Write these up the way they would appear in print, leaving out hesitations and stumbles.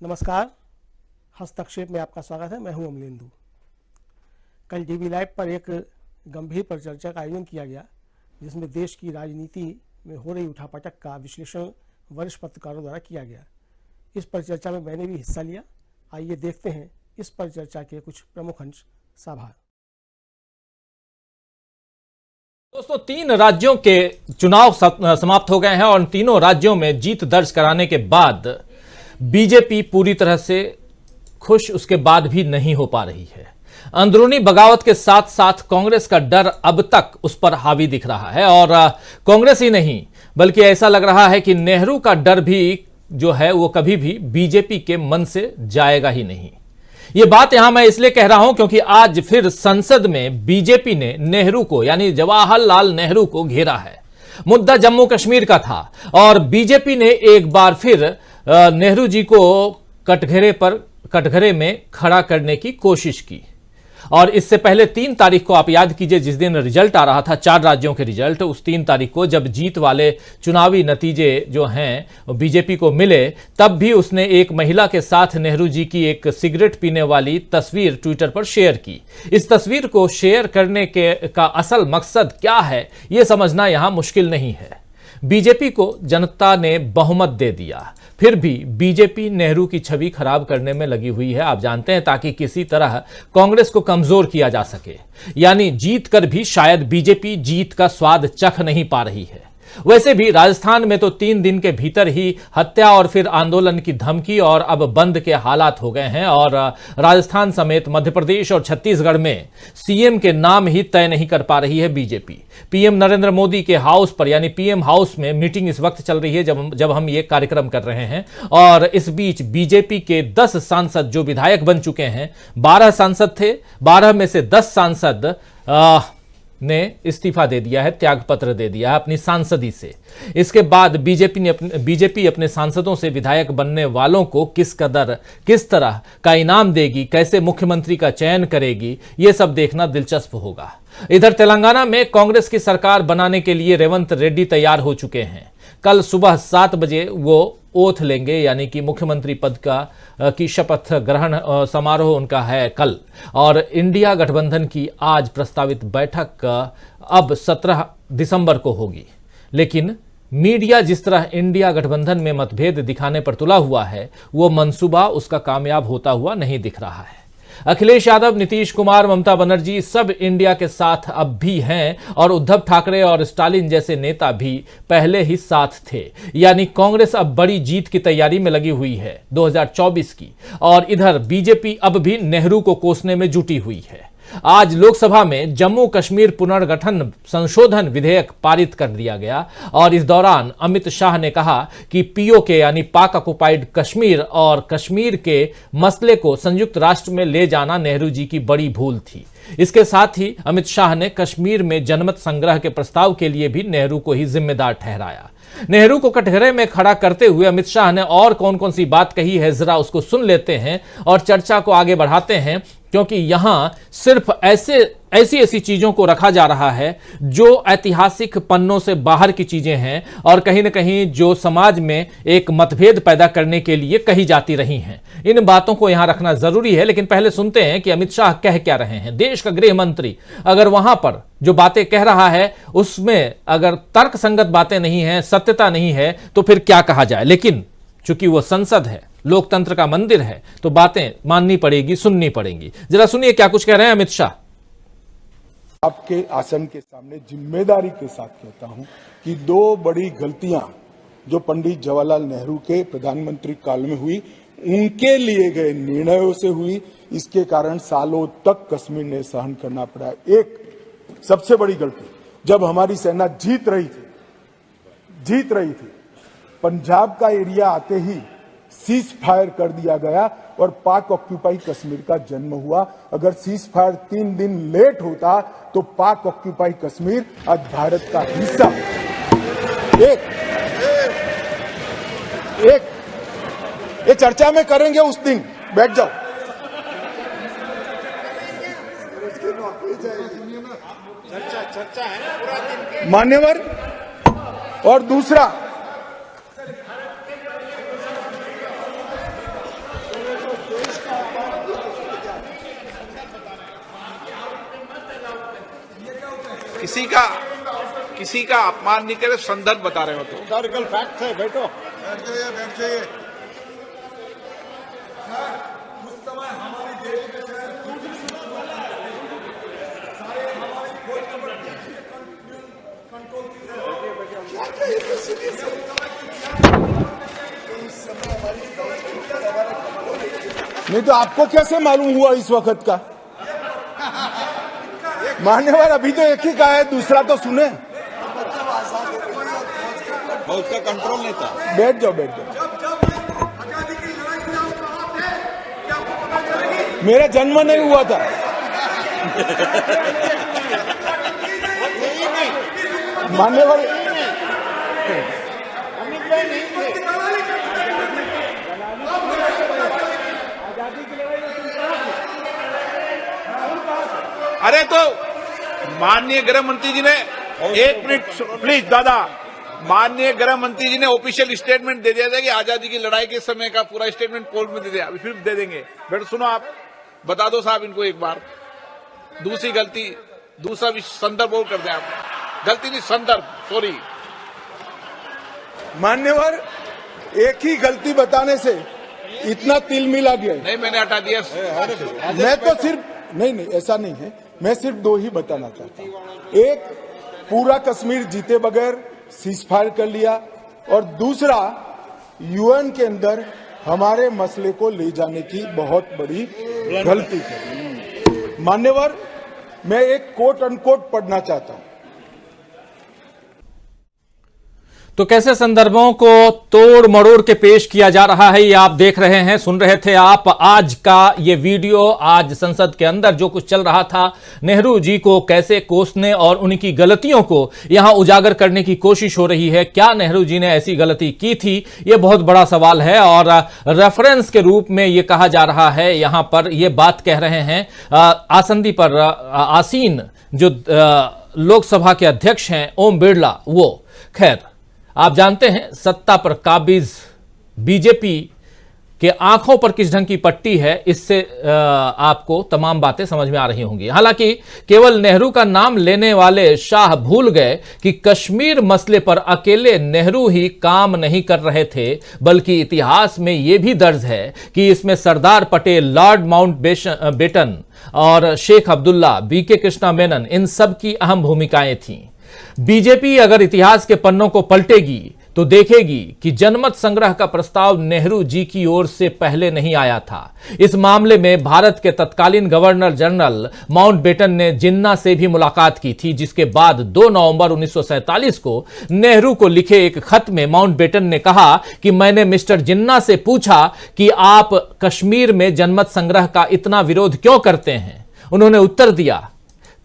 नमस्कार, हस्तक्षेप में आपका स्वागत है। मैं हूं अमलेंदु। कल टीवी लाइव पर एक गंभीर परिचर्चा का आयोजन किया गया, जिसमें देश की राजनीति में हो रही उठापटक का विश्लेषण वरिष्ठ पत्रकारों द्वारा किया गया। इस परिचर्चा में मैंने भी हिस्सा लिया। आइए देखते हैं इस परिचर्चा के कुछ प्रमुख अंश। साभार। दोस्तों, 3 राज्यों के चुनाव समाप्त हो गए हैं और तीनों राज्यों में जीत दर्ज कराने के बाद बीजेपी पूरी तरह से खुश उसके बाद भी नहीं हो पा रही है। अंदरूनी बगावत के साथ साथ कांग्रेस का डर अब तक उस पर हावी दिख रहा है और कांग्रेस ही नहीं बल्कि ऐसा लग रहा है कि नेहरू का डर भी जो है वो कभी भी बीजेपी के मन से जाएगा ही नहीं। यह बात यहां मैं इसलिए कह रहा हूं क्योंकि आज फिर संसद में बीजेपी ने नेहरू को यानी जवाहरलाल नेहरू को घेरा है। मुद्दा जम्मू कश्मीर का था और बीजेपी ने एक बार फिर नेहरू जी को कटघरे में खड़ा करने की कोशिश की। और इससे पहले 3 तारीख को आप याद कीजिए, जिस दिन रिजल्ट आ रहा था 4 राज्यों के रिजल्ट, उस 3 तारीख को जब जीत वाले चुनावी नतीजे जो हैं बीजेपी को मिले, तब भी उसने एक महिला के साथ नेहरू जी की एक सिगरेट पीने वाली तस्वीर ट्विटर पर शेयर की। इस तस्वीर को शेयर करने का असल मकसद क्या है, यह समझना यहां मुश्किल नहीं है। बीजेपी को जनता ने बहुमत दे दिया, फिर भी बीजेपी नेहरू की छवि खराब करने में लगी हुई है, आप जानते हैं, ताकि किसी तरह कांग्रेस को कमजोर किया जा सके। यानी जीत कर भी शायद बीजेपी जीत का स्वाद चख नहीं पा रही है। वैसे भी राजस्थान में तो 3 दिन के भीतर ही हत्या और फिर आंदोलन की धमकी और अब बंद के हालात हो गए हैं और राजस्थान समेत मध्य प्रदेश और छत्तीसगढ़ में सीएम के नाम ही तय नहीं कर पा रही है बीजेपी। पीएम नरेंद्र मोदी के हाउस पर यानी पीएम हाउस में मीटिंग इस वक्त चल रही है जब हम ये कार्यक्रम कर रहे हैं और इस बीच बीजेपी के 10 सांसद जो विधायक बन चुके हैं, 12 सांसद थे, 12 में से 10 सांसद ने इस्तीफा दे दिया है, त्याग पत्र दे दिया है अपनी सांसदी से। इसके बाद बीजेपी अपने सांसदों से विधायक बनने वालों को किस तरह का इनाम देगी, कैसे मुख्यमंत्री का चयन करेगी, यह सब देखना दिलचस्प होगा। इधर तेलंगाना में कांग्रेस की सरकार बनाने के लिए रेवंत रेड्डी तैयार हो चुके हैं। कल सुबह 7 बजे वो ओथ लेंगे, यानी कि मुख्यमंत्री पद की शपथ ग्रहण समारोह उनका है कल। और इंडिया गठबंधन की आज प्रस्तावित बैठक अब 17 दिसंबर को होगी। लेकिन मीडिया जिस तरह इंडिया गठबंधन में मतभेद दिखाने पर तुला हुआ है, वो मंसूबा उसका कामयाब होता हुआ नहीं दिख रहा है। अखिलेश यादव, नीतीश कुमार, ममता बनर्जी सब इंडिया के साथ अब भी हैं और उद्धव ठाकरे और स्टालिन जैसे नेता भी पहले ही साथ थे। यानी कांग्रेस अब बड़ी जीत की तैयारी में लगी हुई है 2024 की। और इधर बीजेपी अब भी नेहरू को कोसने में जुटी हुई है। आज लोकसभा में जम्मू कश्मीर पुनर्गठन संशोधन विधेयक पारित कर दिया गया और इस दौरान अमित शाह ने कहा कि पीओके यानी पाक ऑक्युपाइड कश्मीर और कश्मीर के मसले को संयुक्त राष्ट्र में ले जाना नेहरू जी की बड़ी भूल थी। इसके साथ ही अमित शाह ने कश्मीर में जनमत संग्रह के प्रस्ताव के लिए भी नेहरू को ही जिम्मेदार ठहराया। नेहरू को कटघरे में खड़ा करते हुए अमित शाह ने और कौन कौन सी बात कही है, जरा उसको सुन लेते हैं और चर्चा को आगे बढ़ाते हैं, क्योंकि यहां सिर्फ ऐसी चीजों को रखा जा रहा है जो ऐतिहासिक पन्नों से बाहर की चीजें हैं और कहीं ना कहीं जो समाज में एक मतभेद पैदा करने के लिए कही जाती रही हैं। इन बातों को यहां रखना जरूरी है। लेकिन पहले सुनते हैं कि अमित शाह कह क्या रहे हैं। देश का गृह मंत्री अगर वहां पर जो बातें कह रहा है उसमें अगर तर्क संगत बातें नहीं है, सत्यता नहीं है, तो फिर क्या कहा जाए। लेकिन चूंकि वो संसद है, लोकतंत्र का मंदिर है, तो बातें माननी पड़ेगी, सुननी पड़ेंगी। जरा सुनिए क्या कुछ कह रहे हैं अमित शाह। आपके आसन के सामने जिम्मेदारी के साथ कहता हूं कि 2 बड़ी गलतियां जो पंडित जवाहरलाल नेहरू के प्रधानमंत्री काल में हुई, उनके लिए गए निर्णयों से हुई। इसके कारण सालों तक कश्मीर ने सहन करना पड़ा। एक सबसे बड़ी गलती, जब हमारी सेना जीत रही थी, पंजाब का एरिया आते ही सीज फायर कर दिया गया और पाक ऑक्यूपाई कश्मीर का जन्म हुआ। अगर सीज फायर 3 दिन लेट होता तो पाक ऑक्यूपाई कश्मीर आज भारत का हिस्सा। ये चर्चा में करेंगे उस दिन, बैठ जाओ। चर्चा है ना पूरा दिन मान्यवर। और दूसरा किसी का अपमान नहीं करे, संदर्भ बता रहे हो तो। हिस्टोरिकल फैक्ट है, बैठो। बैठ जाइए। नहीं तो आपको कैसे मालूम हुआ इस वक्त का? मान्यवर अभी तो एक ही का है, दूसरा तो सुने। उसका कंट्रोल नहीं था। बैठ जाओ, बैठ जाओ। मेरा जन्म नहीं हुआ था। मान्यवर अरे तो माननीय गृह मंत्री जी ने, एक मिनट प्लीज दादा, माननीय गृह मंत्री जी ने ऑफिशियल स्टेटमेंट दे दिया था कि आजादी की लड़ाई के समय का पूरा स्टेटमेंट कोर्ट में दे दिया, अभी फिर दे देंगे। बेटा सुनो, आप बता दो साहब इनको एक बार। दूसरी गलती, दूसरा संदर्भ और कर दें आप। गलती नहीं, संदर्भ, सॉरी। मान्यवर एक ही गलती बताने से इतना तिल मिला गया। नहीं, मैंने हटा दिया। मैं तो सिर्फ नहीं, ऐसा नहीं है। मैं सिर्फ दो ही बताना चाहता हूं। एक, पूरा कश्मीर जीते बगैर सीज फायर कर लिया, और दूसरा, यूएन के अंदर हमारे मसले को ले जाने की बहुत बड़ी गलती की। मान्यवर, मैं एक कोट अनकोट पढ़ना चाहता हूं। तो कैसे संदर्भों को तोड़ मरोड़ के पेश किया जा रहा है, ये आप देख रहे हैं, सुन रहे थे आप। आज का ये वीडियो, आज संसद के अंदर जो कुछ चल रहा था, नेहरू जी को कैसे कोसने और उनकी गलतियों को यहां उजागर करने की कोशिश हो रही है। क्या नेहरू जी ने ऐसी गलती की थी, ये बहुत बड़ा सवाल है। और रेफरेंस के रूप में ये कहा जा रहा है, यहां पर ये बात कह रहे हैं आसंदी पर आसीन जो लोकसभा के अध्यक्ष हैं ओम बिरला, वो। खैर, आप जानते हैं सत्ता पर काबिज बीजेपी के आंखों पर किस ढंग की पट्टी है, इससे आपको तमाम बातें समझ में आ रही होंगी। हालांकि केवल नेहरू का नाम लेने वाले शाह भूल गए कि कश्मीर मसले पर अकेले नेहरू ही काम नहीं कर रहे थे, बल्कि इतिहास में यह भी दर्ज है कि इसमें सरदार पटेल, लॉर्ड माउंटबेटन और शेख अब्दुल्ला, बीके कृष्णा मेनन, इन सब की अहम भूमिकाएं थीं। बीजेपी अगर इतिहास के पन्नों को पलटेगी तो देखेगी कि जनमत संग्रह का प्रस्ताव नेहरू जी की ओर से पहले नहीं आया था। इस मामले में भारत के तत्कालीन गवर्नर जनरल माउंटबेटन ने जिन्ना से भी मुलाकात की थी, जिसके बाद 2 नवंबर 1947 को नेहरू को लिखे एक खत में माउंटबेटन ने कहा कि मैंने मिस्टर जिन्ना से पूछा कि आप कश्मीर में जनमत संग्रह का इतना विरोध क्यों करते हैं। उन्होंने उत्तर दिया,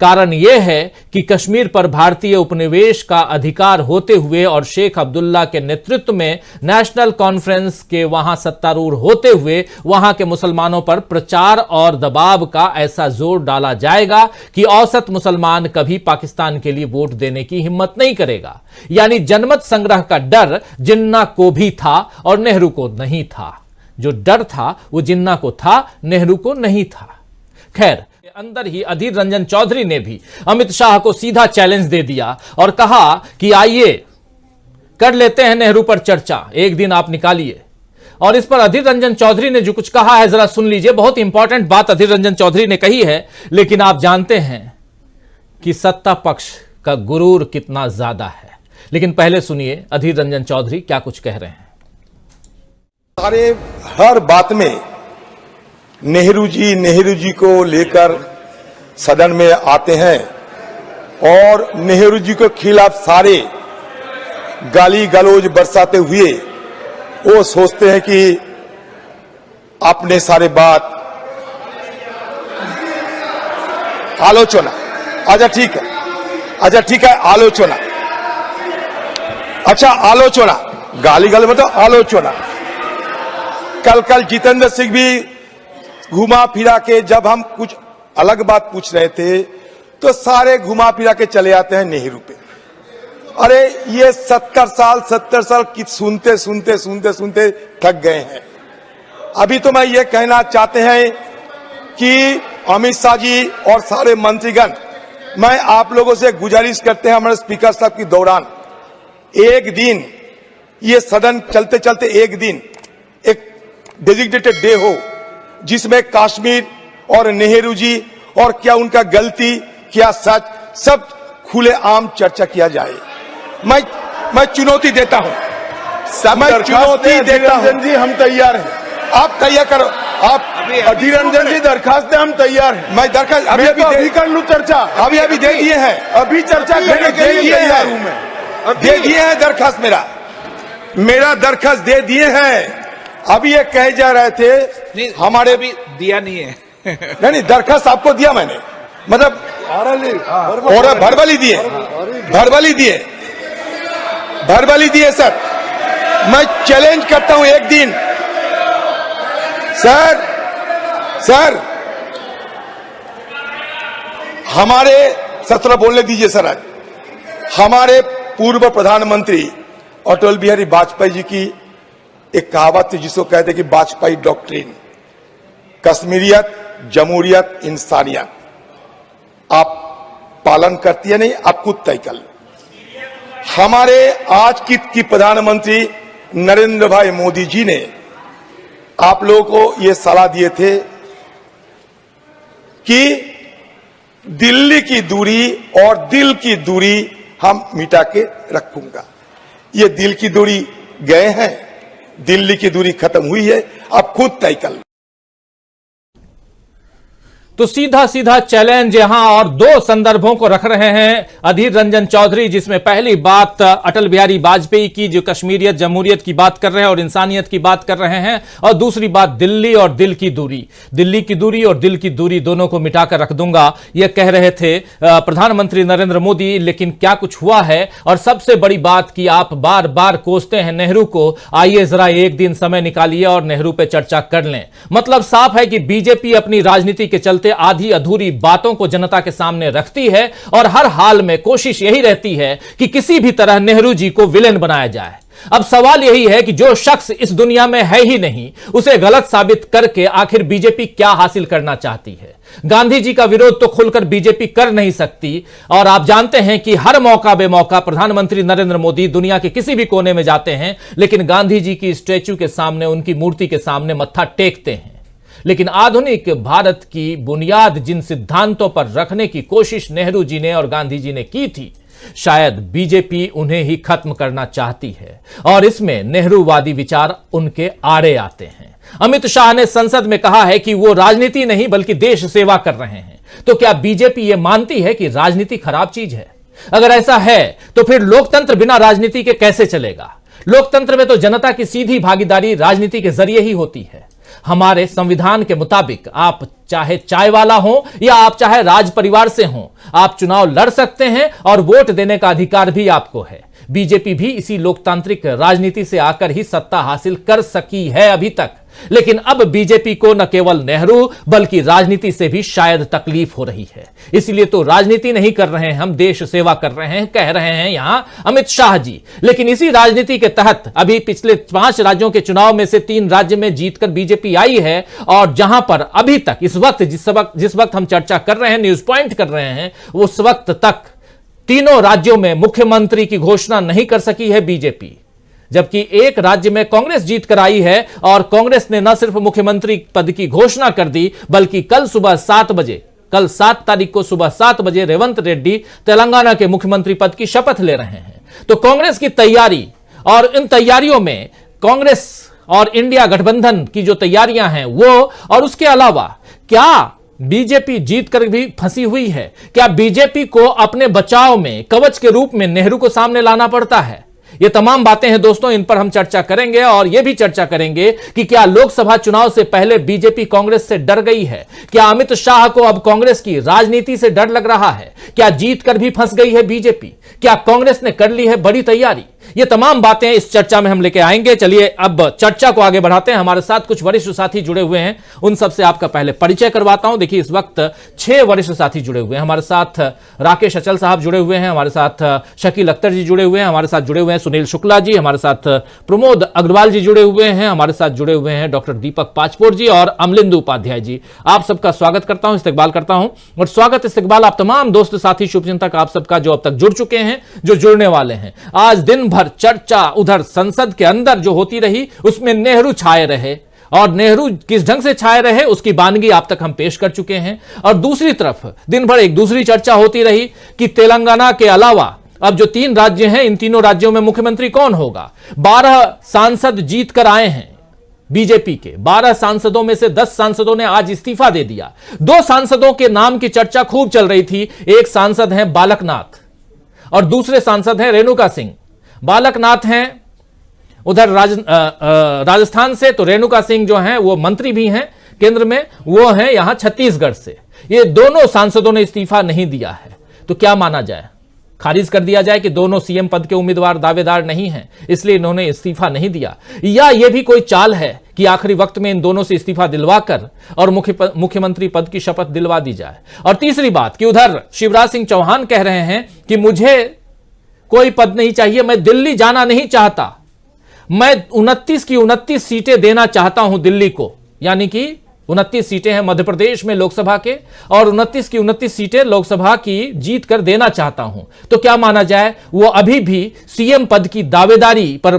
कारण यह है कि कश्मीर पर भारतीय उपनिवेश का अधिकार होते हुए और शेख अब्दुल्ला के नेतृत्व में नेशनल कॉन्फ्रेंस के वहां सत्तारूढ़ होते हुए वहां के मुसलमानों पर प्रचार और दबाव का ऐसा जोर डाला जाएगा कि औसत मुसलमान कभी पाकिस्तान के लिए वोट देने की हिम्मत नहीं करेगा। यानी जनमत संग्रह का डर जिन्ना को भी था और नेहरू को नहीं था। जो डर था वो जिन्ना को था, नेहरू को नहीं था। खैर, अंदर ही अधीर रंजन चौधरी ने भी अमित शाह को सीधा चैलेंज दे दिया और कहा कि आइए कर लेते हैं नेहरू पर चर्चा, एक दिन आप निकालिए। और इस पर अधीर रंजन चौधरी ने जो कुछ कहा है जरा सुन लीजिए। बहुत इंपॉर्टेंट बात अधीर रंजन चौधरी ने कही है, लेकिन आप जानते हैं कि सत्ता पक्ष का गुरूर कितना ज्यादा है। लेकिन पहले सुनिए अधीर रंजन चौधरी क्या कुछ कह रहे हैं। सारे हर बात में नेहरू जी को लेकर सदन में आते हैं और नेहरू जी के खिलाफ सारे गाली गलौज बरसाते हुए वो सोचते हैं कि आपने सारे बात आलोचना, अच्छा ठीक है आलोचना, अच्छा आलोचना, गाली गलौज मतलब आलोचना। कल जितेंद्र सिंह भी घुमा फिरा के, जब हम कुछ अलग बात पूछ रहे थे तो सारे घुमा फिरा के चले आते हैं नेहरू पे। अरे ये 70 साल की सुनते थक गए हैं। अभी तो मैं ये कहना चाहते हैं कि अमित शाह जी और सारे मंत्रीगण मैं आप लोगों से गुजारिश करते हैं, हमारे स्पीकर साहब की दौरान एक दिन ये सदन चलते चलते एक दिन एक डेजिग्नेटेड डे हो जिसमें कश्मीर और नेहरू जी और क्या उनका गलती क्या सच सब खुले आम चर्चा किया जाए। मैं चुनौती देता हूं, मैं चुनौती देता हूं। जी हम तैयार हैं, आप तैयार करो। आप अधीर रंजन जी दरखास्त दें, हम तैयार हैं। मैं दरखास्त अभी कर लूं चर्चा, अभी दे दिए हैं, अभी चर्चा करने के लिए तैयार हूं मैं। दे दिए हैं दरखास्त, मेरा दरखास्त दे दिए हैं। अभी ये कहे जा रहे थे हमारे अभी दिया नहीं है। नहीं दरखास्त आपको दिया मैंने, मतलब और भरबली दिए सर। मैं चैलेंज करता हूं एक दिन सर हमारे सत्र बोलने दीजिए सर। आज हमारे पूर्व प्रधानमंत्री अटल बिहारी वाजपेयी जी की एक कहावत थी जिसको कहते कि वाजपेयी डॉक्ट्रिन, कश्मीरियत, जमहूरियत, इंसानियत। आप पालन करती है नहीं, आप खुद तय कर लो। हमारे आज की प्रधानमंत्री नरेंद्र भाई मोदी जी ने आप लोगों को ये सलाह दिए थे कि दिल्ली की दूरी और दिल की दूरी हम मिटा के रखूंगा। ये दिल की दूरी गए हैं, दिल्ली की दूरी खत्म हुई है, अब खुद तय कर लो। तो सीधा सीधा चैलेंज यहां और दो संदर्भों को रख रहे हैं अधीर रंजन चौधरी, जिसमें पहली बात अटल बिहारी वाजपेयी की जो कश्मीरियत जमहूरियत की बात कर रहे हैं और इंसानियत की बात कर रहे हैं, और दूसरी बात दिल्ली और दिल की दूरी। दिल्ली की दूरी और दिल की दूरी दोनों को मिटाकर रख दूंगा, यह कह रहे थे प्रधानमंत्री नरेंद्र मोदी। लेकिन क्या कुछ हुआ है? और सबसे बड़ी बात कि आप बार बार कोसते हैं नेहरू को, आइए जरा एक दिन समय निकालिए और नेहरू पे चर्चा कर लें। मतलब साफ है कि बीजेपी अपनी राजनीति के चलते आधी अधूरी बातों को जनता के सामने रखती है और हर हाल में कोशिश यही रहती है कि किसी भी तरह नेहरू जी को विलेन बनाया जाए। अब सवाल यही है कि जो शख्स इस दुनिया में है ही नहीं, उसे गलत साबित करके आखिर बीजेपी क्या हासिल करना चाहती है? गांधी जी का विरोध तो खुलकर बीजेपी कर नहीं सकती, और आप जानते हैं कि हर मौका बेमौका प्रधानमंत्री नरेंद्र मोदी दुनिया के किसी भी कोने में जाते हैं, लेकिन गांधी जी की स्टैच्यू के सामने, उनकी मूर्ति के सामने मत्था टेकते हैं। लेकिन आधुनिक भारत की बुनियाद जिन सिद्धांतों पर रखने की कोशिश नेहरू जी ने और गांधी जी ने की थी, शायद बीजेपी उन्हें ही खत्म करना चाहती है, और इसमें नेहरूवादी विचार उनके आड़े आते हैं। अमित शाह ने संसद में कहा है कि वो राजनीति नहीं बल्कि देश सेवा कर रहे हैं। तो क्या बीजेपी ये मानती है कि राजनीति खराब चीज है? अगर ऐसा है तो फिर लोकतंत्र बिना राजनीति के कैसे चलेगा? लोकतंत्र में तो जनता की सीधी भागीदारी राजनीति के जरिए ही होती है। हमारे संविधान के मुताबिक आप चाहे चाय वाला हो या आप चाहे राज परिवार से हो, आप चुनाव लड़ सकते हैं और वोट देने का अधिकार भी आपको है। बीजेपी भी इसी लोकतांत्रिक राजनीति से आकर ही सत्ता हासिल कर सकी है अभी तक। लेकिन अब बीजेपी को न केवल नेहरू बल्कि राजनीति से भी शायद तकलीफ हो रही है। इसलिए तो राजनीति नहीं कर रहे हैं हम, देश सेवा कर रहे हैं, कह रहे हैं यहां अमित शाह जी। लेकिन इसी राजनीति के तहत अभी पिछले 5 राज्यों के चुनाव में से 3 राज्य में जीतकर बीजेपी आई है, और जहां पर अभी तक इस वक्त जिस वक्त हम चर्चा कर रहे हैं, न्यूज पॉइंट कर रहे हैं, उस वक्त तक तीनों राज्यों में मुख्यमंत्री की घोषणा नहीं कर सकी है बीजेपी। जबकि एक राज्य में कांग्रेस जीत कर आई है, और कांग्रेस ने न सिर्फ मुख्यमंत्री पद की घोषणा कर दी, बल्कि कल 7 तारीख को सुबह 7 बजे रेवंत रेड्डी तेलंगाना के मुख्यमंत्री पद की शपथ ले रहे हैं। तो कांग्रेस की तैयारी, और इन तैयारियों में कांग्रेस और इंडिया गठबंधन की जो तैयारियां हैं वो, और उसके अलावा क्या बीजेपी जीत कर भी फंसी हुई है? क्या बीजेपी को अपने बचाव में कवच के रूप में नेहरू को सामने लाना पड़ता है? ये तमाम बातें हैं दोस्तों, इन पर हम चर्चा करेंगे, और यह भी चर्चा करेंगे कि क्या लोकसभा चुनाव से पहले बीजेपी कांग्रेस से डर गई है? क्या अमित शाह को अब कांग्रेस की राजनीति से डर लग रहा है? क्या जीत कर भी फंस गई है बीजेपी? क्या कांग्रेस ने कर ली है बड़ी तैयारी? ये तमाम बातें इस चर्चा में हम लेके आएंगे। चलिए अब चर्चा को आगे बढ़ाते हैं। हमारे साथ कुछ वरिष्ठ साथी जुड़े हुए हैं, उन सबसे आपका पहले परिचय करवाता हूं। देखिए, इस वक्त 6 वरिष्ठ साथी जुड़े हुए हैं। हमारे साथ राकेश अचल साहब जुड़े हुए हैं, हमारे साथ शकील अख्तर जी जुड़े हुए हैं, हमारे साथ जुड़े हुए हैं सुनील शुक्ला जी, हमारे साथ प्रमोद अग्रवाल जी जुड़े हुए हैं, हमारे साथ जुड़े हुए हैं डॉक्टर दीपक पाचपोर जी और अमलिंदु उपाध्याय जी। आप सबका स्वागत करता हूं, इस्तकबाल करता हूं। और स्वागत इस्तकबाल आप तमाम दोस्त साथी शुभचिंतक आप सबका जो अब तक जुड़ चुके हैं, जो जुड़ने वाले हैं। आज दिन भर चर्चा उधर संसद के अंदर जो होती रही उसमें नेहरू छाए रहे, और नेहरू किस ढंग से छाए रहे उसकी वानगी आप तक हम पेश कर चुके हैं। और दूसरी तरफ दिन भर एक दूसरी चर्चा होती रही कि तेलंगाना के अलावा अब जो 3 राज्य हैं, इन तीनों राज्यों में मुख्यमंत्री कौन होगा। 12 सांसद जीत कर आए हैं बीजेपी के। 12 सांसदों में से 10 सांसदों ने आज इस्तीफा दे दिया। 2 सांसदों के नाम की चर्चा खूब चल रही थी। एक सांसद हैं बालकनाथ और दूसरे सांसद हैं रेणुका सिंह। बालकनाथ हैं उधर राजस्थान से, तो रेणुका सिंह जो हैं वो मंत्री भी हैं केंद्र में, वो हैं यहां छत्तीसगढ़ से। ये दोनों सांसदों ने इस्तीफा नहीं दिया है। तो क्या माना जाए, खारिज कर दिया जाए कि दोनों सीएम पद के उम्मीदवार दावेदार नहीं हैं, इसलिए इन्होंने इस्तीफा नहीं दिया, या यह भी कोई चाल है कि आखिरी वक्त में इन दोनों से इस्तीफा दिलवाकर और मुख्यमंत्री पद की शपथ दिलवा दी जाए। और तीसरी बात कि उधर शिवराज सिंह चौहान कह रहे हैं कि मुझे कोई पद नहीं चाहिए, मैं दिल्ली जाना नहीं चाहता, मैं 29 की 29 सीटें देना चाहता हूं दिल्ली को। यानी कि 29 सीटें हैं मध्य प्रदेश में लोकसभा के, और 29 की 29 सीटें लोकसभा की जीत कर देना चाहता हूं। तो क्या माना जाए, वो अभी भी सीएम पद की दावेदारी पर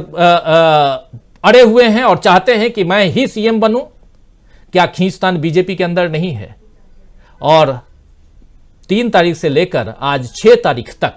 अड़े हुए हैं और चाहते हैं कि मैं ही सीएम बनूं। क्या खींचतान बीजेपी के अंदर नहीं है? और 3 तारीख से लेकर आज 6 तारीख तक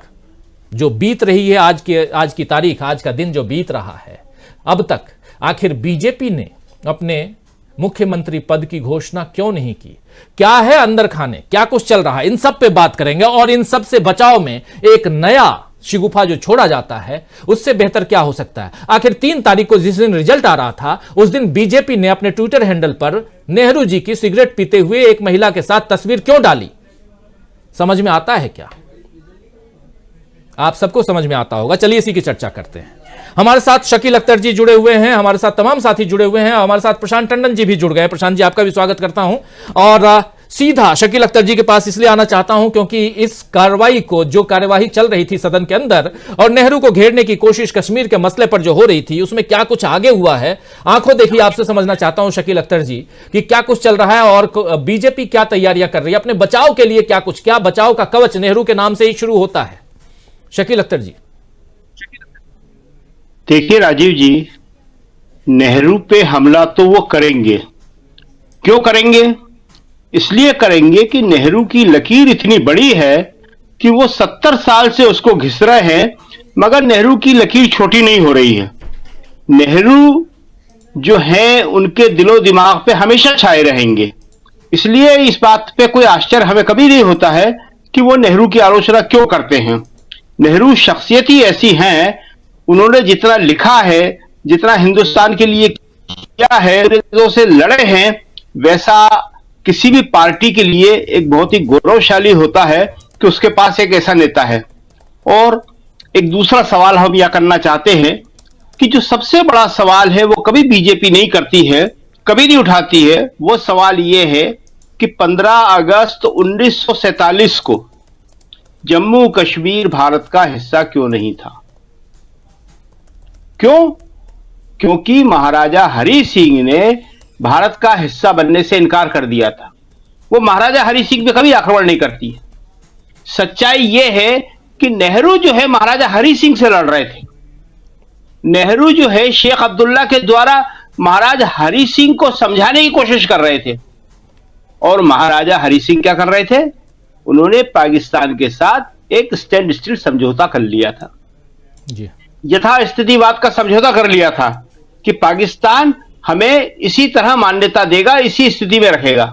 जो बीत रही है, आज की तारीख, आज का दिन जो बीत रहा है, अब तक आखिर बीजेपी ने अपने मुख्यमंत्री पद की घोषणा क्यों नहीं की? क्या है अंदर खाने, क्या कुछ चल रहा है, इन सब पे बात करेंगे। और इन सब से बचाव में एक नया शिगुफा जो छोड़ा जाता है, उससे बेहतर क्या हो सकता है। आखिर 3 तारीख को जिस दिन रिजल्ट आ रहा था, उस दिन बीजेपी ने अपने ट्विटर हैंडल पर नेहरू जी की सिगरेट पीते हुए एक महिला के साथ तस्वीर क्यों डाली? समझ में आता है क्या? आप सबको समझ में आता होगा। चलिए इसी की चर्चा करते हैं। हमारे साथ शकील अख्तर जी जुड़े हुए हैं, हमारे साथ तमाम साथी जुड़े हुए हैं, हमारे साथ प्रशांत टंडन जी भी जुड़ गए। प्रशांत जी, आपका भी स्वागत करता हूं। और सीधा शकील अख्तर जी के पास इसलिए आना चाहता हूं क्योंकि इस कार्रवाई को, जो कार्यवाही चल रही थी सदन के अंदर और नेहरू को घेरने की कोशिश कश्मीर के मसले पर जो हो रही थी, उसमें क्या कुछ आगे हुआ है, आंखों देखिए आपसे समझना चाहता हूं शकील अख्तर जी कि क्या कुछ चल रहा है और बीजेपी क्या तैयारियां कर रही है अपने बचाव के लिए। क्या बचाव का कवच नेहरू के नाम से ही शुरू होता है? शकील अख्तर जी। देखिए राजीव जी, नेहरू पे हमला तो वो करेंगे। क्यों करेंगे? इसलिए करेंगे कि नेहरू की लकीर इतनी बड़ी है कि वो 70 साल से उसको घिस रहे हैं, मगर नेहरू की लकीर छोटी नहीं हो रही है। नेहरू जो है उनके दिलो दिमाग पे हमेशा छाए रहेंगे। इसलिए इस बात पे कोई आश्चर्य हमें कभी नहीं होता है कि वो नेहरू की आलोचना क्यों करते हैं। नेहरू शख्सियत ही ऐसी हैं, उन्होंने जितना लिखा है, जितना हिंदुस्तान के लिए किया है, अंग्रेजों से लड़े हैं, वैसा किसी भी पार्टी के लिए एक बहुत ही गौरवशाली होता है कि उसके पास एक ऐसा नेता है। और एक दूसरा सवाल हम यह करना चाहते हैं कि जो सबसे बड़ा सवाल है वो कभी बीजेपी नहीं करती है, कभी नहीं उठाती है। वो सवाल ये है कि 15 अगस्त 1947 को जम्मू कश्मीर भारत का हिस्सा क्यों नहीं था? क्यों? क्योंकि महाराजा हरि सिंह ने भारत का हिस्सा बनने से इनकार कर दिया था। वो महाराजा हरि सिंह पे कभी आक्रमण नहीं करती है। सच्चाई यह है कि नेहरू जो है महाराजा हरि सिंह से लड़ रहे थे। नेहरू जो है शेख अब्दुल्ला के द्वारा महाराजा हरि सिंह को समझाने की कोशिश कर रहे थे। और महाराजा हरि सिंह क्या कर रहे थे? उन्होंने पाकिस्तान के साथ एक स्टैंड स्टिल समझौता कर लिया था जी। यथास्थितिवाद का समझौता कर लिया था कि पाकिस्तान हमें इसी तरह मान्यता देगा, इसी स्थिति में रखेगा।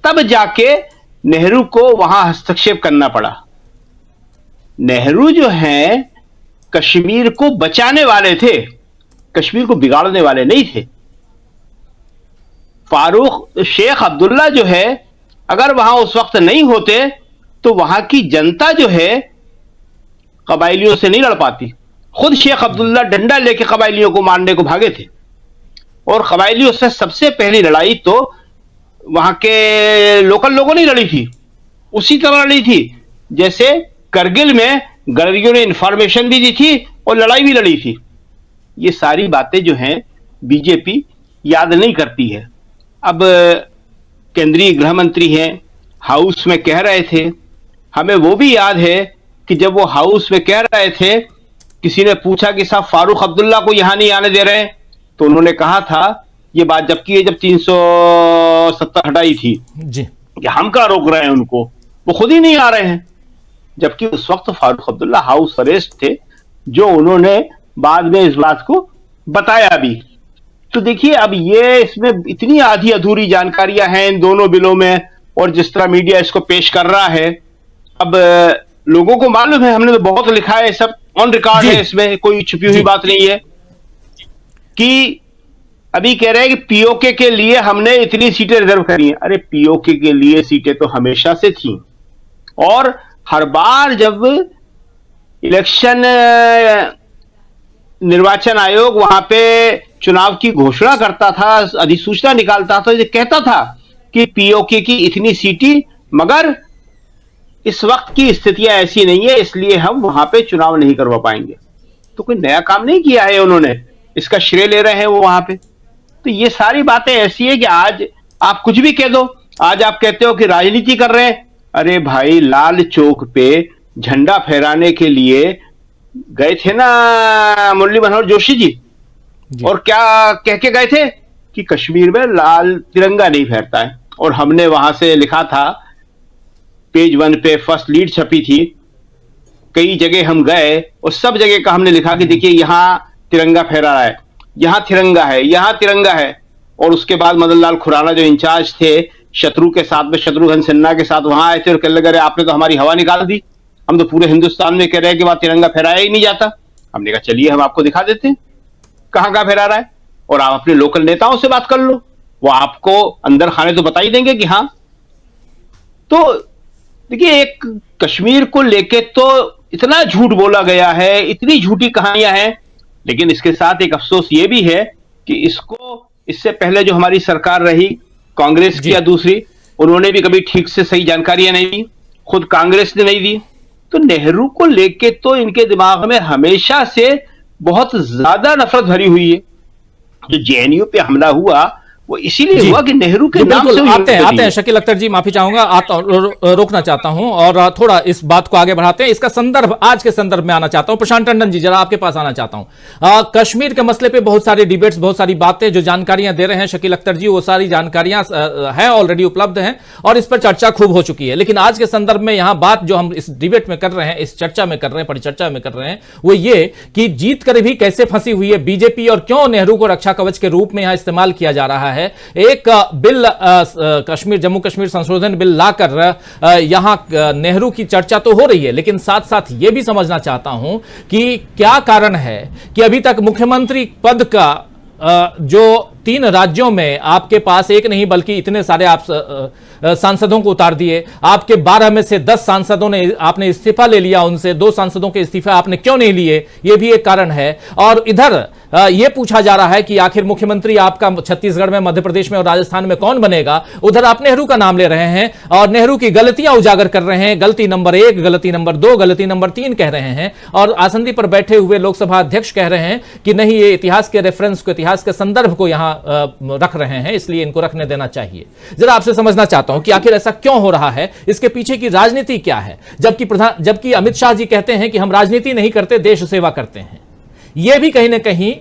तब जाके नेहरू को वहां हस्तक्षेप करना पड़ा। नेहरू जो हैं कश्मीर को बचाने वाले थे, कश्मीर को बिगाड़ने वाले नहीं थे। फारूक शेख अब्दुल्ला जो है अगर वहां उस वक्त नहीं होते तो वहां की जनता जो है कबाइलियों से नहीं लड़ पाती, खुद शेख अब्दुल्ला डंडा लेके कबायलियों को मारने को भागे थे, और कबायलियों से सबसे पहली लड़ाई तो वहां के लोकल लोगों ने लड़ी थी, उसी तरह लड़ी थी जैसे करगिल में गलरियों ने इंफॉर्मेशन भी दी थी और लड़ाई भी लड़ी थी। ये सारी बातें जो हैं बीजेपी याद नहीं करती है। अब केंद्रीय गृह मंत्री हैं, हाउस में कह रहे थे, हमें वो भी याद है कि जब वो हाउस में कह रहे थे, किसी ने पूछा कि साहब फारूक अब्दुल्ला को यहां नहीं आने दे रहे हैं, तो उन्होंने कहा था ये बात जबकि जब 370 हटाई थी जी, कि हम क्या रोक रहे हैं उनको, वो खुद ही नहीं आ रहे हैं, जबकि उस वक्त फारूक अब्दुल्ला हाउस अरेस्ट थे, जो उन्होंने बाद में इस बात को बताया भी। तो देखिए अब ये इसमें इतनी आधी अधूरी जानकारियां हैं इन दोनों बिलों में, और जिस तरह मीडिया इसको पेश कर रहा है, अब लोगों को मालूम है, हमने तो बहुत लिखा है, सब ऑन रिकॉर्ड है, इसमें कोई छुपी हुई बात नहीं है, कि अभी कह रहे हैं कि पीओके के लिए हमने इतनी सीटें रिजर्व करी हैं। अरे पीओके के लिए सीटें तो हमेशा से थी, और हर बार जब इलेक्शन निर्वाचन आयोग वहां पे चुनाव की घोषणा करता था, अधिसूचना निकालता था, ये कहता था कि पीओके की इतनी सीटें, मगर इस वक्त की स्थितियां ऐसी नहीं है, इसलिए हम वहां पे चुनाव नहीं करवा पाएंगे। तो कोई नया काम नहीं किया है उन्होंने, इसका श्रेय ले रहे हैं वो वहां पे। तो ये सारी बातें ऐसी है कि आज आप कुछ भी कह दो, आज आप कहते हो कि राजनीति कर रहे हैं, अरे भाई लाल चौक पे झंडा फहराने के लिए गए थे ना मुरली मनोहर जोशी जी, और क्या कह के गए थे कि कश्मीर में लाल तिरंगा नहीं फहरता है, और हमने वहां से लिखा था, पेज 1 पे फर्स्ट लीड छपी थी, कई जगह हम गए और सब जगह का हमने लिखा कि देखिए यहां तिरंगा फहरा रहा है, यहां तिरंगा है, यहां तिरंगा है। और उसके बाद मदन लाल खुराना जो इंचार्ज थे शत्रु के साथ में, शत्रुघ्न सिन्हा के साथ वहां आए थे और कहने लगे आपने तो हमारी हवा निकाल दी, हम तो पूरे हिंदुस्तान में कह रहे हैं कि वहां तिरंगा फहराया ही नहीं जाता। हमने कहा चलिए हम आपको दिखा देते हैं कहां कहां फहरा रहा है, और आप अपने लोकल नेताओं से बात कर लो, वो आपको अंदर खाने तो बता ही देंगे कि हाँ। तो देखिए एक कश्मीर को लेके तो इतना झूठ बोला गया है, इतनी झूठी कहानियां हैं, लेकिन इसके साथ एक अफसोस ये भी है कि इसको इससे पहले जो हमारी सरकार रही, कांग्रेस की या दूसरी, उन्होंने भी कभी ठीक से सही जानकारियां नहीं दी, खुद कांग्रेस ने नहीं दी। तो नेहरू को लेके तो इनके दिमाग में हमेशा से बहुत ज्यादा नफरत भरी हुई है। जो जेएनयू पे हमला हुआ वो इसीलिए हुआ कि नेहरू के नाम से आते हैं शकील अख्तर जी, माफी चाहूंगा, रोकना चाहता हूं और थोड़ा इस बात को आगे बढ़ाते हैं। इसका संदर्भ, आज के संदर्भ में आना चाहता हूं। प्रशांत टंडन जी, जरा आपके पास आना चाहता हूं। कश्मीर के मसले पे बहुत सारी डिबेट्स, बहुत सारी बातें, जो जानकारियां दे रहे हैं शकील अख्तर जी, वो सारी जानकारियां हैं, ऑलरेडी उपलब्ध हैं और इस पर चर्चा खूब हो चुकी है। लेकिन आज के संदर्भ में यहां बात जो हम इस डिबेट में कर रहे हैं, इस चर्चा में कर रहे हैं, परिचर्चा में कर रहे हैं, वो ये कि जीत कर भी कैसे फंसी हुई है बीजेपी और क्यों नेहरू को रक्षा कवच के रूप में यहां इस्तेमाल किया जा रहा है। एक बिल, कश्मीर, जम्मू कश्मीर संशोधन बिल लाकर यहां नेहरू की चर्चा तो हो रही है, लेकिन साथ साथ यह भी समझना चाहता हूं कि क्या कारण है कि अभी तक मुख्यमंत्री पद का जो 3 राज्यों में आपके पास एक नहीं बल्कि इतने सारे आप सांसदों को उतार दिए, आपके 12 में से 10 सांसदों ने आपने इस्तीफा ले लिया, उनसे 2 सांसदों के इस्तीफा आपने क्यों नहीं लिए, यह भी एक कारण है। और इधर यह पूछा जा रहा है कि आखिर मुख्यमंत्री आपका छत्तीसगढ़ में, मध्य प्रदेश में और राजस्थान में कौन बनेगा। उधर आप नेहरू का नाम ले रहे हैं और नेहरू की गलतियां उजागर कर रहे हैं, गलती नंबर 1, गलती नंबर 2, गलती नंबर 3 कह रहे हैं, और आसंदी पर बैठे हुए लोकसभा अध्यक्ष कह रहे हैं कि नहीं, ये इतिहास के रेफरेंस को, इतिहास के संदर्भ को यहां रख रहे हैं, इसलिए इनको रखने देना चाहिए। जरा आपसे समझना चाहता हूं कि आखिर ऐसा क्यों हो रहा है, इसके पीछे की राजनीति क्या है, जबकि अमित शाह जी कहते हैं कि हम राजनीति नहीं करते, देश सेवा करते हैं। यह भी कहीं ना कहीं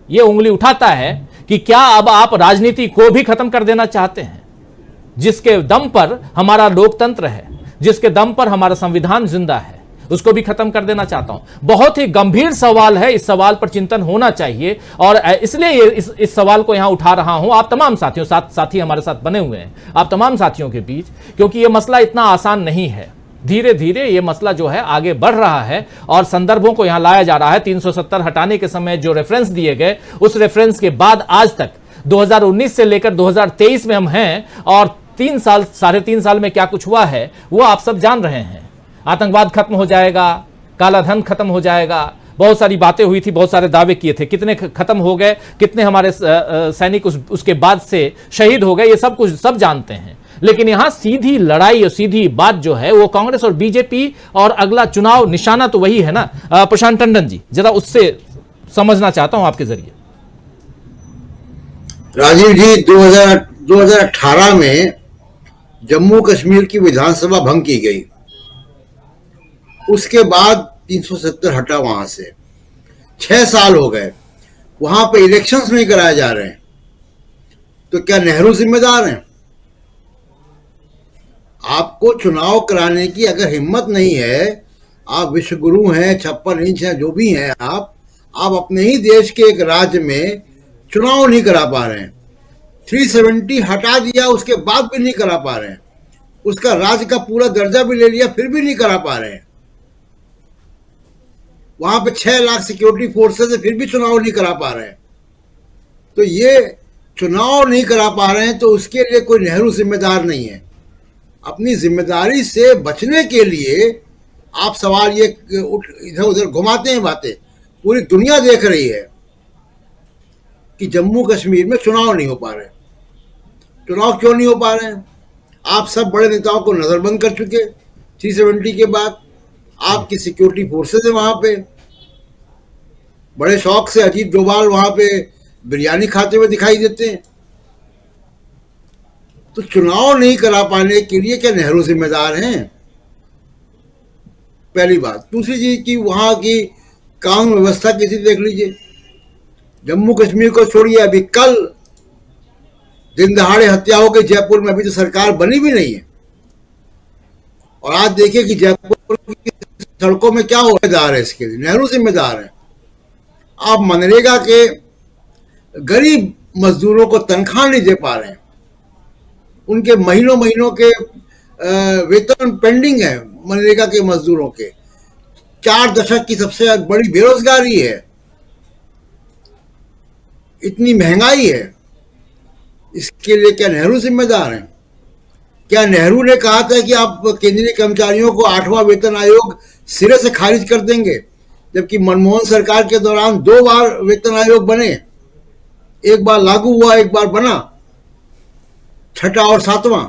यह उंगली उठाता है कि क्या अब आप राजनीति को भी खत्म कर देना चाहते हैं, जिसके दम पर हमारा लोकतंत्र है, जिसके दम पर हमारा संविधान जिंदा है, उसको भी खत्म कर देना चाहता हूं। बहुत ही गंभीर सवाल है, इस सवाल पर चिंतन होना चाहिए और इसलिए इस सवाल को यहां उठा रहा हूं। आप तमाम साथियों, साथी हमारे साथ बने हुए हैं, आप तमाम साथियों के बीच, क्योंकि यह मसला इतना आसान नहीं है। धीरे धीरे यह मसला जो है आगे बढ़ रहा है और संदर्भों को यहां लाया जा रहा है। 370 हटाने के समय जो रेफरेंस दिए गए, उस रेफरेंस के बाद आज तक 2019 से लेकर 2023 में हम हैं और 3 साल, 3.5 साल में क्या कुछ हुआ है वो आप सब जान रहे हैं। आतंकवाद खत्म हो जाएगा, काला धन खत्म हो जाएगा, बहुत सारी बातें हुई थी, बहुत सारे दावे किए थे, कितने खत्म हो गए, कितने हमारे सैनिक उसके बाद से शहीद हो गए, ये सब कुछ सब जानते हैं। लेकिन यहां सीधी लड़ाई और सीधी बात जो है वो कांग्रेस और बीजेपी, और अगला चुनाव निशाना तो वही है ना। प्रशांत टंडन जी, जरा उससे समझना चाहता हूं आपके जरिए। राजीव जी, 2018 में जम्मू कश्मीर की विधानसभा भंग की गई, उसके बाद 370 हटा वहां से। 6 साल हो गए, वहां पे इलेक्शंस नहीं कराए जा रहे हैं, तो क्या नेहरू जिम्मेदार हैं? आपको चुनाव कराने की अगर हिम्मत नहीं है, आप विश्वगुरु हैं, 56 इंच हैं, जो भी हैं, आप अपने ही देश के एक राज्य में चुनाव नहीं करा पा रहे हैं। 370 हटा दिया, उसके बाद भी नहीं करा पा रहे हैं। उसका राज्य का पूरा दर्जा भी ले लिया, फिर भी नहीं करा पा रहे हैं। वहां पे 6 लाख सिक्योरिटी फोर्सेस है, फिर भी चुनाव नहीं करा पा रहे हैं। तो ये चुनाव नहीं करा पा रहे हैं, तो उसके लिए कोई नेहरू जिम्मेदार नहीं है। अपनी जिम्मेदारी से बचने के लिए आप सवाल ये इधर उधर घुमाते हैं बातें। पूरी दुनिया देख रही है कि जम्मू कश्मीर में चुनाव नहीं हो पा रहे। चुनाव क्यों नहीं हो पा रहे हैं? आप सब बड़े नेताओं को नजरबंद कर चुके 370 के बाद। आपकी सिक्योरिटी फोर्सेस है वहां पे। बड़े शौक से अजीत डोभाल वहां पे बिरयानी खाते हुए दिखाई देते हैं। तो चुनाव नहीं करा पाने के लिए क्या नेहरू जिम्मेदार हैं? पहली बात। दूसरी चीज कि वहां की कानून व्यवस्था की स्थिति देख लीजिए। जम्मू कश्मीर को छोड़िए, अभी कल दिन दहाड़े हत्या हो गई जयपुर में, अभी तो सरकार बनी भी नहीं है। और आज देखिए कि जयपुर की सड़कों में क्या हो जिम्मेदार है इसके लिए? नेहरू जिम्मेदार है। आप मनरेगा के गरीब मजदूरों को तनख्वाह नहीं दे पा रहे हैं। उनके महीनों महीनों के वेतन पेंडिंग है मनरेगा के मजदूरों के। 4 दशक की सबसे बड़ी बेरोजगारी है, इतनी महंगाई है। इसके लिए क्या नेहरू जिम्मेदार हैं? क्या नेहरू ने कहा था कि आप केंद्रीय कर्मचारियों को 8वां वेतन आयोग सिरे से खारिज कर देंगे, जबकि मनमोहन सरकार के दौरान 2 बार वेतन आयोग बने, एक बार लागू हुआ, एक बार बना, 6ठा और 7वां।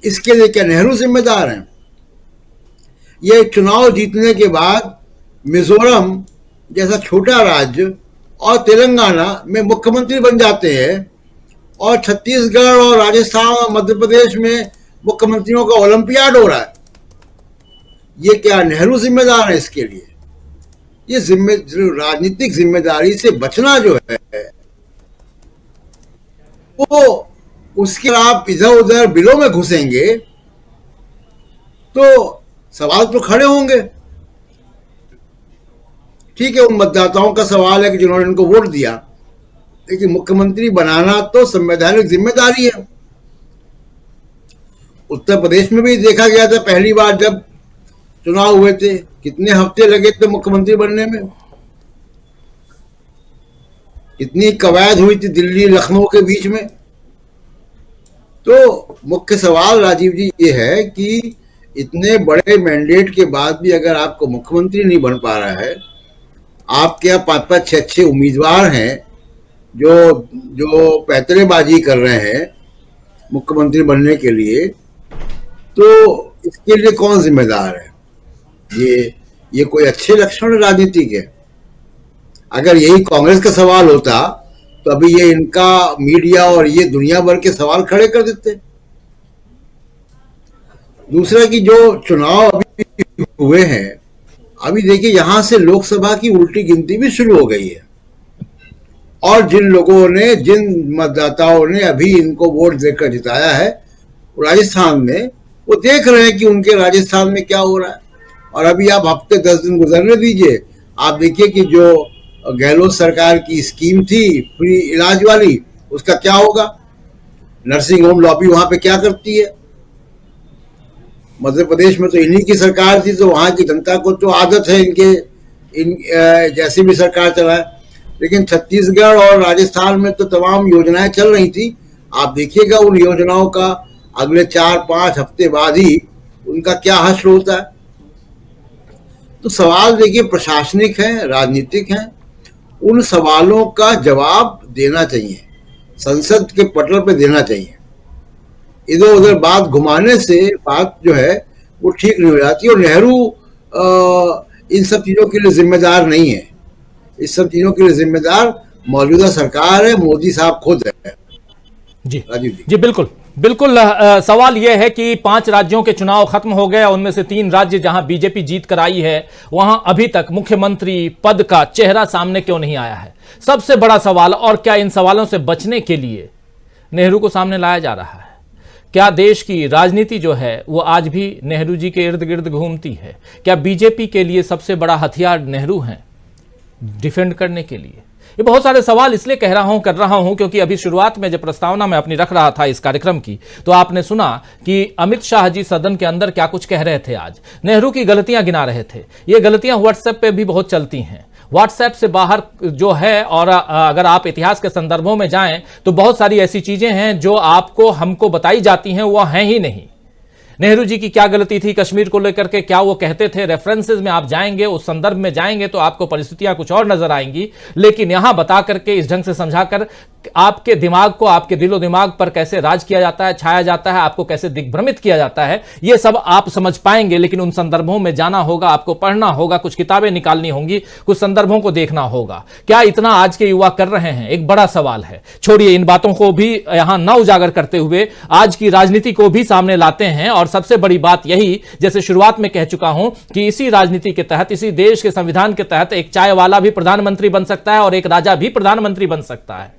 इसके लिए क्या नेहरू जिम्मेदार हैं? ये चुनाव जीतने के बाद मिजोरम जैसा छोटा राज्य और तेलंगाना में मुख्यमंत्री बन जाते हैं, और छत्तीसगढ़ और राजस्थान और मध्य प्रदेश में मुख्यमंत्रियों का ओलंपियाड हो रहा है। ये क्या नेहरू जिम्मेदार है इसके लिए? ये राजनीतिक जिम्मेदारी से बचना जो है वो, उसके आप इधर उधर बिलों में घुसेंगे तो सवाल तो खड़े होंगे। ठीक है, उन मतदाताओं का सवाल है कि जिन्होंने इनको वोट दिया, लेकिन मुख्यमंत्री बनाना तो संवैधानिक जिम्मेदारी है। उत्तर प्रदेश में भी देखा गया था, पहली बार जब चुनाव हुए थे, कितने हफ्ते लगे थे मुख्यमंत्री बनने में। कितनी कवायद हुई थी दिल्ली लखनऊ के बीच में। तो मुख्य सवाल राजीव जी ये है कि इतने बड़े मैंडेट के बाद भी अगर आपको मुख्यमंत्री नहीं बन पा रहा है, आपके यहाँ 5-5, 6-6 उम्मीदवार हैं जो पैतरेबाजी कर रहे हैं मुख्यमंत्री बनने के लिए, तो इसके लिए कौन जिम्मेदार है? ये कोई अच्छे लक्षण राजनीति के? अगर यही कांग्रेस का सवाल होता तो अभी ये इनका मीडिया और ये दुनिया भर के सवाल खड़े कर देते। दूसरा कि जो चुनाव अभी हुए हैं, अभी देखिए यहां से लोकसभा की उल्टी गिनती भी शुरू हो गई है, और जिन मतदाताओं ने अभी इनको वोट देकर जिताया है राजस्थान में, वो देख रहे हैं कि उनके राजस्थान में क्या हो रहा है। और अभी आप हफ्ते 10 दिन गुजरने दीजिए, आप देखिए कि जो गहलोत सरकार की स्कीम थी फ्री इलाज वाली, उसका क्या होगा। नर्सिंग होम लॉबी वहां पे क्या करती है। मध्य प्रदेश में तो इन्हीं की सरकार थी, तो वहां की जनता को तो आदत है जैसी भी सरकार चलाए। लेकिन छत्तीसगढ़ और राजस्थान में तो तमाम योजनाएं चल रही थी। आप देखिएगा उन योजनाओं का अगले 4-5 हफ्ते बाद ही उनका क्या हश्र होता है। तो सवाल देखिए प्रशासनिक है, राजनीतिक है, उन सवालों का जवाब देना चाहिए, संसद के पटल पे देना चाहिए। इधर उधर बात घुमाने से बात जो है वो ठीक नहीं हो जाती। और नेहरू इन सब चीजों के लिए जिम्मेदार नहीं है, इस सब चीजों के लिए जिम्मेदार मौजूदा सरकार है, मोदी साहब खुद है। जी राजीव जी बिल्कुल बिल्कुल। सवाल यह है कि 5 राज्यों के चुनाव खत्म हो गए, उनमें से 3 राज्य जहां बीजेपी जीत कर आई है वहां अभी तक मुख्यमंत्री पद का चेहरा सामने क्यों नहीं आया है, सबसे बड़ा सवाल। और क्या इन सवालों से बचने के लिए नेहरू को सामने लाया जा रहा है? क्या देश की राजनीति जो है वो आज भी नेहरू जी के इर्द गिर्द घूमती है? क्या बीजेपी के लिए सबसे बड़ा हथियार नेहरू हैं डिफेंड करने के लिए? ये बहुत सारे सवाल इसलिए कर रहा हूं क्योंकि अभी शुरुआत में जब प्रस्तावना में अपनी रख रहा था इस कार्यक्रम की, तो आपने सुना कि अमित शाह जी सदन के अंदर क्या कुछ कह रहे थे। आज नेहरू की गलतियां गिना रहे थे। ये गलतियां व्हाट्सएप पे भी बहुत चलती हैं, व्हाट्सएप से बाहर जो है। और अगर आप इतिहास के संदर्भों में जाएं तो बहुत सारी ऐसी चीजें हैं जो आपको हमको बताई जाती हैं, वो हैं ही नहीं। नेहरू जी की क्या गलती थी कश्मीर को लेकर के, क्या वो कहते थे? रेफरेंसेस में आप जाएंगे, उस संदर्भ में जाएंगे तो आपको परिस्थितियां कुछ और नजर आएंगी। लेकिन यहां बता करके, इस ढंग से समझाकर आपके दिमाग को, आपके दिलो दिमाग पर कैसे राज किया जाता है, छाया जाता है, आपको कैसे दिग्भ्रमित किया जाता है, ये सब आप समझ पाएंगे। लेकिन उन संदर्भों में जाना होगा, आपको पढ़ना होगा, कुछ किताबें निकालनी होंगी, कुछ संदर्भों को देखना होगा। क्या इतना आज के युवा कर रहे हैं? एक बड़ा सवाल है। छोड़िए इन बातों को भी यहां न उजागर करते हुए आज की राजनीति को भी सामने लाते हैं। और सबसे बड़ी बात यही, जैसे शुरुआत में कह चुका हूं कि इसी राजनीति के तहत, इसी देश के संविधान के तहत एक चाय वाला भी प्रधानमंत्री बन सकता है और एक राजा भी प्रधानमंत्री बन सकता है।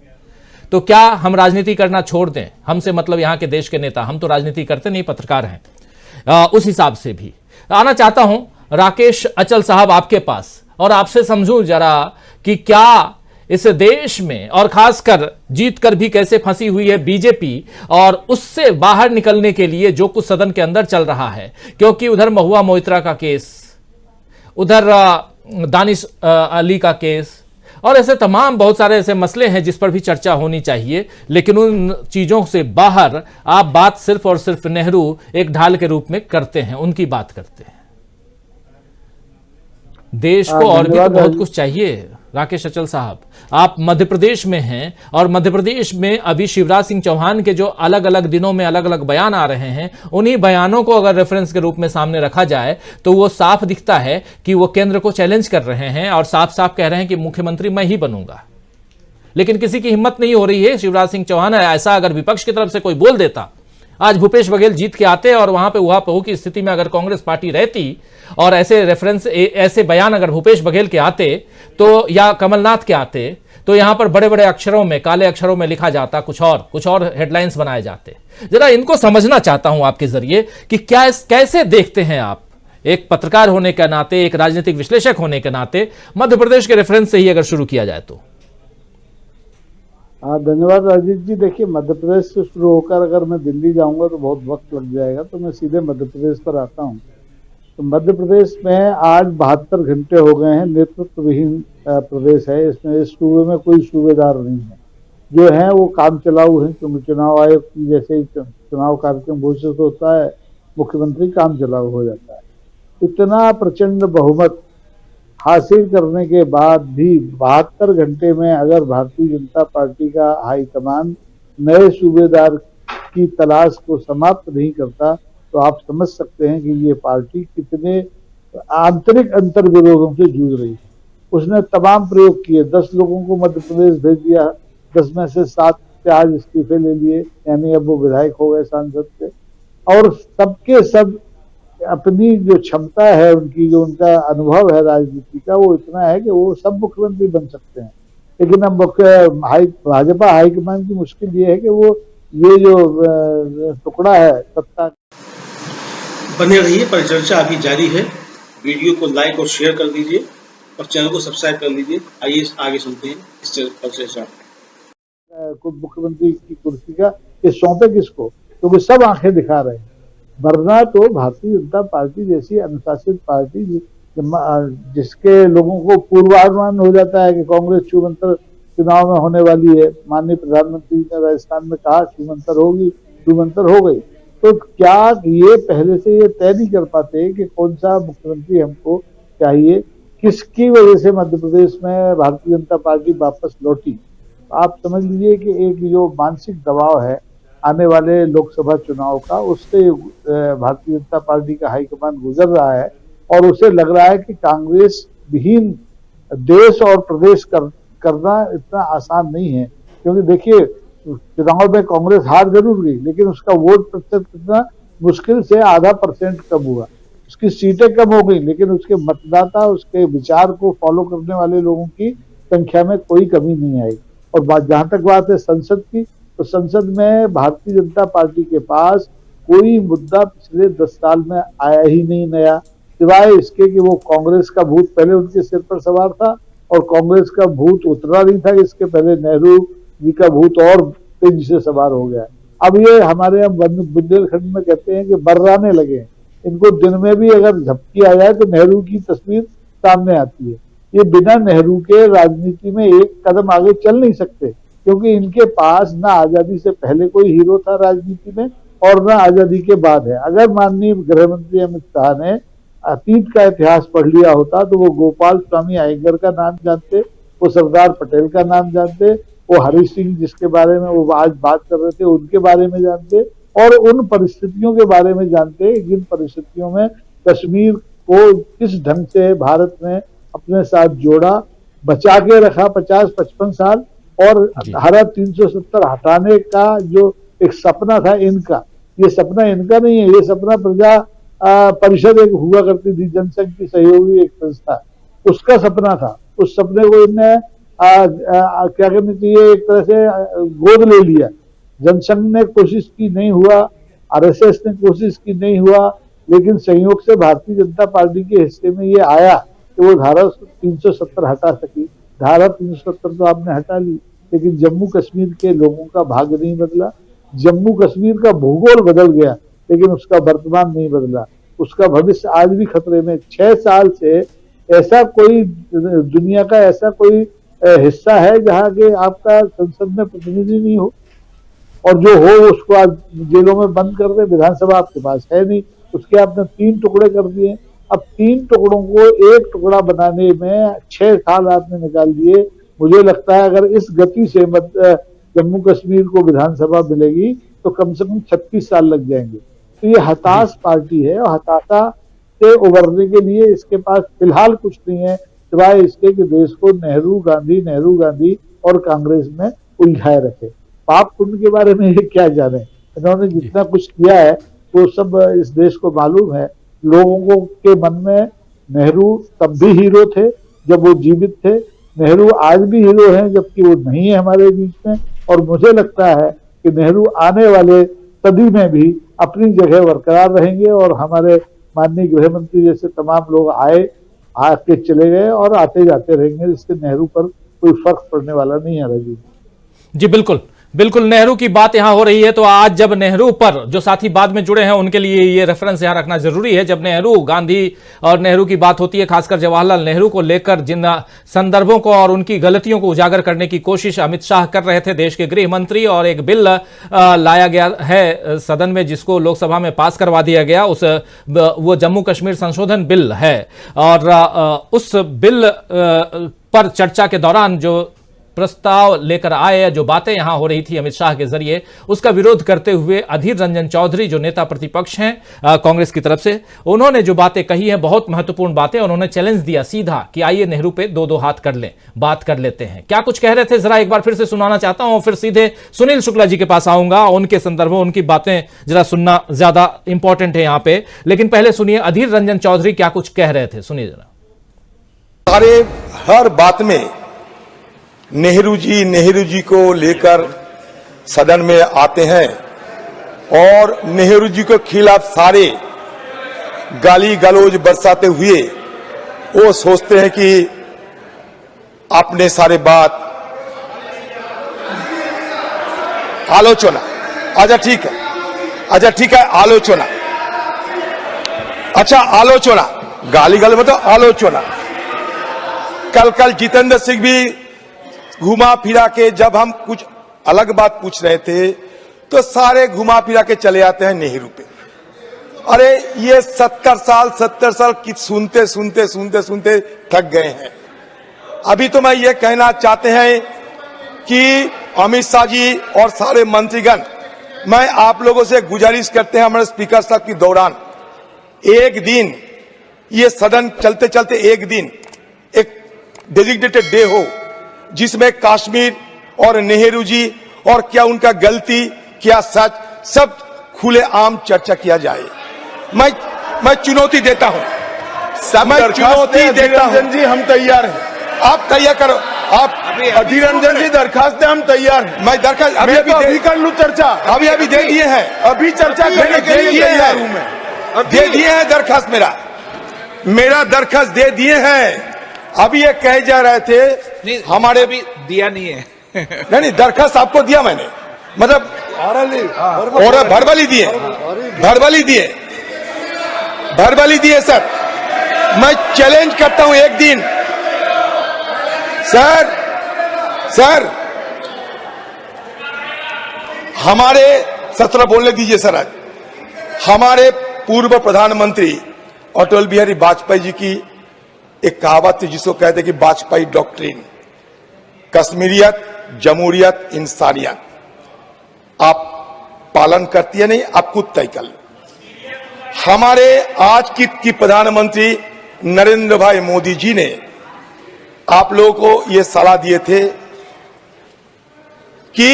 तो क्या हम राजनीति करना छोड़ दें? हमसे मतलब यहां के देश के नेता, हम तो राजनीति करते नहीं, पत्रकार हैं। उस हिसाब से भी आना चाहता हूं राकेश अचल साहब आपके पास, और आपसे समझूं जरा कि क्या इस देश में, और खासकर जीतकर भी कैसे फंसी हुई है बीजेपी, और उससे बाहर निकलने के लिए जो कुछ सदन के अंदर चल रहा है। क्योंकि उधर महुआ मोइत्रा का केस, उधर दानिश अली का केस, और ऐसे तमाम बहुत सारे ऐसे मसले हैं जिस पर भी चर्चा होनी चाहिए। लेकिन उन चीजों से बाहर आप बात सिर्फ और सिर्फ नेहरू एक ढाल के रूप में करते हैं, उनकी बात करते हैं। देश को और भी तो बहुत कुछ चाहिए। राकेश अचल साहब, आप मध्य प्रदेश में हैं, और मध्य प्रदेश में अभी शिवराज सिंह चौहान के जो अलग अलग दिनों में अलग अलग बयान आ रहे हैं, उन्हीं बयानों को अगर रेफरेंस के रूप में सामने रखा जाए तो वो साफ दिखता है कि वो केंद्र को चैलेंज कर रहे हैं और साफ साफ कह रहे हैं कि मुख्यमंत्री मैं ही बनूंगा। लेकिन किसी की हिम्मत नहीं हो रही है। शिवराज सिंह चौहान ऐसा अगर विपक्ष की तरफ से कोई बोल देता, आज भूपेश बघेल जीत के आते और वहां पे उहापोह की स्थिति में अगर कांग्रेस पार्टी रहती और ऐसे रेफरेंस, ऐसे बयान अगर भूपेश बघेल के आते तो, या कमलनाथ के आते, तो यहां पर बड़े बड़े अक्षरों में, काले अक्षरों में लिखा जाता, कुछ और हेडलाइंस बनाए जाते। जरा इनको समझना चाहता हूं आपके जरिए कि क्या कैसे देखते हैं आप, एक पत्रकार होने के नाते, एक राजनीतिक विश्लेषक होने के नाते, मध्य प्रदेश के रेफरेंस से ही अगर शुरू किया जाए तो। धन्यवाद राजीव जी। देखिए, मध्य प्रदेश से शुरू होकर अगर मैं दिल्ली जाऊंगा तो बहुत वक्त लग जाएगा, तो मैं सीधे मध्य प्रदेश पर आता हूं। तो मध्य प्रदेश में आज 72 घंटे हो गए हैं, नेतृत्व विहीन प्रदेश है। इसमें इस सूबे में कोई सूबेदार नहीं है, जो है वो काम चलाऊ है। क्योंकि चुनाव आयोग की जैसे ही चुनाव कार्यक्रम घोषित होता है, मुख्यमंत्री काम चलाऊ हो जाता है। इतना प्रचंड बहुमत हासिल करने के बाद भी 72 घंटे में अगर भारतीय जनता पार्टी का हाईकमान नए सूबेदार की तलाश को समाप्त नहीं करता, तो आप समझ सकते हैं कि ये पार्टी कितने आंतरिक अंतर विरोधों से जूझ रही है। उसने तमाम प्रयोग किए, 10 लोगों को मध्य प्रदेश भेज दिया, 10 में से 7 से आज इस्तीफे ले लिए, यानी अब वो विधायक हो गए सांसद से। और सबके सब अपनी जो क्षमता है उनकी, जो उनका अनुभव है राजनीति का, वो इतना है कि वो सब मुख्यमंत्री बन सकते हैं। लेकिन अब भाजपा हाईकमान की मुश्किल ये है कि वो ये जो टुकड़ा है सत्ता। बने रहिए, परिचर्चा अभी जारी है। वीडियो को लाइक और शेयर कर दीजिए और चैनल को सब्सक्राइब कर लीजिए। आइए आगे सुनते हैं इस परिचर्चा। मुख्यमंत्री की कुर्सी का ये सौंपे किसको? क्योंकि सब आंखें दिखा रहे हैं। वरना तो भारतीय जनता पार्टी जैसी अनुशासित पार्टी जिसके लोगों को पूर्वानुमान हो जाता है कि कांग्रेस छूमंतर चुनाव में होने वाली है। माननीय प्रधानमंत्री ने राजस्थान में कहा छूमंतर होगी, छूमंतर हो गई। तो क्या ये पहले से ये तय नहीं कर पाते कि कौन सा मुख्यमंत्री हमको चाहिए। किसकी वजह से मध्य प्रदेश में भारतीय जनता पार्टी वापस लौटी? आप समझ लीजिए कि एक जो मानसिक दबाव है आने वाले लोकसभा चुनाव का, उससे भारतीय जनता पार्टी का हाईकमान गुजर रहा है और उसे लग रहा है कि कांग्रेस विहीन देश और प्रदेश करना इतना आसान नहीं है। क्योंकि देखिए, चुनाव में कांग्रेस हार जरूर गई, लेकिन उसका वोट प्रतिशत कितना मुश्किल से 0.5% कम हुआ। उसकी सीटें कम हो गई, लेकिन उसके मतदाता, उसके विचार को फॉलो करने वाले लोगों की संख्या में कोई कमी नहीं आई। और जहां तक बात है संसद की, तो संसद में भारतीय जनता पार्टी के पास कोई मुद्दा पिछले 10 साल में आया ही नहीं नया, सिवाय इसके कि वो कांग्रेस का भूत पहले उनके सिर पर सवार था और कांग्रेस का भूत उतरा नहीं था। इसके पहले नेहरू जी का भूत और तेजी से सवार हो गया। अब ये हमारे यहाँ बुंदेलखंड में कहते हैं कि बर्राने लगे हैं। इनको दिन में भी अगर झपकी आ जाए तो नेहरू की तस्वीर सामने आती है। ये बिना नेहरू के राजनीति में एक कदम आगे चल नहीं सकते, क्योंकि इनके पास ना आजादी से पहले कोई हीरो था राजनीति में और ना आजादी के बाद है। अगर माननीय गृह मंत्री अमित शाह ने अतीत का इतिहास पढ़ लिया होता तो वो गोपाल स्वामी अयंगर का नाम जानते, वो सरदार पटेल का नाम जानते, वो हरि सिंह जिसके बारे में वो आज बात कर रहे थे उनके बारे में जानते और उन परिस्थितियों के बारे में जानते जिन परिस्थितियों में कश्मीर को किस ढंग से भारत ने अपने साथ जोड़ा, बचा के रखा 50-55 साल और धारा 370 हटाने का जो एक सपना था इनका, ये सपना इनका नहीं है, ये सपना प्रजा परिषद एक हुआ करती थी, जनसंघ की सहयोगी एक संस्था, उसका सपना था। उस सपने को इनने क्या करनी चाहिए, एक तरह से गोद ले लिया। जनसंघ ने कोशिश की, नहीं हुआ, आरएसएस ने कोशिश की, नहीं हुआ, लेकिन संयोग से भारतीय जनता पार्टी के हिस्से में ये आया कि वो धारा 370 हटा सकी। धारा 370 तो आपने हटा ली, लेकिन जम्मू कश्मीर के लोगों का भाग्य नहीं बदला। जम्मू कश्मीर का भूगोल बदल गया, लेकिन उसका वर्तमान नहीं बदला। उसका भविष्य आज भी खतरे में। 6 साल से ऐसा कोई दुनिया का ऐसा कोई हिस्सा है जहाँ के आपका संसद में प्रतिनिधि नहीं हो, और जो हो उसको आज जेलों में बंद कर दे। विधानसभा आपके पास है नहीं, उसके आपने 3 टुकड़े कर दिए। अब 3 टुकड़ों को एक टुकड़ा बनाने में 6 साल आपने निकाल दिए। मुझे लगता है अगर इस गति से जम्मू कश्मीर को विधानसभा मिलेगी तो कम से कम 36 साल लग जाएंगे। तो ये हताश पार्टी है और हताशा से उबरने के लिए इसके पास फिलहाल कुछ नहीं है सिवाय इसके कि देश को नेहरू गांधी और कांग्रेस में उलझाए रखे। पाप पुण्य के बारे में ये क्या जाने, इन्होंने जितना कुछ किया है वो सब इस देश को मालूम है। लोगों के मन में नेहरू तब भी हीरो थे जब वो जीवित थे, नेहरू आज भी हीरो हैं जबकि वो नहीं है हमारे बीच में। और मुझे लगता है कि नेहरू आने वाले सदी में भी अपनी जगह बरकरार रहेंगे और हमारे माननीय गृह मंत्री जैसे तमाम लोग आके चले गए और आते जाते रहेंगे। इससे नेहरू पर कोई फर्क पड़ने वाला नहीं है। राजीव जी बिल्कुल बिल्कुल, नेहरू की बात यहां हो रही है तो आज जब नेहरू पर जो साथी बाद में जुड़े हैं उनके लिए ये रेफरेंस यहां रखना जरूरी है। जब नेहरू गांधी और नेहरू की बात होती है, खासकर जवाहरलाल नेहरू को लेकर जिन संदर्भों को और उनकी गलतियों को उजागर करने की कोशिश अमित शाह कर रहे थे, देश के गृह मंत्री, और एक बिल लाया गया है सदन में जिसको लोकसभा में पास करवा दिया गया, वो जम्मू कश्मीर संशोधन बिल है। और उस बिल पर चर्चा के दौरान जो प्रस्ताव लेकर आए, जो बातें यहां हो रही थी अमित शाह के जरिए, उसका विरोध करते हुए अधीर रंजन चौधरी जो नेता प्रतिपक्ष हैं कांग्रेस की तरफ से, उन्होंने जो बातें कही हैं बहुत महत्वपूर्ण बातें। उन्होंने चैलेंज दिया सीधा कि आइए नेहरू पे 2-2 हाथ कर लें, बात कर लेते हैं। क्या कुछ कह रहे थे जरा एक बार फिर से सुनाना चाहता हूं, फिर सीधे सुनील शुक्ला जी के पास आऊंगा। उनके संदर्भों, उनकी बातें जरा सुनना ज्यादा इंपॉर्टेंट है यहां पे, लेकिन पहले सुनिए अधीर रंजन चौधरी क्या कुछ कह रहे थे, सुनिए जरा। सारे हर बात में नेहरू जी को लेकर सदन में आते हैं और नेहरू जी के खिलाफ सारे गाली गलौज बरसाते हुए वो सोचते हैं कि आपने सारे बात आलोचना, अच्छा ठीक है आलोचना, अच्छा आलोचना, गाली गलौज मतलब आलोचना। कल जितेंद्र सिंह भी घुमा फिरा के जब हम कुछ अलग बात पूछ रहे थे तो सारे घुमा फिरा के चले आते हैं नेहरू पे। अरे ये 70 साल की सुनते सुनते सुनते सुनते थक गए हैं। अभी तो मैं ये कहना चाहते हैं कि अमित शाह जी और सारे मंत्रीगण, मैं आप लोगों से गुजारिश करते हैं हमारे स्पीकर साहब के दौरान एक दिन ये सदन चलते चलते एक दिन एक डेजिग्नेटेड डे हो जिसमें कश्मीर और नेहरू जी और क्या उनका गलती क्या सच सब खुले आम चर्चा किया जाए। मैं चुनौती देता हूं, मैं चुनौती देता हूं जी, हम तैयार हैं। आप तैयार करो। आप अधीर रंजन जी दरखास्त हम तैयार हैं। मैं दरखास्त अभी कर लूं चर्चा, अभी दे दिए हैं, अभी चर्चा करने के लिए तैयार हूं मैं। दे दिए हैं दरखास्त, मेरा दरखास्त दे दिए हैं। अभी ये कहे जा रहे थे हमारे अभी दिया नहीं है। नहीं दरखास्त आपको दिया मैंने, मतलब और भरबली दिए सर। मैं चैलेंज करता हूं एक दिन सर हमारे 17 बोलने दीजिए सर। आज हमारे पूर्व प्रधानमंत्री अटल बिहारी वाजपेयी जी की एक कहावत थी जिसको कहते कि वाजपेयी डॉक्ट्रिन, कश्मीरियत, जमहूरियत, इंसानियत। आप पालन करती है नहीं, आप खुद तय कर लो। हमारे आज की प्रधानमंत्री नरेंद्र भाई मोदी जी ने आप लोगों को यह सलाह दिए थे कि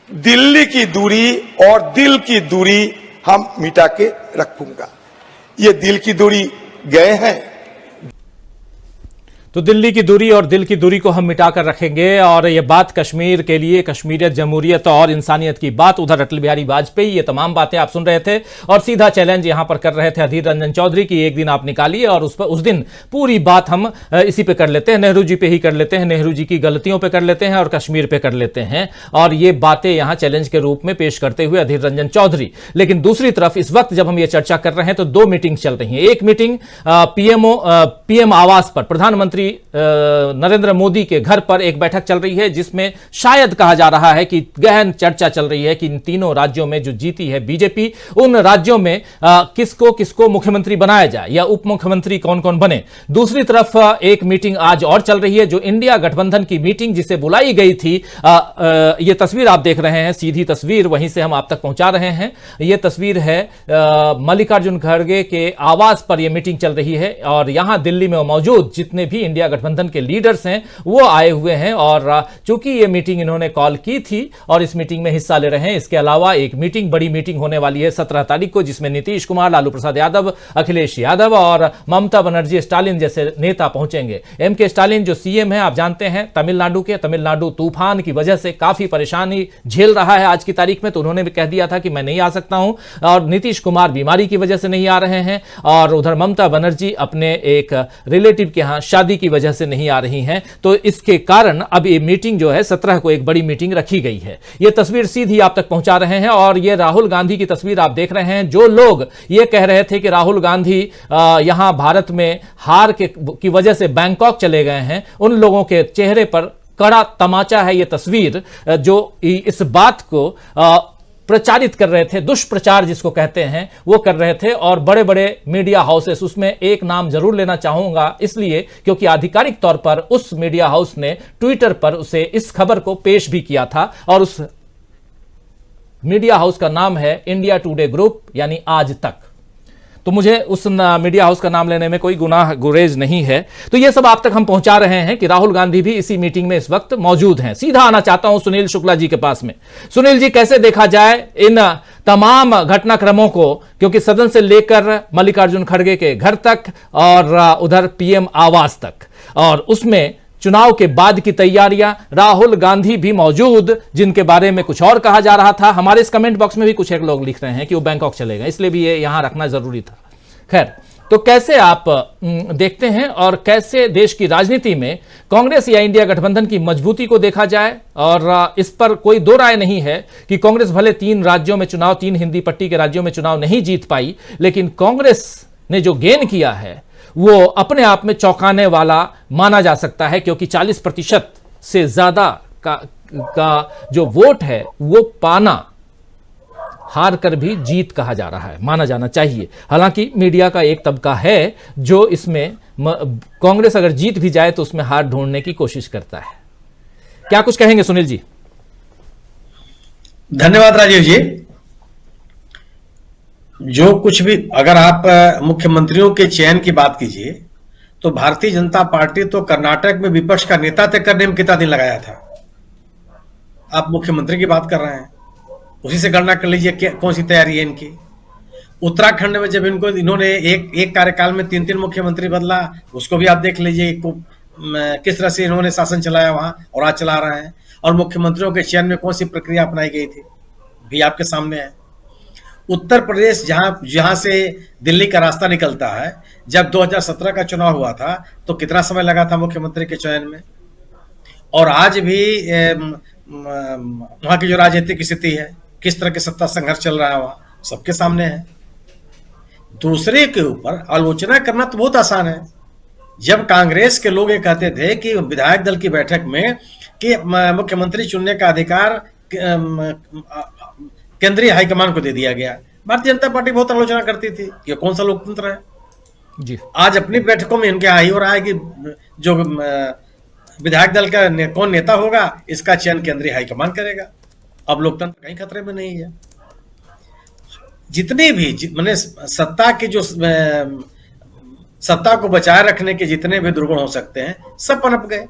दिल्ली की दूरी और दिल की दूरी हम मिटा के रखूंगा। ये दिल की दूरी गए हैं, तो दिल्ली की दूरी और दिल की दूरी को हम मिटाकर रखेंगे। और ये बात कश्मीर के लिए, कश्मीरियत, जमहूरियत और इंसानियत की बात, उधर अटल बिहारी वाजपेयी, ये तमाम बातें आप सुन रहे थे। और सीधा चैलेंज यहां पर कर रहे थे अधीर रंजन चौधरी की एक दिन आप निकालिए और उस दिन पूरी बात हम इसी पे कर लेते हैं, नेहरू जी पे ही कर लेते हैं, नेहरू जी की गलतियों पे कर लेते हैं और कश्मीर पे कर लेते हैं। और ये बातें यहां चैलेंज के रूप में पेश करते हुए अधीर रंजन चौधरी। लेकिन दूसरी तरफ इस वक्त जब हम ये चर्चा कर रहे हैं तो दो मीटिंग चल रही हैं। एक मीटिंग पीएम आवास पर प्रधानमंत्री नरेंद्र मोदी के घर पर एक बैठक चल रही है जिसमें शायद कहा जा रहा है कि गहन चर्चा चल रही है कि इन तीनों राज्यों में जो जीती है बीजेपी, उन राज्यों में किसको किसको मुख्यमंत्री बनाया जाए या उप मुख्यमंत्री कौन कौन बने। दूसरी तरफ एक मीटिंग आज और चल रही है जो इंडिया गठबंधन की मीटिंग जिसे बुलाई गई थी। यह तस्वीर आप देख रहे हैं, सीधी तस्वीर वहीं से हम आप तक पहुंचा रहे हैं। यह तस्वीर है मल्लिकार्जुन खड़गे के आवास पर यह मीटिंग चल रही है और यहां दिल्ली में मौजूद जितने भी इंडिया गठबंधन के लीडर्स हैं वो आए हुए हैं। और चूंकि ये मीटिंग इन्होंने कॉल की थी और इस मीटिंग में हिस्सा ले रहे हैं, इसके अलावा एक मीटिंग, बड़ी मीटिंग होने वाली है 17 तारीख को जिसमें नीतीश कुमार, लालू प्रसाद यादव, अखिलेश यादव और ममता बनर्जी, स्टालिन जैसे नेता पहुंचेंगे। एमके स्टालिन जो सीएम है आप जानते हैं तमिलनाडु के, तमिलनाडु तूफान की वजह से काफी परेशानी झेल रहा है आज की तारीख में, तो उन्होंने भी कह दिया था कि मैं नहीं आ सकता हूं। और नीतीश कुमार बीमारी की वजह से नहीं आ रहे हैं और उधर ममता बनर्जी अपने एक रिलेटिव के यहां शादी की वजह से नहीं आ रही हैं। तो इसके कारण अब ये मीटिंग जो है 17 को एक बड़ी मीटिंग रखी गई है। ये तस्वीर सीधी आप तक पहुंचा रहे हैं और ये राहुल गांधी की तस्वीर आप देख रहे हैं। जो लोग ये कह रहे थे कि राहुल गांधी यहां भारत में हार की वजह से बैंकॉक चले गए हैं, उन लोगों के चेहरे पर कड़ा तमाचा है ये तस्वीर जो इस बात को प्रचारित कर रहे थे, दुष्प्रचार जिसको कहते हैं वो कर रहे थे। और बड़े बड़े मीडिया हाउसेस, उसमें एक नाम जरूर लेना चाहूंगा इसलिए क्योंकि आधिकारिक तौर पर उस मीडिया हाउस ने ट्विटर पर उसे इस खबर को पेश भी किया था और उस मीडिया हाउस का नाम है इंडिया टुडे ग्रुप यानी आज तक। तो मुझे उस मीडिया हाउस का नाम लेने में कोई गुनाह गुरेज नहीं है। तो ये सब आप तक हम पहुंचा रहे हैं कि राहुल गांधी भी इसी मीटिंग में इस वक्त मौजूद हैं। सीधा आना चाहता हूं सुनील शुक्ला जी के पास में। सुनील जी, कैसे देखा जाए इन तमाम घटनाक्रमों को, क्योंकि सदन से लेकर मल्लिकार्जुन खड़गे के घर तक और उधर पीएम आवास तक और उसमें चुनाव के बाद की तैयारियां, राहुल गांधी भी मौजूद जिनके बारे में कुछ और कहा जा रहा था। हमारे इस कमेंट बॉक्स में भी कुछ एक लोग लिख रहे हैं कि वो बैंकॉक चले गए, इसलिए भी ये यहां रखना जरूरी था। खैर, तो कैसे आप देखते हैं और कैसे देश की राजनीति में कांग्रेस या इंडिया गठबंधन की मजबूती को देखा जाए? और इस पर कोई दो राय नहीं है कि कांग्रेस भले 3 राज्यों में चुनाव, 3 हिंदी पट्टी के राज्यों में चुनाव नहीं जीत पाई, लेकिन कांग्रेस ने जो गेन किया है वो अपने आप में चौंकाने वाला माना जा सकता है, क्योंकि 40% से ज्यादा का जो वोट है वो पाना हार कर भी जीत कहा जा रहा है, माना जाना चाहिए। हालांकि मीडिया का एक तबका है जो इसमें कांग्रेस अगर जीत भी जाए तो उसमें हार ढूंढने की कोशिश करता है। क्या कुछ कहेंगे सुनील जी? धन्यवाद राजीव जी। जो कुछ भी, अगर आप मुख्यमंत्रियों के चयन की बात कीजिए तो भारतीय जनता पार्टी तो कर्नाटक में विपक्ष का नेता तय करने में कितना दिन लगाया था। आप मुख्यमंत्री की बात कर रहे हैं, उसी से गणना कर लीजिए कौन सी तैयारी है इनकी। उत्तराखंड में जब इन्होंने एक कार्यकाल में 3 मुख्यमंत्री बदला, उसको भी आप देख लीजिए किस तरह से इन्होंने शासन चलाया वहां और आज चला रहे हैं। और मुख्यमंत्रियों के चयन में कौन सी प्रक्रिया अपनाई गई थी भी आपके सामने है। उत्तर प्रदेश जहां से दिल्ली का रास्ता निकलता है, जब 2017 का चुनाव हुआ था तो कितना समय लगा था मुख्यमंत्री के चयन में। और आज भी वहां की जो राजनीतिक स्थिति है, किस तरह के सत्ता संघर्ष चल रहा है वहां सबके सामने है। दूसरे के ऊपर आलोचना करना तो बहुत आसान है। जब कांग्रेस के लोग ये कहते थे कि विधायक दल की बैठक में कि मुख्यमंत्री चुनने का अधिकार केंद्रीय हाईकमान को दे दिया गया, भारतीय जनता पार्टी बहुत आलोचना करती थी कि कौन सा लोकतंत्र है जी। आज अपनी बैठकों में इनके आई हो रहा है कि जो विधायक दल का कौन नेता होगा इसका चयन केंद्रीय हाईकमान करेगा। अब लोकतंत्र कहीं खतरे में नहीं है। जितने भी मैंने सत्ता की जो सत्ता को बचाए रखने के जितने भी दुर्गुण हो सकते हैं सब पनप गए।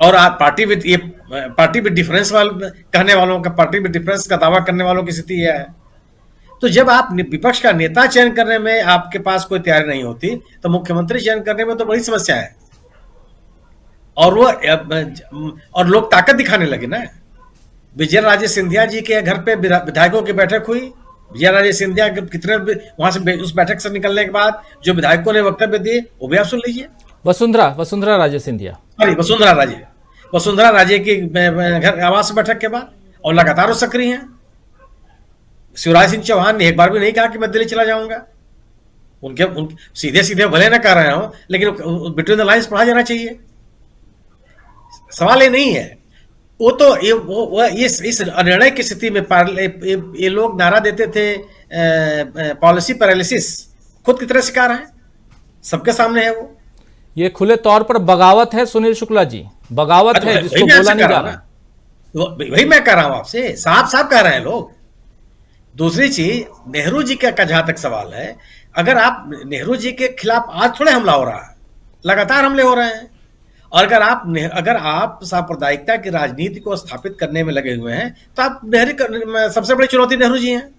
और पार्टी विद डिफरेंस कहने वालों का, पार्टी विद डिफरेंस का दावा करने वालों की स्थिति यह है। तो जब आप विपक्ष का नेता चयन करने में आपके पास कोई तैयारी नहीं होती तो मुख्यमंत्री चयन करने में तो बड़ी समस्या है। और लोग ताकत दिखाने लगे ना। विजय राजे सिंधिया जी के घर पे विधायकों की बैठक हुई। विजय राजे सिंधिया कितने वहां से उस बैठक से निकलने के बाद जो विधायकों ने वक्तव्य दिए वो भी आप सुन लीजिए। वसुंधरा राजे सिंधिया, वसुंधरा राजे की घर आवास बैठक के बाद, और लगातार वो सक्रिय हैं। शिवराज सिंह चौहान ने एक बार भी नहीं कहा कि मैं दिल्ली चला जाऊंगा। उनके सीधे सीधे भले ना कर रहे हो, लेकिन बिटवीन द लाइंस पढ़ा जाना चाहिए। सवाल ये नहीं है। वो तो इस निर्णय की स्थिति में ये लोग नारा देते थे पॉलिसी पैरालिसिस, खुद की तरह शिकार है, सबके सामने है। वो ये खुले तौर पर बगावत है सुनील शुक्ला जी, बगावत है जिसको बोला नहीं जा रहा। वही मैं कह रहा हूं आपसे, साफ साफ कह रहे हैं लोग। दूसरी चीज, नेहरू जी का जहां तक सवाल है, अगर आप नेहरू जी के खिलाफ आज थोड़े हमला हो रहा है, लगातार हमले हो रहे हैं। और अगर आप सांप्रदायिकता की राजनीति को स्थापित करने में लगे हुए हैं तो आप सबसे बड़ी चुनौती नेहरू जी हैं।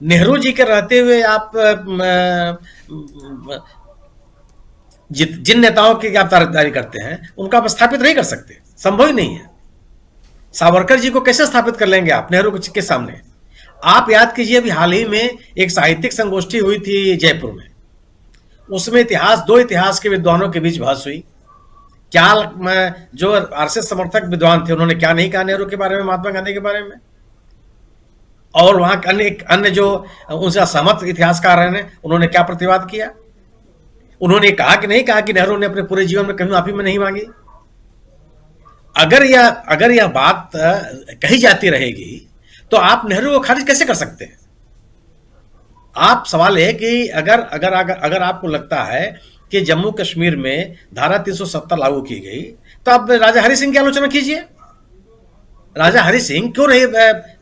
नेहरू जी के रहते हुए आप जिन नेताओं की आप तारीफ करते हैं उनका आप स्थापित नहीं कर सकते, संभव ही नहीं है। सावरकर जी को कैसे स्थापित कर लेंगे आप नेहरू के सामने? आप याद कीजिए, अभी हाल ही में एक साहित्यिक संगोष्ठी हुई थी जयपुर में। उसमें दो इतिहास के विद्वानों के बीच बहस हुई। क्या जो आरएसएस समर्थक विद्वान थे उन्होंने क्या नहीं कहा नेहरू के बारे में, महात्मा गांधी के बारे में, और वहां अन्य जो उनसे असहमत इतिहासकार हैं उन्होंने क्या प्रतिवाद किया? उन्होंने कहा कि नहीं कहा कि नेहरू ने अपने पूरे जीवन में कभी माफी में नहीं मांगी? अगर यह बात कही जाती रहेगी तो आप नेहरू को खारिज कैसे कर सकते हैं? आप सवाल है कि अगर आपको लगता है कि जम्मू कश्मीर में धारा 370 लागू की गई तो आप राजा हरि सिंह की आलोचना कीजिए। राजा हरि सिंह क्यों नहीं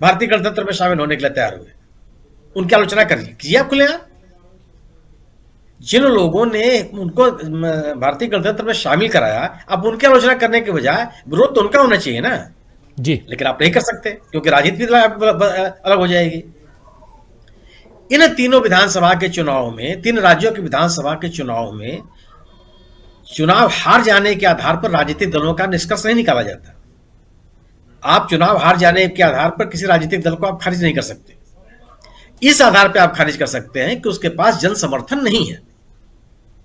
भारतीय गणतंत्र में शामिल होने के लिए तैयार हुए? उनकी आलोचना कीजिए आप खुले। जिन लोगों ने उनको भारतीय गणतंत्र में शामिल कराया, अब उनकी आलोचना करने के बजाय विरोध तो उनका होना चाहिए ना जी। लेकिन आप नहीं कर सकते क्योंकि राजनीति अलग हो जाएगी। इन तीनों विधानसभा के चुनाव में, 3 राज्यों के विधानसभा के चुनाव में चुनाव हार जाने के आधार पर राजनीतिक दलों का निष्कर्ष नहीं निकाला जाता। आप चुनाव हार जाने के आधार पर किसी राजनीतिक दल को आप खारिज नहीं कर सकते। इस आधार पर आप खारिज कर सकते हैं कि उसके पास जन समर्थन नहीं है,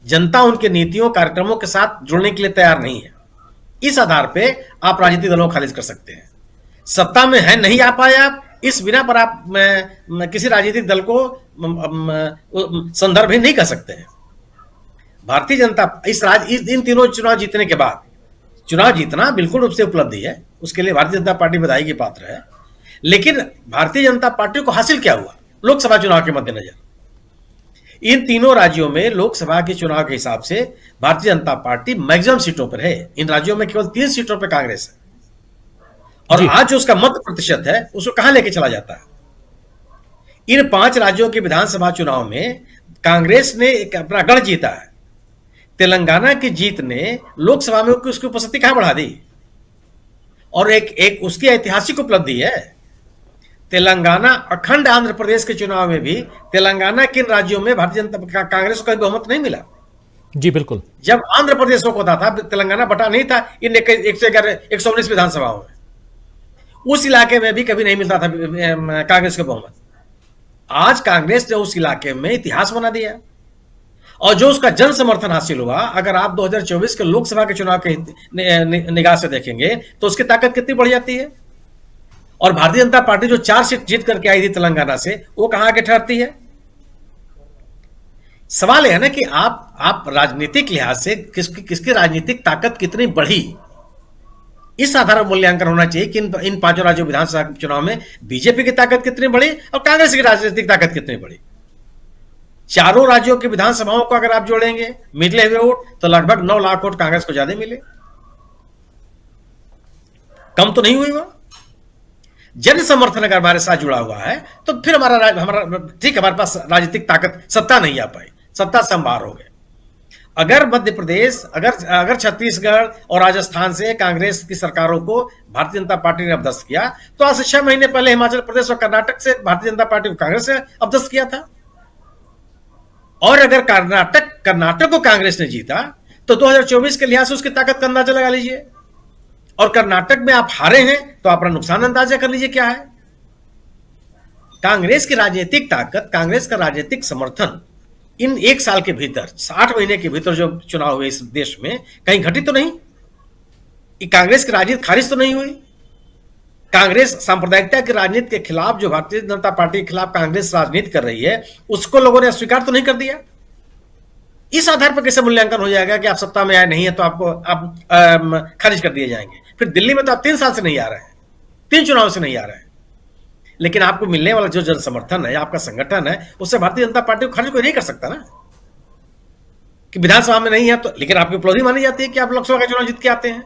जनता उनके नीतियों कार्यक्रमों के साथ जुड़ने के लिए तैयार नहीं है। इस आधार पे आप राजनीतिक दलों को खारिज कर सकते हैं। सत्ता में है, नहीं आ पाए आप, इस बिना पर आप किसी राजनीतिक दल को संदर्भ ही नहीं कर सकते हैं। भारतीय जनता इन तीनों चुनाव जीतने के बाद, चुनाव जीतना बिल्कुल रूप से उपलब्धि है, उसके लिए भारतीय जनता पार्टी बधाई की पात्र है। लेकिन भारतीय जनता पार्टी को हासिल क्या हुआ लोकसभा चुनाव के मद्देनजर? इन तीनों राज्यों में लोकसभा के चुनाव के हिसाब से भारतीय जनता पार्टी मैक्सिमम सीटों पर है। इन राज्यों में केवल 3 सीटों पर कांग्रेस है, और आज जो उसका मत प्रतिशत है उसको कहां लेके चला जाता है? इन 5 राज्यों के विधानसभा चुनाव में कांग्रेस ने एक अपना गढ़ जीता है। तेलंगाना की जीत ने लोकसभा में उसकी उपस्थिति कहां बढ़ा दी, और एक उसकी ऐतिहासिक उपलब्धि है। तेलंगाना अखंड आंध्र प्रदेश के चुनाव में भी तेलंगाना के राज्यों में भारतीय जनता कांग्रेस को कभी बहुमत नहीं मिला। जी बिल्कुल। जब आंध्र प्रदेश को होता था, तेलंगाना बटा नहीं था इन 119 विधानसभाओं में, उस इलाके में भी कभी नहीं मिलता था कांग्रेस को बहुमत। आज कांग्रेस ने उस इलाके में इतिहास बना दिया, और जो उसका जन समर्थन हासिल हुआ, अगर आप 2024 के लोकसभा के चुनाव के निगाह से देखेंगे तो उसकी ताकत कितनी बढ़ जाती है। और भारतीय जनता पार्टी जो 4 सीट जीत करके आई थी तेलंगाना से, वो कहां आके ठहरती है? सवाल यह है ना कि आप राजनीतिक लिहाज से किसकी राजनीतिक ताकत कितनी बढ़ी, इस आधार पर मूल्यांकन होना चाहिए कि इन 5 राज्यों विधानसभा चुनाव में बीजेपी की ताकत कितनी बढ़ी और कांग्रेस की राजनीतिक ताकत कितनी बढ़ी। चारों राज्यों की विधानसभाओं को अगर आप जोड़ेंगे मिले हुए वोट, तो लगभग 9 लाख वोट कांग्रेस को ज्यादा मिले, कम तो नहीं हुई। वो जन समर्थन अगर हमारे साथ जुड़ा हुआ है तो फिर हमारा ठीक, हमारे पास राजनीतिक ताकत, सत्ता नहीं आ पाई, सत्ता से हम बाहर हो गए। अगर मध्य प्रदेश, अगर छत्तीसगढ़ और राजस्थान से कांग्रेस की सरकारों को भारतीय जनता पार्टी ने अपदस्थ किया, तो आज से 6 महीने पहले हिमाचल प्रदेश और कर्नाटक से भारतीय जनता पार्टी को कांग्रेस ने अपदस्थ किया था। और अगर कर्नाटक को कांग्रेस ने जीता, तो 2024 के लिहाज से उसकी ताकत का अंदाजा लगा लीजिए। और कर्नाटक में आप हारे हैं तो अपना नुकसान अंदाजा कर लीजिए क्या है। कांग्रेस की राजनीतिक ताकत, कांग्रेस का राजनीतिक समर्थन इन 1 साल के भीतर, 60 महीने के भीतर जो चुनाव हुए इस देश में, कहीं घटी तो नहीं? कांग्रेस की राजनीति खारिज तो नहीं हुई? कांग्रेस सांप्रदायिकता की राजनीति के खिलाफ, जो भारतीय जनता पार्टी के खिलाफ कांग्रेस राजनीति कर रही है, उसको लोगों ने अस्वीकार तो नहीं कर दिया? इस आधार पर कैसे मूल्यांकन हो जाएगा कि आप सत्ता में आए नहीं है तो आप खारिज कर दिए जाएंगे? फिर दिल्ली में तो आप 3 साल से नहीं आ रहे हैं, 3 चुनाव से नहीं आ रहे हैं, लेकिन आपको मिलने वाला जो जन समर्थन है, आपका संगठन है, उससे भारतीय जनता पार्टी को खारिज कोई नहीं कर सकता ना। कि विधानसभा में नहीं है तो, लेकिन आपकी उपलब्धि मानी जाती है कि आप लोकसभा का चुनाव जीत के आते हैं।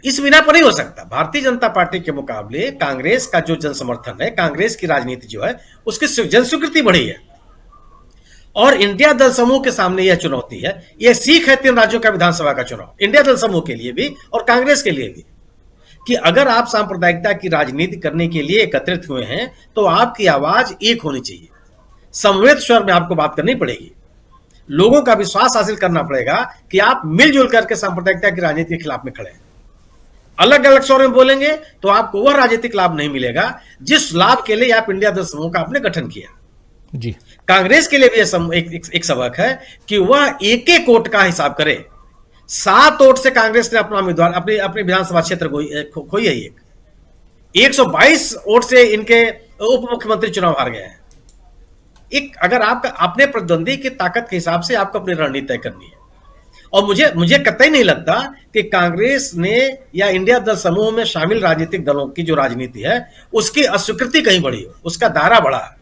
इस बिना पर नहीं हो सकता। भारतीय जनता पार्टी के मुकाबले कांग्रेस का जो जन समर्थन है, कांग्रेस की राजनीति जो है, उसकी जन स्वीकृति बढ़ी है। और इंडिया दल समूह के सामने यह चुनौती है, यह सीख है 3 राज्यों का विधानसभा का चुनाव, इंडिया दल समूह के लिए भी और कांग्रेस के लिए भी, कि अगर आप सांप्रदायिकता की राजनीति करने के लिए एकत्रित हुए हैं तो आपकी आवाज एक होनी चाहिए, समवेत स्वर में आपको बात करनी पड़ेगी, लोगों का विश्वास हासिल करना पड़ेगा कि आप मिलजुल करके सांप्रदायिकता की राजनीति के खिलाफ में खड़े हैं। अलग अलग स्वर में बोलेंगे तो आपको वह राजनीतिक लाभ नहीं मिलेगा जिस लाभ के लिए आप इंडिया दल समूह का आपने गठन किया। जी, कांग्रेस के लिए भी एक सबक है कि वह एक वोट का हिसाब करे। 7 वोट से कांग्रेस ने अपना उम्मीदवार अपने विधानसभा क्षेत्र को खोई है। 122 वोट से इनके उप मुख्यमंत्री चुनाव हार गए हैं। अगर आपका अपने प्रतिद्वंदी की ताकत के हिसाब से आपको अपनी रणनीति तय करनी है। और मुझे कतई नहीं लगता कि कांग्रेस ने या इंडिया दल समूह में शामिल राजनीतिक दलों की जो राजनीति है उसकी अस्वीकृति कहीं बढ़ी हो, उसका दायरा बढ़ा,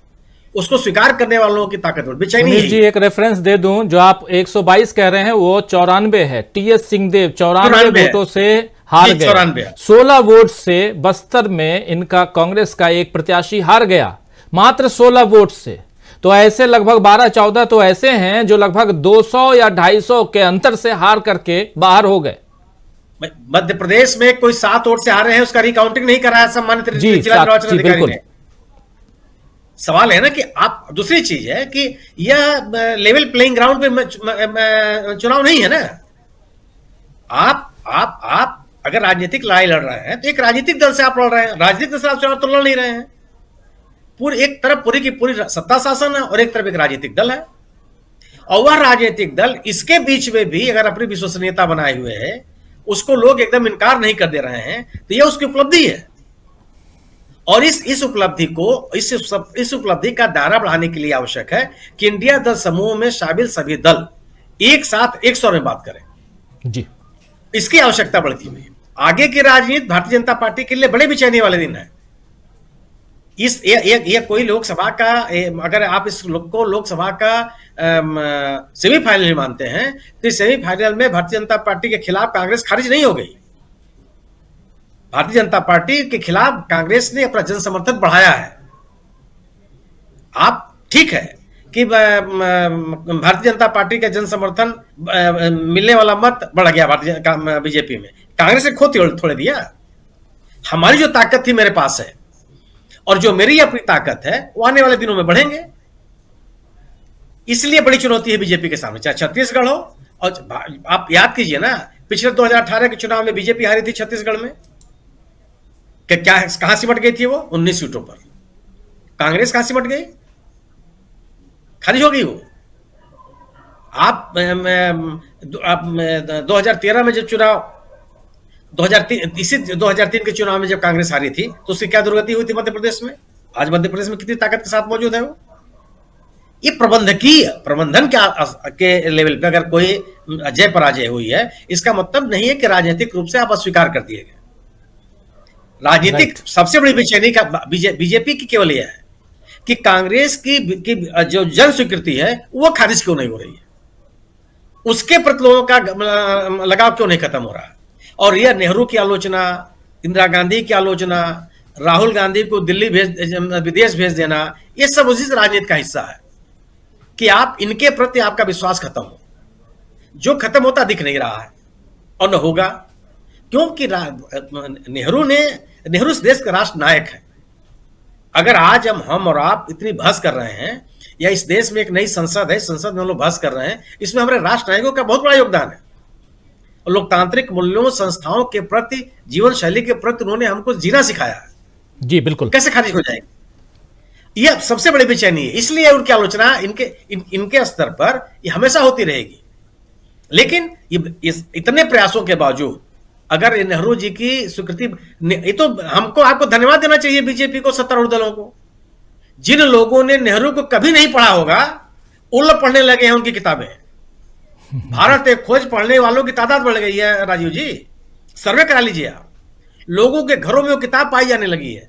उसको स्वीकार करने वालों की ताकत बढ़ी। बेचैनी जी, एक रेफरेंस दे दूं, जो आप 122 कह रहे हैं वो 94 है। टीएस सिंहदेव 94 वोटों से हार गए। 16 वोट से बस्तर में इनका कांग्रेस का एक प्रत्याशी हार गया, मात्र 16 वोट से। तो ऐसे लगभग 12-14 तो ऐसे हैं जो लगभग 200 या 250 के अंतर से हार करके बाहर हो गए। मध्य प्रदेश में कोई 7 वोट से हारे हैं, उसका रिकाउंटिंग नहीं कराया सम्मानित जिला निर्वाचन अधिकारी ने। सवाल है ना कि आप, दूसरी चीज है कि यह लेवल प्लेइंग ग्राउंड पे चुनाव नहीं है ना। आप अगर राजनीतिक लड़ाई लड़ रहे हैं तो एक राजनीतिक दल से आप लड़ रहे हैं, राजनीतिक दल से आप चुनाव तो लड़ नहीं रहे हैं। एक तरफ पूरी की पूरी सत्ता शासन है और एक तरफ एक राजनीतिक दल है, और वह राजनीतिक दल इसके बीच में भी अगर अपनी विश्वसनीयता बनाए हुए है, उसको लोग एकदम इनकार नहीं कर दे रहे हैं, तो यह उसकी उपलब्धि है। और इस उपलब्धि का दायरा बढ़ाने के लिए आवश्यक है कि इंडिया दल समूह में शामिल सभी दल एक साथ एक स्वर में बात करें। जी, इसकी आवश्यकता बढ़ती हुई। आगे की राजनीति भारतीय जनता पार्टी के लिए बड़े बेचैनी वाले दिन है। ये कोई लोकसभा का अगर आप इस लोकसभा का सेमीफाइनल ही मानते हैं तो इस सेमीफाइनल में भारतीय जनता पार्टी के खिलाफ कांग्रेस खारिज नहीं हो गई। भारतीय जनता पार्टी के खिलाफ कांग्रेस ने अपना जन समर्थन बढ़ाया है। आप ठीक है कि भारतीय जनता पार्टी का जन समर्थन मिलने वाला मत बढ़ गया बीजेपी में, कांग्रेस ने खो थोड़े दिया। हमारी जो ताकत थी मेरे पास है और जो मेरी अपनी ताकत है वो आने वाले दिनों में बढ़ेंगे। इसलिए बड़ी चुनौती है बीजेपी के सामने, चाहे छत्तीसगढ़ हो। और आप याद कीजिए ना, पिछले 2018 के चुनाव में बीजेपी हारी थी छत्तीसगढ़ में, क्या कहां सिमट गई थी वो? 19 सीटों पर। कांग्रेस कहां सिमट गई? खारिज हो गई वो। आप 2013 में जब चुनाव 2003 के चुनाव में जब कांग्रेस हारी थी तो उसकी क्या दुर्गति हुई थी मध्य प्रदेश में? आज मध्य प्रदेश में कितनी ताकत के साथ मौजूद है वो। ये प्रबंधन के लेवल पे अगर कोई जय पराजय हुई है, इसका मतलब नहीं है कि राजनीतिक रूप से आप अस्वीकार कर दिए गए। राजनीतिक सबसे बड़ी बेचैनी का बीजेपी की केवल यह है कि कांग्रेस की जो जन स्वीकृति है वो खारिज क्यों नहीं हो रही है, उसके प्रति लोगों का लगाव क्यों नहीं खत्म हो रहा है। और यह नेहरू की आलोचना, इंदिरा गांधी की आलोचना, राहुल गांधी को दिल्ली विदेश भेज देना, यह सब उसी राजनीति का हिस्सा है कि आप इनके प्रति आपका विश्वास खत्म हो, जो खत्म होता दिख नहीं रहा है और न होगा। क्योंकि नेहरू इस देश का राष्ट्र नायक है। अगर आज हम और आप इतनी बहस कर रहे हैं, या इस देश में एक नई संसद है, संसद में हम लोग बहस कर रहे हैं, इसमें हमारे राष्ट्र नायकों का बहुत बड़ा योगदान है। लोकतांत्रिक मूल्यों, संस्थाओं के प्रति, जीवन शैली के प्रति उन्होंने हमको जीना सिखाया है। जी बिल्कुल। कैसे खारिज हो जाएगी? यह सबसे बड़ी बेचैनी है। इसलिए उनकी आलोचना इनके स्तर पर ये हमेशा होती रहेगी। लेकिन इतने प्रयासों के बावजूद अगर नेहरू जी की स्वीकृति, ये तो आपको धन्यवाद देना चाहिए बीजेपी को, सत्तारूढ़ दलों को। जिन लोगों ने नेहरू को कभी नहीं पढ़ा होगा, उन लोग पढ़ने लगे हैं उनकी किताबें। भारत एक खोज पढ़ने वालों की तादाद बढ़ गई है राजीव जी, सर्वे करा लीजिए आप। लोगों के घरों में वो किताब पाई जाने लगी है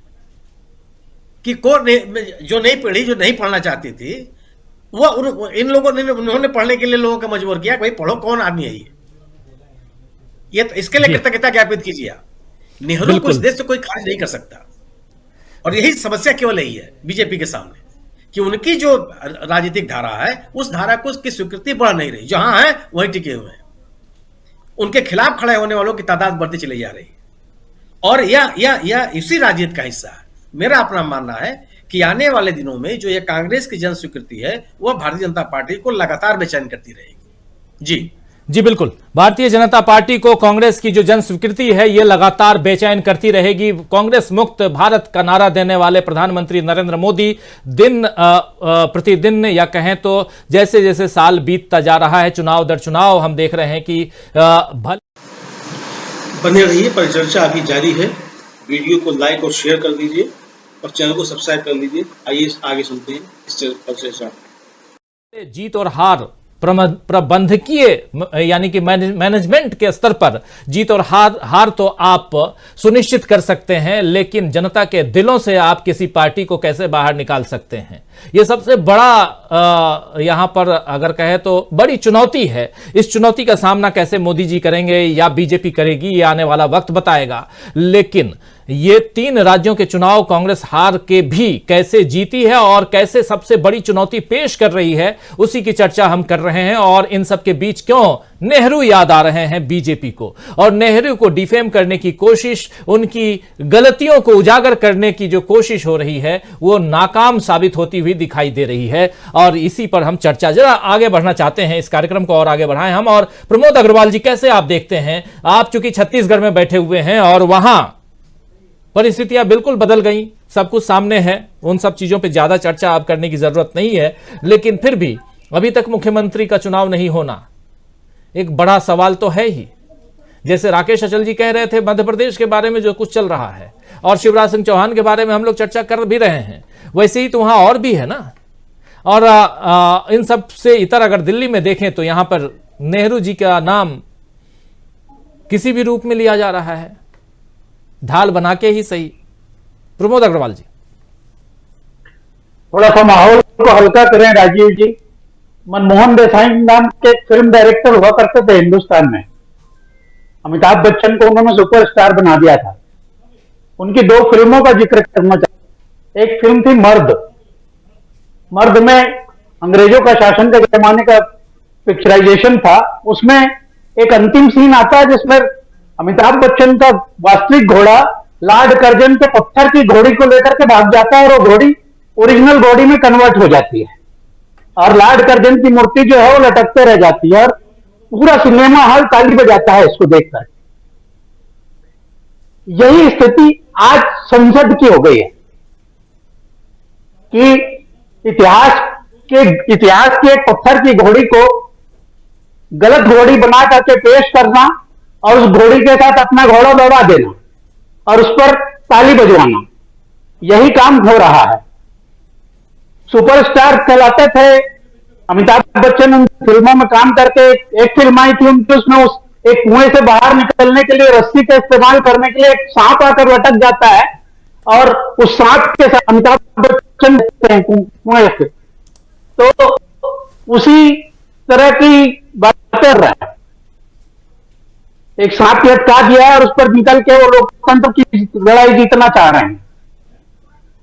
कि जो नहीं पढ़ी, जो नहीं पढ़ना चाहती थी, वो इन लोगों ने, उन्होंने पढ़ने के लिए लोगों को मजबूर किया। भाई पढ़ो, कौन आदमी है ये तो इसके लिए कृतज्ञता ज्ञापित कीजिए आप। नेहरू को इस देश से कोई खारिज नहीं कर सकता। और यही समस्या केवल यही है बीजेपी के सामने कि उनकी जो राजनीतिक धारा है, उस धारा को उसकी स्वीकृति बढ़ नहीं रही। जहां है वहीं टिके हुए हैं। उनके खिलाफ खड़े होने वालों की तादाद बढ़ती चली जा रही है। और यह इसी राजनीति का हिस्सा है। मेरा अपना मानना है कि आने वाले दिनों में जो ये कांग्रेस की जन स्वीकृति है, वह भारतीय जनता पार्टी को लगातार बेचैन करती रहेगी। जी बिल्कुल। भारतीय जनता पार्टी को कांग्रेस की जो जन स्वीकृति है ये लगातार बेचैन करती रहेगी। कांग्रेस मुक्त भारत का नारा देने वाले प्रधानमंत्री नरेंद्र मोदी दिन प्रतिदिन, या कहें तो जैसे जैसे साल बीतता जा रहा है, चुनाव दर चुनाव हम देख रहे हैं कि बने रहिए। परिचर्चा अभी जारी है। वीडियो को लाइक और शेयर कर दीजिए और चैनल को सब्सक्राइब कर लीजिए। आइए आगे सुनते हैं इस परिचर्चा। जीत और हार प्रबंधकीय यानी कि मैनेजमेंट के स्तर पर जीत और हार तो आप सुनिश्चित कर सकते हैं, लेकिन जनता के दिलों से आप किसी पार्टी को कैसे बाहर निकाल सकते हैं, ये सबसे बड़ा यहां पर अगर कहे तो बड़ी चुनौती है। इस चुनौती का सामना कैसे मोदी जी करेंगे या बीजेपी करेगी, ये आने वाला वक्त बताएगा। लेकिन ये 3 राज्यों के चुनाव कांग्रेस हार के भी कैसे जीती है और कैसे सबसे बड़ी चुनौती पेश कर रही है, उसी की चर्चा हम कर रहे हैं। और इन सब के बीच क्यों नेहरू याद आ रहे हैं बीजेपी को, और नेहरू को डिफेम करने की कोशिश, उनकी गलतियों को उजागर करने की जो कोशिश हो रही है, वो नाकाम साबित होती हुई दिखाई दे रही है। और इसी पर हम चर्चा जरा आगे बढ़ना चाहते हैं, इस कार्यक्रम को और आगे बढ़ाएं हम। और प्रमोद अग्रवाल जी, कैसे आप देखते हैं, आप चूंकि छत्तीसगढ़ में बैठे हुए हैं और वहां परिस्थितियां बिल्कुल बदल गई, सब कुछ सामने है, उन सब चीजों पे ज्यादा चर्चा आप करने की जरूरत नहीं है, लेकिन फिर भी अभी तक मुख्यमंत्री का चुनाव नहीं होना एक बड़ा सवाल तो है ही। जैसे राकेश अचल जी कह रहे थे मध्य प्रदेश के बारे में जो कुछ चल रहा है, और शिवराज सिंह चौहान के बारे में हम लोग चर्चा कर भी रहे हैं, वैसे ही तो वहां और भी है ना। और इन सब से इतर अगर दिल्ली में देखें तो यहां पर नेहरू जी का नाम किसी भी रूप में लिया जा रहा है, ढाल बना के ही सही। प्रमोद अग्रवाल जी। थोड़ा सा माहौल को हल्का करें राजीव जी। मनमोहन देसाई नाम के फिल्म डायरेक्टर हुआ करते थे हिंदुस्तान में। अमिताभ बच्चन को उन्होंने सुपरस्टार बना दिया था। उनकी 2 फिल्मों का जिक्र करना चाहता। एक फिल्म थी मर्द। मर्द में अंग्रेजों का शासन के जमाने का पिक्चराइजेशन था। उसमें एक अंतिम सीन आता है जिसमें अमिताभ बच्चन का वास्तविक घोड़ा लॉर्ड कर्जन के पत्थर की घोड़ी को लेकर के भाग जाता है और वो घोड़ी ओरिजिनल घोड़ी में कन्वर्ट हो जाती है और लॉर्ड कर्जन की मूर्ति जो है वो लटकते रह जाती है और पूरा सिनेमा हॉल ताली बजाता है इसको देखकर। यही स्थिति आज संसद की हो गई है कि इतिहास की एक पत्थर की घोड़ी को गलत घोड़ी बना करके पेश करना और उस घोड़ी के साथ अपना घोड़ा दौड़ा देना और उस पर ताली बजवाना, यही काम हो रहा है। सुपरस्टार कहलाते थे अमिताभ बच्चन। उन फिल्मों में काम करके एक फिल्म आई थी उनकी, उसमें उस एक कुएं से बाहर निकलने के लिए रस्सी का इस्तेमाल करने के लिए एक सांप आकर लटक जाता है और उस सांप के साथ अमिताभ बच्चन कुएं से, तो उसी तरह की बात कर रहा है। एक सांप लटका दिया है और उस पर निकल के वो लोकतंत्र की लड़ाई जीतना चाह रहे हैं।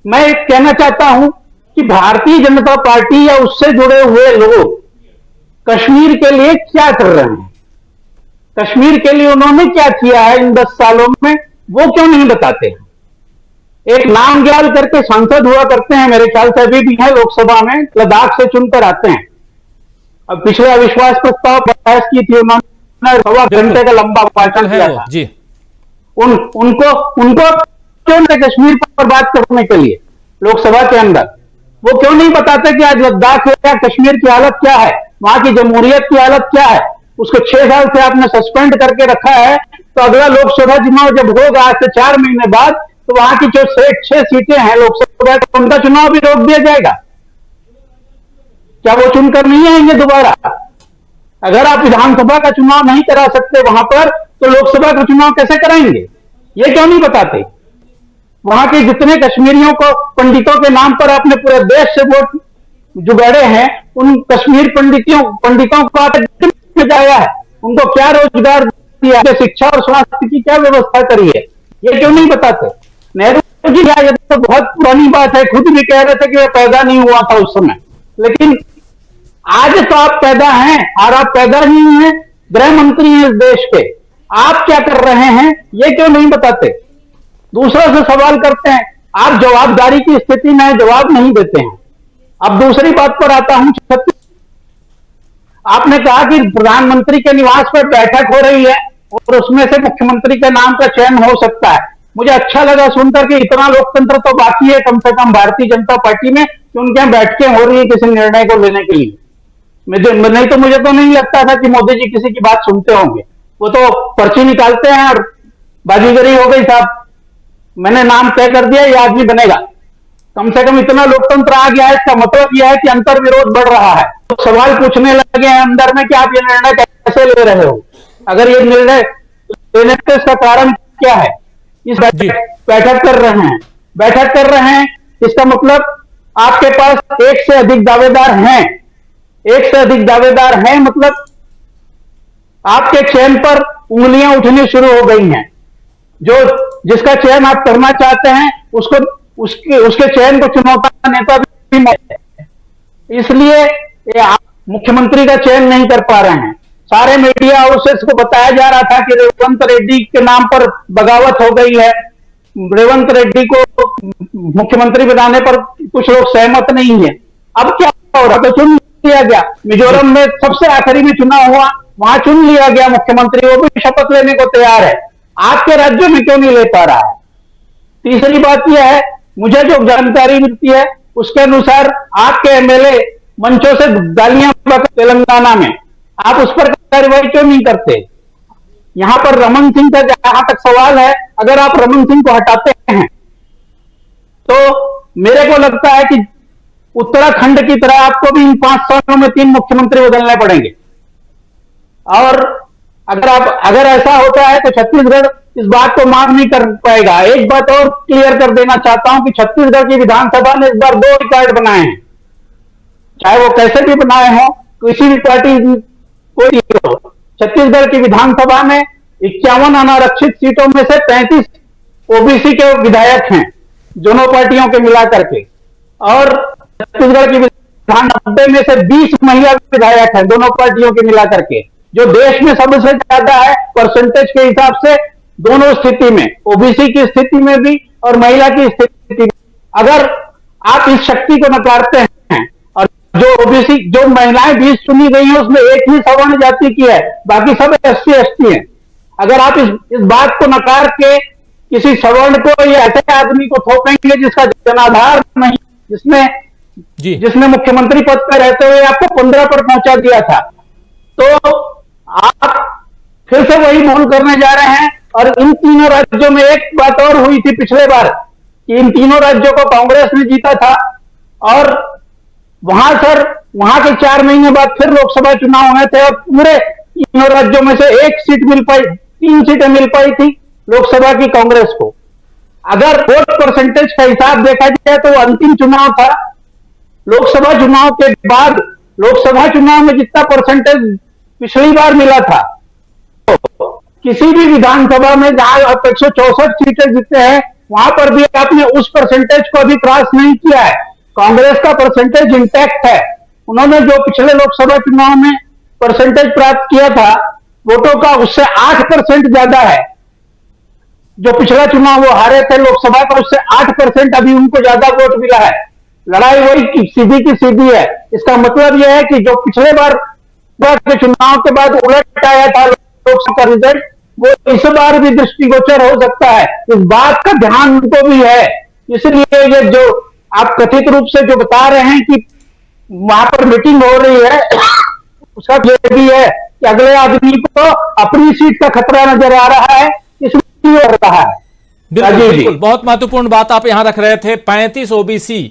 मैं कहना चाहता हूं कि भारतीय जनता पार्टी या उससे जुड़े हुए लोग कश्मीर के लिए क्या कर रहे हैं, कश्मीर के लिए उन्होंने क्या किया है इन 10 सालों में, वो क्यों नहीं बताते हैं। एक नामग्याल करके सांसद हुआ करते हैं, मेरे ख्याल से अभी भी है लोकसभा में, लद्दाख से चुनकर आते हैं। अब पिछले अविश्वास प्रस्ताव बहस की थी, उन्होंने 1.25 घंटे का लंबा भाषण किया था जी। उनको क्यों नहीं कश्मीर पर बात करने के लिए लोकसभा के अंदर, वो क्यों नहीं बताते कि आज लद्दाख या कश्मीर की हालत क्या है, वहां की जमहूरियत की हालत क्या है। उसको 6 साल से आपने सस्पेंड करके रखा है, तो अगला लोकसभा चुनाव जब होगा आज से 4 महीने बाद, तो वहां की जो 6 सीटें हैं लोकसभा, उनका चुनाव भी रोक दिया जाएगा। क्या वो चुनकर नहीं आएंगे दोबारा? अगर आप विधानसभा का चुनाव नहीं करा सकते वहां पर, तो लोकसभा का चुनाव कैसे कराएंगे? ये क्यों नहीं बताते? वहां के जितने कश्मीरियों को, पंडितों के नाम पर आपने पूरे देश से वोट जुगाड़े हैं, उन कश्मीर पंडितों को आपने जाया है, उनको क्या रोजगार दिया है, शिक्षा और स्वास्थ्य की क्या व्यवस्था करी है, ये क्यों नहीं बताते? नेहरू जी, ये तो बहुत पुरानी बात है, खुद भी कह रहे थे कि वह पैदा नहीं हुआ था उस समय, लेकिन आज तो आप पैदा हैं और आप पैदा ही हैं, गृह मंत्री हैं इस देश के, आप क्या कर रहे हैं ये क्यों नहीं बताते? दूसरों से सवाल करते हैं, आप जवाबदारी की स्थिति में जवाब नहीं देते हैं। अब दूसरी बात पर आता हूं, आपने कहा कि प्रधानमंत्री के निवास पर बैठक हो रही है और उसमें से मुख्यमंत्री के नाम का चयन हो सकता है। मुझे अच्छा लगा सुनकर कि इतना लोकतंत्र तो बाकी है कम से कम भारतीय जनता पार्टी में कि उनके यहाँ बैठकें हो रही है किसी निर्णय को लेने के लिए। नहीं तो मुझे तो नहीं लगता था कि मोदी जी किसी की बात सुनते होंगे, वो तो पर्ची निकालते हैं और बाजीगरी हो गई साहब, मैंने नाम तय कर दिया, ये आदमी बनेगा। कम से कम इतना लोकतंत्र आ गया है, इसका मतलब यह है कि अंतर विरोध बढ़ रहा है। तो सवाल पूछने लगे हैं अंदर में कि आप ये निर्णय कैसे ले रहे हो, अगर ये निर्णय लेने का इसका कारण क्या है? इस बैठक कर रहे हैं, इसका मतलब आपके पास एक से अधिक दावेदार हैं, मतलब आपके चयन पर उंगलियां उठनी शुरू हो गई हैं। जिसका चयन आप करना चाहते हैं उसके चयन को चुनौता नेता भी, इसलिए आप मुख्यमंत्री का चयन नहीं कर पा रहे हैं। सारे मीडिया हाउसेस को बताया जा रहा था कि रेवंत रेड्डी के नाम पर बगावत हो गई है, रेवंत रेड्डी को मुख्यमंत्री बनाने पर कुछ लोग सहमत नहीं है। अब क्या हो रहा, तो चुन लिया गया। मिजोरम में सबसे आखिरी में चुनाव हुआ, वहां चुन लिया गया मुख्यमंत्री, वो भी शपथ लेने को तैयार है। आपके राज्य में क्यों नहीं ले पा रहा है? तीसरी बात यह है, मुझे जो जानकारी मिलती है उसके अनुसार आपके एमएलए मंचों से गालियां तेलंगाना में, आप उस पर कार्रवाई क्यों नहीं करते? यहां पर रमन सिंह का जहां तक सवाल है, अगर आप रमन सिंह को हटाते हैं तो मेरे को लगता है कि उत्तराखंड की तरह आपको भी इन 5 सालों में 3 मुख्यमंत्री बदलने पड़ेंगे। और अगर ऐसा होता है तो छत्तीसगढ़ इस बात को माफ नहीं कर पाएगा। एक बात और क्लियर कर देना चाहता हूं कि छत्तीसगढ़ की विधानसभा ने इस बार 2 रिकॉर्ड बनाए हैं, चाहे वो कैसे भी बनाए हो, किसी भी पार्टी कोई हो। छत्तीसगढ़ की विधानसभा में 51 अनारक्षित सीटों में से 35 ओबीसी के विधायक हैं, दोनों पार्टियों के मिलाकर के, और छत्तीसगढ़ की विधान 90 में से 20 महिला विधायक हैं, दोनों पार्टियों के मिलाकर के, जो देश में सबसे ज्यादा है परसेंटेज के हिसाब से दोनों स्थिति में, ओबीसी की स्थिति में भी और महिला की स्थिति में। अगर आप इस शक्ति को नकारते हैं, और जो ओबीसी जो महिलाएं 20 चुनी गई हैं उसमें एक ही सवर्ण जाति की है, बाकी सब SC ST हैं। अगर आप इस बात को नकार के किसी सवर्ण को या ऐसे आदमी को थोपेंगे जिसका जनाधार नहीं, जिसने मुख्यमंत्री पद पर रहते हुए आपको 15 पर पहुंचा दिया था, तो आप फिर से वही भूल करने जा रहे हैं। और इन तीनों राज्यों में एक बात और हुई थी पिछले बार कि इन तीनों राज्यों को कांग्रेस ने जीता था, और वहां के 4 महीने बाद फिर लोकसभा चुनाव हुए थे और पूरे तीनों राज्यों में से 1 सीट मिल पाई, 3 सीटें मिल पाई थी लोकसभा की कांग्रेस को। अगर वोट परसेंटेज का हिसाब देखा जाए तो वो अंतिम चुनाव था। लोकसभा चुनाव के बाद लोकसभा चुनाव में जितना परसेंटेज पिछली बार मिला था, तो किसी भी विधानसभा में जहां आप 164 सीटें जीते हैं वहां पर भी आपने उस परसेंटेज को अभी क्रॉस नहीं किया है। कांग्रेस का परसेंटेज इंटैक्ट है। उन्होंने जो पिछले लोकसभा चुनाव में परसेंटेज प्राप्त किया था वोटों का, उससे 8% ज्यादा है। जो पिछला चुनाव वो हारे थे लोकसभा का, उससे 8% अभी उनको ज्यादा वोट मिला है। लड़ाई वही सीधी की सीधी है। इसका मतलब यह है कि जो पिछले बार के चुनाव के बाद उलट आया था लोकसभा का रिजल्ट, वो इस बार भी दृष्टिगोचर हो सकता है। इस बात का ध्यान उनको भी है। इसलिए ये जो आप कथित रूप से जो बता रहे हैं कि वहां पर मीटिंग हो रही है, उसका ये भी है कि अगले आदमी को अपनी सीट का खतरा नजर आ रहा है, इसलिए हो रहा है। बिल्कुल, बहुत महत्वपूर्ण बात आप यहां रख रहे थे। 35 ओबीसी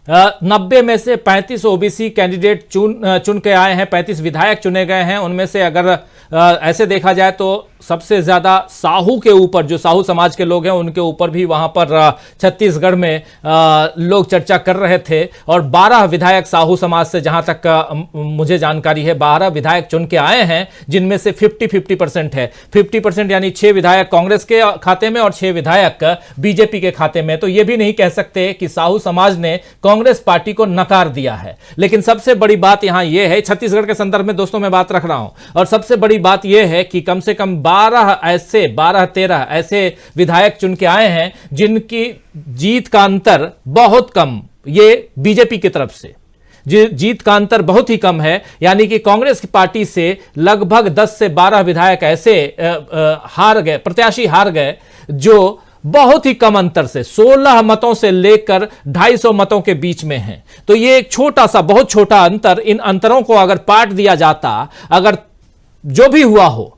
90 में से 35 ओबीसी कैंडिडेट चुन के आए हैं, 35 विधायक चुने गए हैं। उनमें से अगर ऐसे देखा जाए तो सबसे ज्यादा साहू के ऊपर, जो साहू समाज के लोग हैं उनके ऊपर भी वहां पर छत्तीसगढ़ में लोग चर्चा कर रहे थे। और 12 विधायक साहू समाज से, जहां तक मुझे जानकारी है, 12 विधायक चुन के आए हैं, जिनमें से 50-50% है। 50% यानी 6 विधायक कांग्रेस के खाते में और 6 विधायक बीजेपी के खाते में। तो यह भी नहीं कह सकते कि साहू समाज ने कांग्रेस पार्टी को नकार दिया है। लेकिन सबसे बड़ी बात यहां यह है, छत्तीसगढ़ के संदर्भ में दोस्तों मैं बात रख रहा हूं, और सबसे बड़ी बात यह है कि कम से कम 12-13 ऐसे विधायक चुन के आए हैं जिनकी जीत का अंतर बहुत कम, ये बीजेपी की तरफ से जीत का अंतर बहुत ही कम है। यानी कि कांग्रेस की पार्टी से लगभग 10 से 12 विधायक ऐसे हार गए, प्रत्याशी हार गए, जो बहुत ही कम अंतर से 16 मतों से लेकर 250 मतों के बीच में हैं। तो ये एक छोटा सा, बहुत छोटा अंतर, इन अंतरों को अगर पाट दिया जाता, अगर जो भी हुआ हो,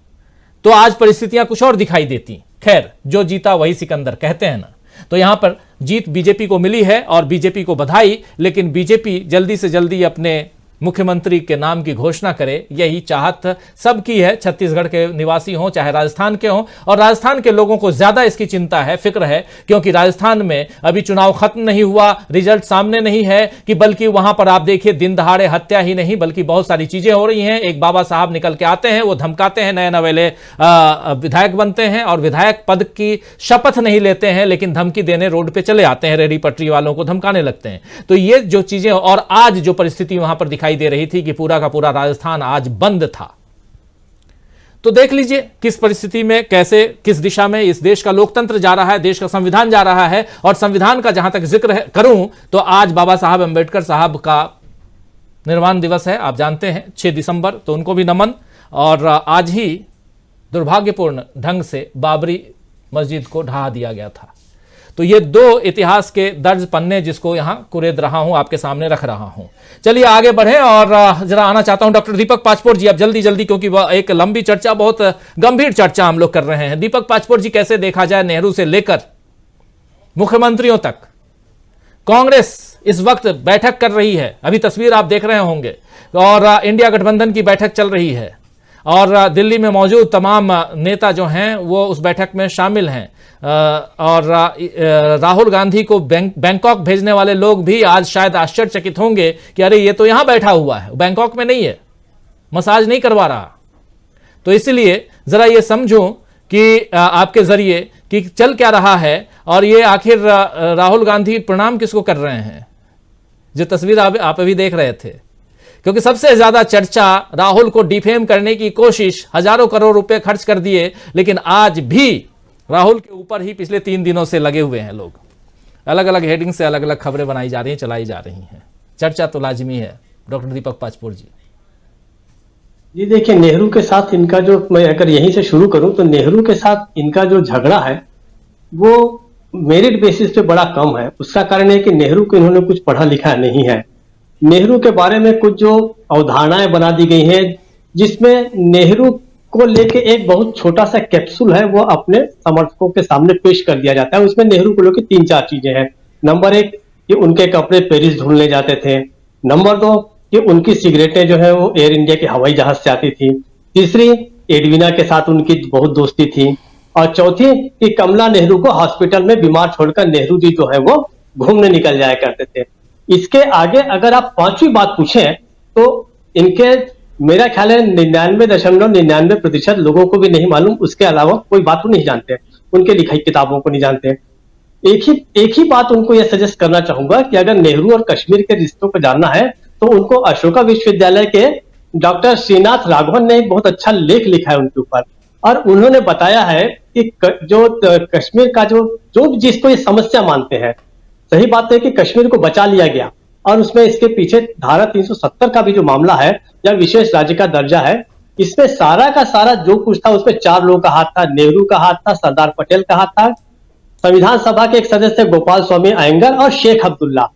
तो आज परिस्थितियां कुछ और दिखाई देती। खैर, जो जीता वही सिकंदर कहते हैं ना। तो यहां पर जीत बीजेपी को मिली है और बीजेपी को बधाई। लेकिन बीजेपी जल्दी से जल्दी अपने मुख्यमंत्री के नाम की घोषणा करे, यही चाहत सबकी है, छत्तीसगढ़ के निवासी हों चाहे राजस्थान के हों। और राजस्थान के लोगों को ज्यादा इसकी चिंता है, फिक्र है, क्योंकि राजस्थान में अभी चुनाव खत्म नहीं हुआ, रिजल्ट सामने नहीं है, कि बल्कि वहां पर आप देखिए दिन दहाड़े हत्या ही नहीं बल्कि बहुत सारी चीजें हो रही हैं। एक बाबा साहब निकल के आते हैं, वो धमकाते हैं, नए नवेले विधायक बनते हैं और विधायक पद की शपथ नहीं लेते हैं, लेकिन धमकी देने रोड पे चले आते हैं, रेडी पटरी वालों को धमकाने लगते हैं। तो ये जो चीजें, और आज जो परिस्थिति वहां पर दिखाई दे रही थी कि पूरा का पूरा राजस्थान आज बंद था। तो देख लीजिए किस परिस्थिति में, कैसे, किस दिशा में इस देश का लोकतंत्र जा रहा है, देश का संविधान जा रहा है। और संविधान का जहां तक जिक्र करूं तो आज बाबा साहब अंबेडकर साहब का निर्वाण दिवस है, आप जानते हैं 6 दिसंबर, तो उनको भी नमन। और आज ही दुर्भाग्यपूर्ण ढंग से बाबरी मस्जिद को ढहा दिया गया था। तो ये 2 इतिहास के दर्ज पन्ने जिसको यहां कुरेद रहा हूं, आपके सामने रख रहा हूं। चलिए आगे बढ़े और जरा आना चाहता हूं डॉक्टर दीपक पाचपोर जी, अब जल्दी जल्दी, क्योंकि वह एक लंबी चर्चा, बहुत गंभीर चर्चा हम लोग कर रहे हैं। दीपक पाचपोर जी, कैसे देखा जाए नेहरू से लेकर मुख्यमंत्रियों तक कांग्रेस इस वक्त बैठक कर रही है, अभी तस्वीर आप देख रहे होंगे, और इंडिया गठबंधन की बैठक चल रही है। और दिल्ली में मौजूद तमाम नेता जो हैं वो उस बैठक में शामिल हैं। और राहुल गांधी को बैंकॉक भेजने वाले लोग भी आज शायद आश्चर्यचकित होंगे कि अरे ये तो यहां बैठा हुआ है, बैंकॉक में नहीं है, मसाज नहीं करवा रहा। तो इसलिए जरा ये समझूं कि आपके जरिए कि चल क्या रहा है और ये आखिर राहुल गांधी प्रणाम किसको कर रहे हैं, जो तस्वीर आप अभी देख रहे थे। क्योंकि सबसे ज्यादा चर्चा राहुल को डिफेम करने की कोशिश, हजारों करोड़ रुपए खर्च कर दिए, लेकिन आज भी राहुल के ऊपर ही पिछले 3 दिनों से लगे हुए हैं लोग। अलग अलग हेडिंग से अलग अलग खबरें बनाई जा रही हैं, चलाई जा रही हैं। चर्चा तो लाजमी है। डॉक्टर दीपक पाचपुर जी। जी देखिए, नेहरू के साथ इनका जो, मैं अगर यहीं से शुरू करूं तो नेहरू के साथ इनका जो झगड़ा है वो मेरिट बेसिस पे बड़ा कम है। उसका कारण है कि नेहरू को इन्होंने कुछ पढ़ा लिखा नहीं है। नेहरू के बारे में कुछ जो अवधारणाएं बना दी गई हैं, जिसमें नेहरू को लेके एक बहुत छोटा सा कैप्सूल है वो अपने समर्थकों के सामने पेश कर दिया जाता है। उसमें नेहरू को लेकर 3-4 चीजें हैं। नंबर 1 कि उनके कपड़े पेरिस ढूंढने जाते थे। नंबर 2 कि उनकी सिगरेटें जो है वो एयर इंडिया के हवाई जहाज से आती थी। तीसरी, एडवीना के साथ उनकी बहुत दोस्ती थी। और चौथी कि कमला नेहरू को हॉस्पिटल में बीमार छोड़कर नेहरू जी जो है वो घूमने निकल जाया करते थे। इसके आगे अगर आप 5वीं बात पूछें तो इनके, मेरा ख्याल है 99.99% लोगों को भी नहीं मालूम, उसके अलावा कोई बात वो नहीं जानते, उनके लिखाई किताबों को नहीं जानते। एक ही बात उनको यह सजेस्ट करना चाहूंगा कि अगर नेहरू और कश्मीर के रिश्तों को जानना है तो उनको अशोका विश्वविद्यालय के डॉक्टर श्रीनाथ राघवन ने एक बहुत अच्छा लेख लिखा है उनके ऊपर, और उन्होंने बताया है कि जो कश्मीर का जो जिसको ये समस्या मानते हैं, सही बात है कि कश्मीर को बचा लिया गया और उसमें इसके पीछे धारा 370 का भी जो मामला है या विशेष राज्य का दर्जा है, इसमें सारा का सारा जो कुछ था उसमें 4 लोगों का हाथ था। नेहरू का हाथ था, सरदार पटेल का हाथ था, संविधान सभा के एक सदस्य गोपाल स्वामी अयंगर और शेख अब्दुल्ला।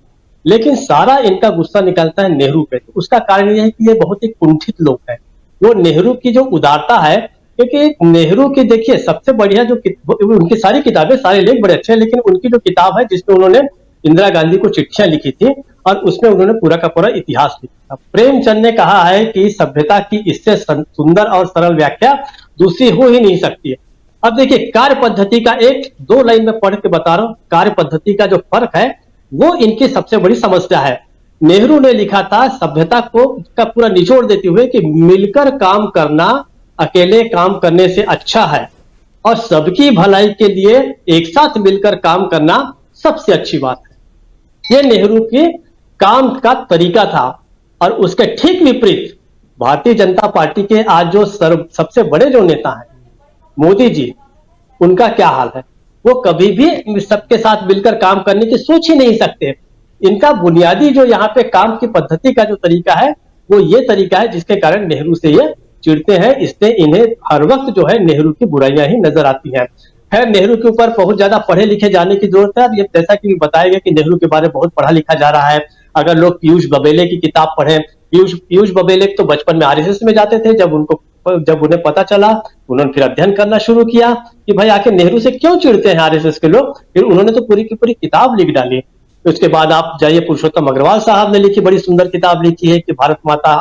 लेकिन सारा इनका गुस्सा निकलता है नेहरू पे। तो उसका कारण यह है कि ये बहुत ही कुंठित लोग हैं। वो नेहरू की जो उदारता है, क्योंकि नेहरू की देखिए सबसे बढ़िया जो उनकी सारी किताबें, सारे लेख बड़े अच्छे हैं, लेकिन उनकी जो किताब है जिसमें उन्होंने इंदिरा गांधी को चिट्ठियां लिखी थी और उसमें उन्होंने पूरा का पूरा इतिहास लिखा था। प्रेमचंद ने कहा है कि सभ्यता की इससे सुंदर और सरल व्याख्या दूसरी हो ही नहीं सकती है। अब देखिए, कार्य पद्धति का 1-2 लाइन में पढ़ के बता रहा हूं, कार्य पद्धति का जो फर्क है वो इनकी सबसे बड़ी समस्या है। नेहरू ने लिखा था सभ्यता को का पूरा निचोड़ देते हुए कि मिलकर काम करना अकेले काम करने से अच्छा है और सबकी भलाई के लिए एक साथ मिलकर काम करना सबसे अच्छी बात है। यह नेहरू के काम का तरीका था। और उसके ठीक विपरीत भारतीय जनता पार्टी के आज जो सबसे बड़े जो नेता हैं, मोदी जी, उनका क्या हाल है? वो कभी भी सबके साथ मिलकर काम करने की सोच ही नहीं सकते। इनका बुनियादी जो यहाँ पे काम की पद्धति का जो तरीका है वो ये तरीका है जिसके कारण नेहरू से ये चिढ़ते हैं। इसलिए इन्हें हर वक्त जो है नेहरू की बुराइयां ही नजर आती हैं। खैर, नेहरू के ऊपर बहुत ज्यादा पढ़े लिखे जाने की जरूरत है। ये जैसा कि बताया गया कि नेहरू के बारे में बहुत पढ़ा लिखा जा रहा है। अगर लोग पीयूष बबेले की किताब पढ़ें, पीयूष बबेले तो बचपन में आरएसएस में जाते थे। जब उन्हें पता चला, उन्होंने फिर अध्ययन करना शुरू किया कि भाई आखिर नेहरू से क्यों चिढ़ते हैं आरएसएस के लोग। फिर उन्होंने तो पूरी की पूरी किताब लिख डाली। उसके बाद आप जाइए, पुरुषोत्तम अग्रवाल साहब ने लिखी, बड़ी सुंदर किताब लिखी है कि भारत माता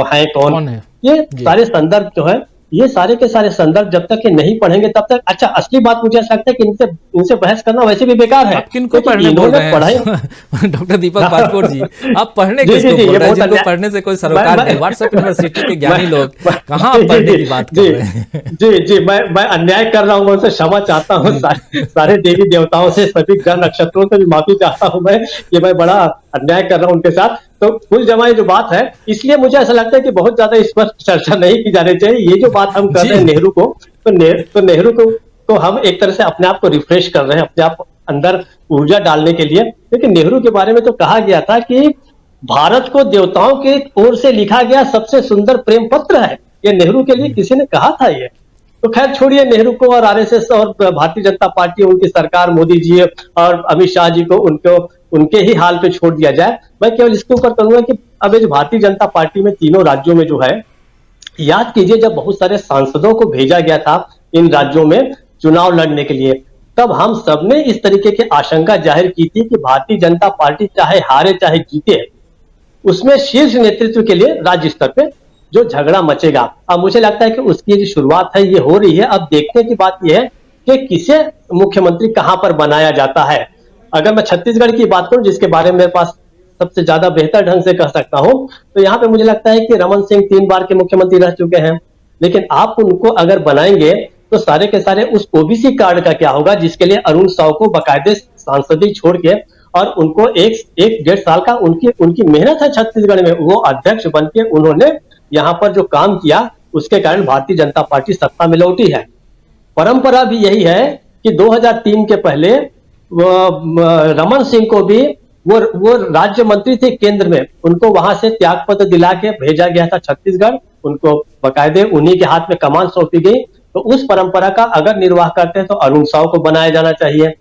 है कौन है। ये सारे संदर्भ जो है, ये सारे के सारे संदर्भ जब तक ये नहीं पढ़ेंगे तब तक, अच्छा असली बात मुझे ऐसा लगता है कि इनसे बहस करना वैसे भी बेकार है। किनको पढ़ने बोल रहे हैं डॉक्टर दीपक पाचपुर जी? आप पढ़ने किसको बोल रहे हैं? जिनको पढ़ने से कोई सरोकार नहीं। व्हाट्सएप यूनिवर्सिटी के ज्ञानी लोग कहाँ पढ़ने की बात कर रहे हैं? जी, मैं अन्याय कर रहा हूँ, मैं उनसे क्षमा चाहता हूँ। सारे देवी देवताओं से, सभी ग्रह नक्षत्रों से भी माफी चाहता हूँ मैं, कि मैं बड़ा अन्याय कर रहा हूँ उनके साथ। तो कुल जमाए जो बात है, इसलिए मुझे ऐसा लगता है कि बहुत ज्यादा इस पर चर्चा नहीं की जानी चाहिए। ये जो बात हम कर रहे हैं नेहरू को, तो नेहरू को हम एक तरह से अपने आप को रिफ्रेश कर रहे हैं, अपने आप अंदर ऊर्जा डालने के लिए। क्योंकि नेहरू के बारे में तो कहा गया था कि भारत को देवताओं की ओर से लिखा गया सबसे सुंदर प्रेम पत्र है। ये नेहरू के लिए किसी ने कहा था ये। तो खैर छोड़िए नेहरू को और आरएसएस और भारतीय जनता पार्टी, उनकी सरकार, मोदी जी और अमित शाह जी को उनके ही हाल पे छोड़ दिया जाए। मैं केवल इसके ऊपर कहूंगा कि अब जो भारतीय जनता पार्टी में तीनों राज्यों में जो है, याद कीजिए जब बहुत सारे सांसदों को भेजा गया था इन राज्यों में चुनाव लड़ने के लिए, तब हम सबने इस तरीके की आशंका जाहिर की थी कि भारतीय जनता पार्टी चाहे हारे चाहे जीते, उसमें शीर्ष नेतृत्व के लिए राज्य स्तर पे जो झगड़ा मचेगा। अब मुझे लगता है कि उसकी जो शुरुआत है ये हो रही है। अब देखने की बात यह है कि किसे मुख्यमंत्री कहां पर बनाया जाता है। अगर मैं छत्तीसगढ़ की बात करूं, जिसके बारे में मेरे पास सबसे ज्यादा बेहतर ढंग से कह सकता हूं, तो यहाँ पे मुझे लगता है कि रमन सिंह 3 बार के मुख्यमंत्री रह चुके हैं, लेकिन आप उनको अगर बनाएंगे तो सारे के सारे उस ओबीसी कार्ड का क्या होगा, जिसके लिए अरुण साव को बाकायदे सांसदी छोड़ के और उनको एक 1.5 साल का उनकी मेहनत है छत्तीसगढ़ में, वो अध्यक्ष बन के उन्होंने यहाँ पर जो काम किया उसके कारण भारतीय जनता पार्टी सत्ता में लौटी है। परंपरा भी यही है कि 2003 के पहले रमन सिंह को भी वो राज्य मंत्री थे केंद्र में, उनको वहां से त्याग पत्र दिला के भेजा गया था छत्तीसगढ़, उनको बाकायदे उन्हीं के हाथ में कमान सौंपी गई। तो उस परंपरा का अगर निर्वाह करते हैं तो अरुण साव को बनाया जाना चाहिए।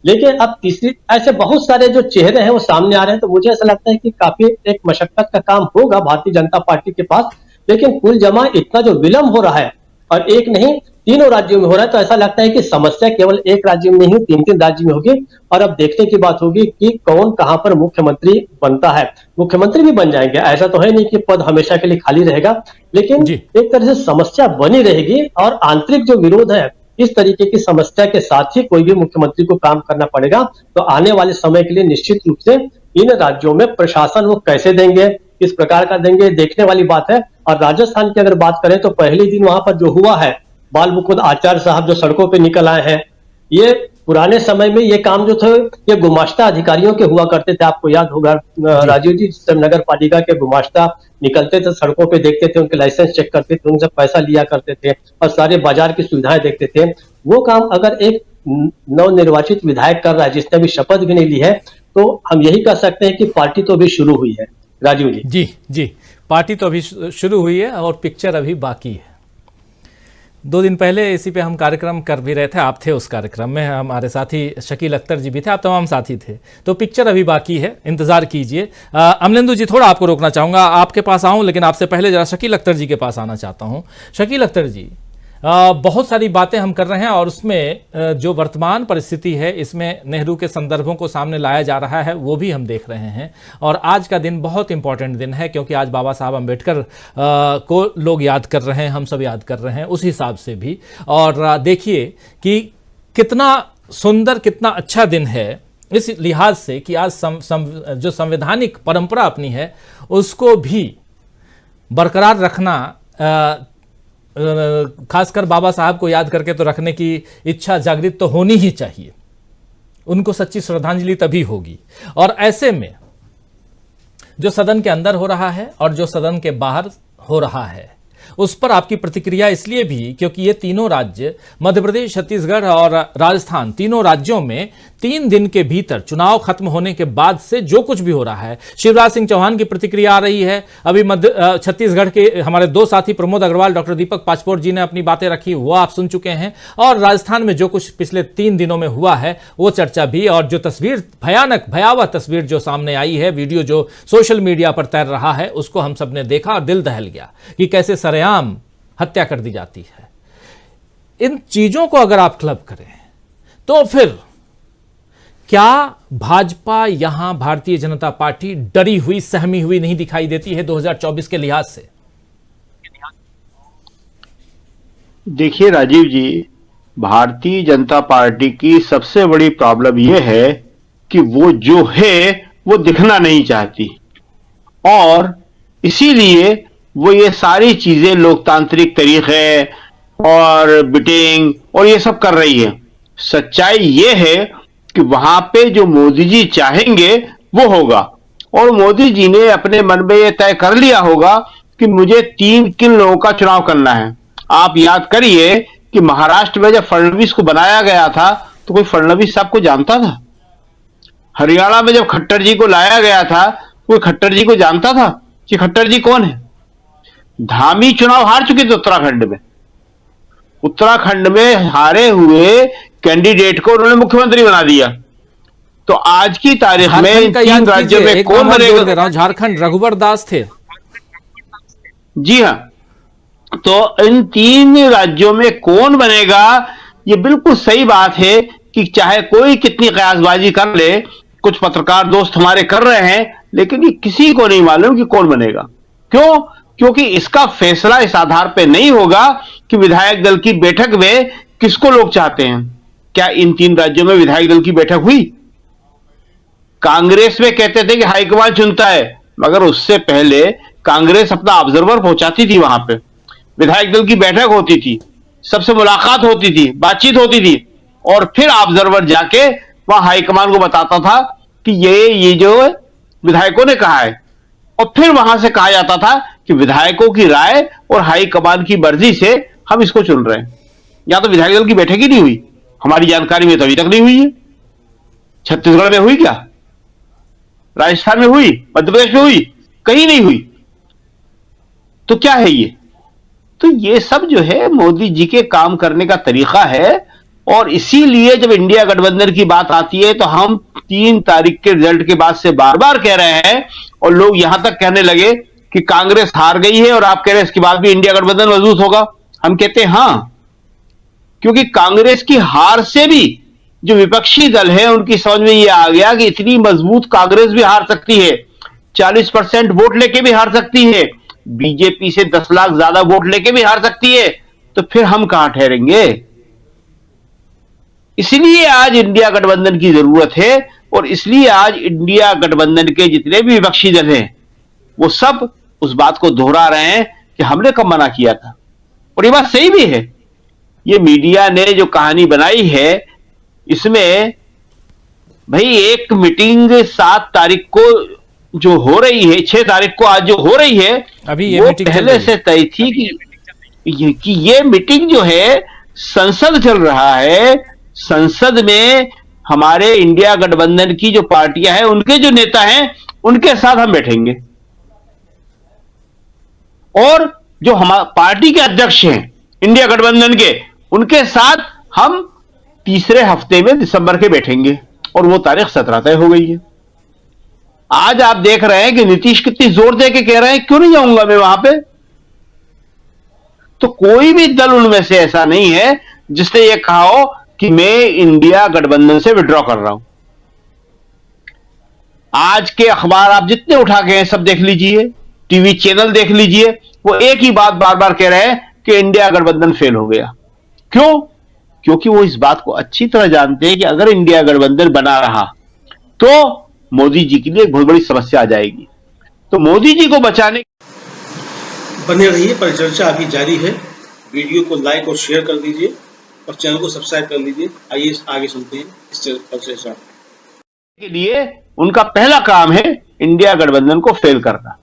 लेकिन अब तीसरी ऐसे बहुत सारे जो चेहरे हैं वो सामने आ रहे हैं, तो मुझे ऐसा लगता है कि काफी एक मशक्कत का काम होगा भारतीय जनता पार्टी के पास। लेकिन कुल जमा इतना जो विलंब हो रहा है, और एक नहीं 3 राज्यों में हो रहा है, तो ऐसा लगता है कि समस्या केवल एक राज्य में नहीं 3 राज्य में होगी। और अब देखने की बात होगी कि कौन कहां पर मुख्यमंत्री बनता है। मुख्यमंत्री भी बन जाएंगे, ऐसा तो है नहीं कि पद हमेशा के लिए खाली रहेगा, लेकिन एक तरह से समस्या बनी रहेगी। और आंतरिक जो विरोध है, इस तरीके की समस्या के साथ ही कोई भी मुख्यमंत्री को काम करना पड़ेगा। तो आने वाले समय के लिए निश्चित रूप से इन राज्यों में प्रशासन वो कैसे देंगे, किस प्रकार का देंगे, देखने वाली बात है। और राजस्थान की अगर बात करें तो पहले दिन वहां पर जो हुआ है, बाल मुकुंद आचार्य साहब जो सड़कों पे निकल आए हैं, ये पुराने समय में ये काम जो थे ये गुमाश्ता अधिकारियों के हुआ करते थे। आपको याद होगा राजीव जी, नगर पालिका के गुमाश्ता निकलते थे सड़कों पे, देखते थे, उनके लाइसेंस चेक करते थे, उनसे पैसा लिया करते थे और सारे बाजार की सुविधाएं देखते थे। वो काम अगर एक नवनिर्वाचित विधायक कर रहा है जिसने अभी शपथ भी नहीं ली है, तो हम यही कह सकते हैं कि पार्टी तो अभी शुरू हुई है। राजीव जी। जी, पार्टी तो अभी शुरू हुई है और पिक्चर अभी बाकी है। 2 दिन पहले इसी पे हम कार्यक्रम कर भी रहे थे, आप थे उस कार्यक्रम में, हमारे साथी शकील अख्तर जी भी थे, आप तमाम साथी थे। तो पिक्चर अभी बाकी है, इंतजार कीजिए। अमलेंदु जी, थोड़ा आपको रोकना चाहूँगा, आपके पास आऊँ, लेकिन आपसे पहले जरा शकील अख्तर जी के पास आना चाहता हूँ। शकील अख्तर जी, बहुत सारी बातें हम कर रहे हैं और उसमें जो वर्तमान परिस्थिति है इसमें नेहरू के संदर्भों को सामने लाया जा रहा है, वो भी हम देख रहे हैं। और आज का दिन बहुत इंपॉर्टेंट दिन है, क्योंकि आज बाबा साहब अम्बेडकर को लोग याद कर रहे हैं, हम सब याद कर रहे हैं उस हिसाब से भी। और देखिए कि कितना सुंदर, कितना अच्छा दिन है इस लिहाज से कि आज जो संवैधानिक परंपरा अपनी है उसको भी बरकरार रखना, खासकर बाबा साहब को याद करके तो रखने की इच्छा जागृत तो होनी ही चाहिए। उनको सच्ची श्रद्धांजलि तभी होगी। और ऐसे में जो सदन के अंदर हो रहा है और जो सदन के बाहर हो रहा है, उस पर आपकी प्रतिक्रिया इसलिए भी क्योंकि ये तीनों राज्य, मध्य प्रदेश, छत्तीसगढ़ और राजस्थान, तीनों राज्यों में 3 दिन के भीतर चुनाव खत्म होने के बाद से जो कुछ भी हो रहा है, शिवराज सिंह चौहान की प्रतिक्रिया आ रही है। अभी छत्तीसगढ़ के हमारे 2 साथी प्रमोद अग्रवाल, डॉक्टर दीपक पाचपोर जी ने अपनी बातें रखी, वो आप सुन चुके हैं। और राजस्थान में जो कुछ पिछले 3 दिनों में हुआ है वो चर्चा भी, और जो तस्वीर, भयानक भयावह तस्वीर जो सामने आई है, वीडियो जो सोशल मीडिया पर तैर रहा है, उसको हम सब ने देखा और दिल दहल गया कि कैसे सरेआम हत्या कर दी जाती है। इन चीजों को अगर आप क्लब करें तो फिर क्या भाजपा, यहां भारतीय जनता पार्टी डरी हुई, सहमी हुई नहीं दिखाई देती है 2024 के लिहाज से? देखिए राजीव जी, भारतीय जनता पार्टी की सबसे बड़ी प्रॉब्लम यह है कि वो जो है वो दिखना नहीं चाहती, और इसीलिए वो ये सारी चीजें लोकतांत्रिक तरीके और बिटिंग और ये सब कर रही है। सच्चाई ये है कि वहां पे जो मोदी जी चाहेंगे वो होगा, और मोदी जी ने अपने मन में ये तय कर लिया होगा कि मुझे किन लोगों का चुनाव करना है। आप याद करिए कि महाराष्ट्र में जब फडणवीस को बनाया गया था तो कोई फडणवीस साहब को जानता था? हरियाणा में जब खट्टर जी को लाया गया था, कोई खट्टर जी को जानता था कि खट्टर जी कौन है? धामी चुनाव हार चुके थे उत्तराखंड में हारे हुए कैंडिडेट को उन्होंने मुख्यमंत्री बना दिया। तो आज की तारीख में इन 3 राज्यों में कौन बनेगा? झारखंड रघुवर दास थे। जी हां, तो इन 3 राज्यों में कौन बनेगा? ये बिल्कुल सही बात है कि चाहे कोई कितनी कयासबाजी कर ले, कुछ पत्रकार दोस्त हमारे कर रहे हैं, लेकिन ये किसी को नहीं मालूम कि कौन बनेगा। क्यों? क्योंकि इसका फैसला इस आधार पर नहीं होगा कि विधायक दल की बैठक में किसको लोग चाहते हैं। क्या इन 3 राज्यों में विधायक दल की बैठक हुई? कांग्रेस में कहते थे कि हाईकमान चुनता है, मगर उससे पहले कांग्रेस अपना ऑब्जर्वर पहुंचाती थी, वहां पे विधायक दल की बैठक होती थी, सबसे मुलाकात होती थी, बातचीत होती थी, और फिर ऑब्जर्वर जाके वहां हाईकमान को बताता था कि ये जो विधायकों ने कहा है, और फिर वहां से कहा जाता था कि विधायकों की राय और हाईकमान की मर्जी से हम इसको चुन रहे हैं। या तो विधायक दल की बैठक ही नहीं हुई, हमारी जानकारी में तो अभी तक नहीं हुई है। छत्तीसगढ़ में हुई क्या? राजस्थान में हुई? मध्य प्रदेश में हुई? कहीं नहीं हुई। तो क्या है ये? तो ये सब जो है मोदी जी के काम करने का तरीका है, और इसीलिए जब इंडिया गठबंधन की बात आती है तो हम 3 तारीख के रिजल्ट के बाद से बार बार कह रहे हैं, और लोग यहां तक कहने लगे कि कांग्रेस हार गई है और आप कह रहे हैं इसके बाद भी इंडिया गठबंधन मजबूत होगा। हम कहते हैं हां, क्योंकि कांग्रेस की हार से भी जो विपक्षी दल है उनकी समझ में यह आ गया कि इतनी मजबूत कांग्रेस भी हार सकती है, 40% वोट लेके भी हार सकती है, बीजेपी से 10 लाख ज्यादा वोट लेके भी हार सकती है, तो फिर हम कहां ठहरेंगे? इसलिए आज इंडिया गठबंधन की जरूरत है, और इसलिए आज इंडिया गठबंधन के जितने भी विपक्षी दल हैं वो सब उस बात को दोहरा रहे हैं कि हमने कब मना किया था। और ये बात सही भी है। ये मीडिया ने जो कहानी बनाई है, इसमें भाई एक मीटिंग 7 तारीख को जो हो रही है, 6 तारीख को आज जो हो रही है, अभी ये वो मीटिंग पहले से तय थी कि ये मीटिंग जो है, संसद चल रहा है, संसद में हमारे इंडिया गठबंधन की जो पार्टियां हैं, उनके जो नेता हैं, उनके साथ हम बैठेंगे, और जो हमारे पार्टी के अध्यक्ष हैं इंडिया गठबंधन के, उनके साथ हम तीसरे हफ्ते में दिसंबर के बैठेंगे, और वो तारीख 17 तय हो गई है। आज आप देख रहे हैं कि नीतीश कितनी जोर दे के कह रहे हैं क्यों नहीं जाऊंगा मैं वहां पे। तो कोई भी दल उनमें से ऐसा नहीं है जिसने ये कहा हो कि मैं इंडिया गठबंधन से विड्रॉ कर रहा हूं। आज के अखबार आप जितने उठा के हैं सब देख लीजिए, टीवी चैनल देख लीजिए, वो एक ही बात बार बार कह रहे हैं कि इंडिया गठबंधन फेल हो गया। क्यों? क्योंकि वो इस बात को अच्छी तरह जानते हैं कि अगर इंडिया गठबंधन बना रहा तो मोदी जी के लिए एक बहुत बड़ी समस्या आ जाएगी। तो मोदी जी को बचाने बने रहिए, परिचर्चा अभी जारी है। वीडियो को लाइक और शेयर कर दीजिए और चैनल को सब्सक्राइब कर लीजिए। आइए आगे सुनते हैं इस परिचर्चा के लिए। उनका पहला काम है इंडिया गठबंधन को फेल करना,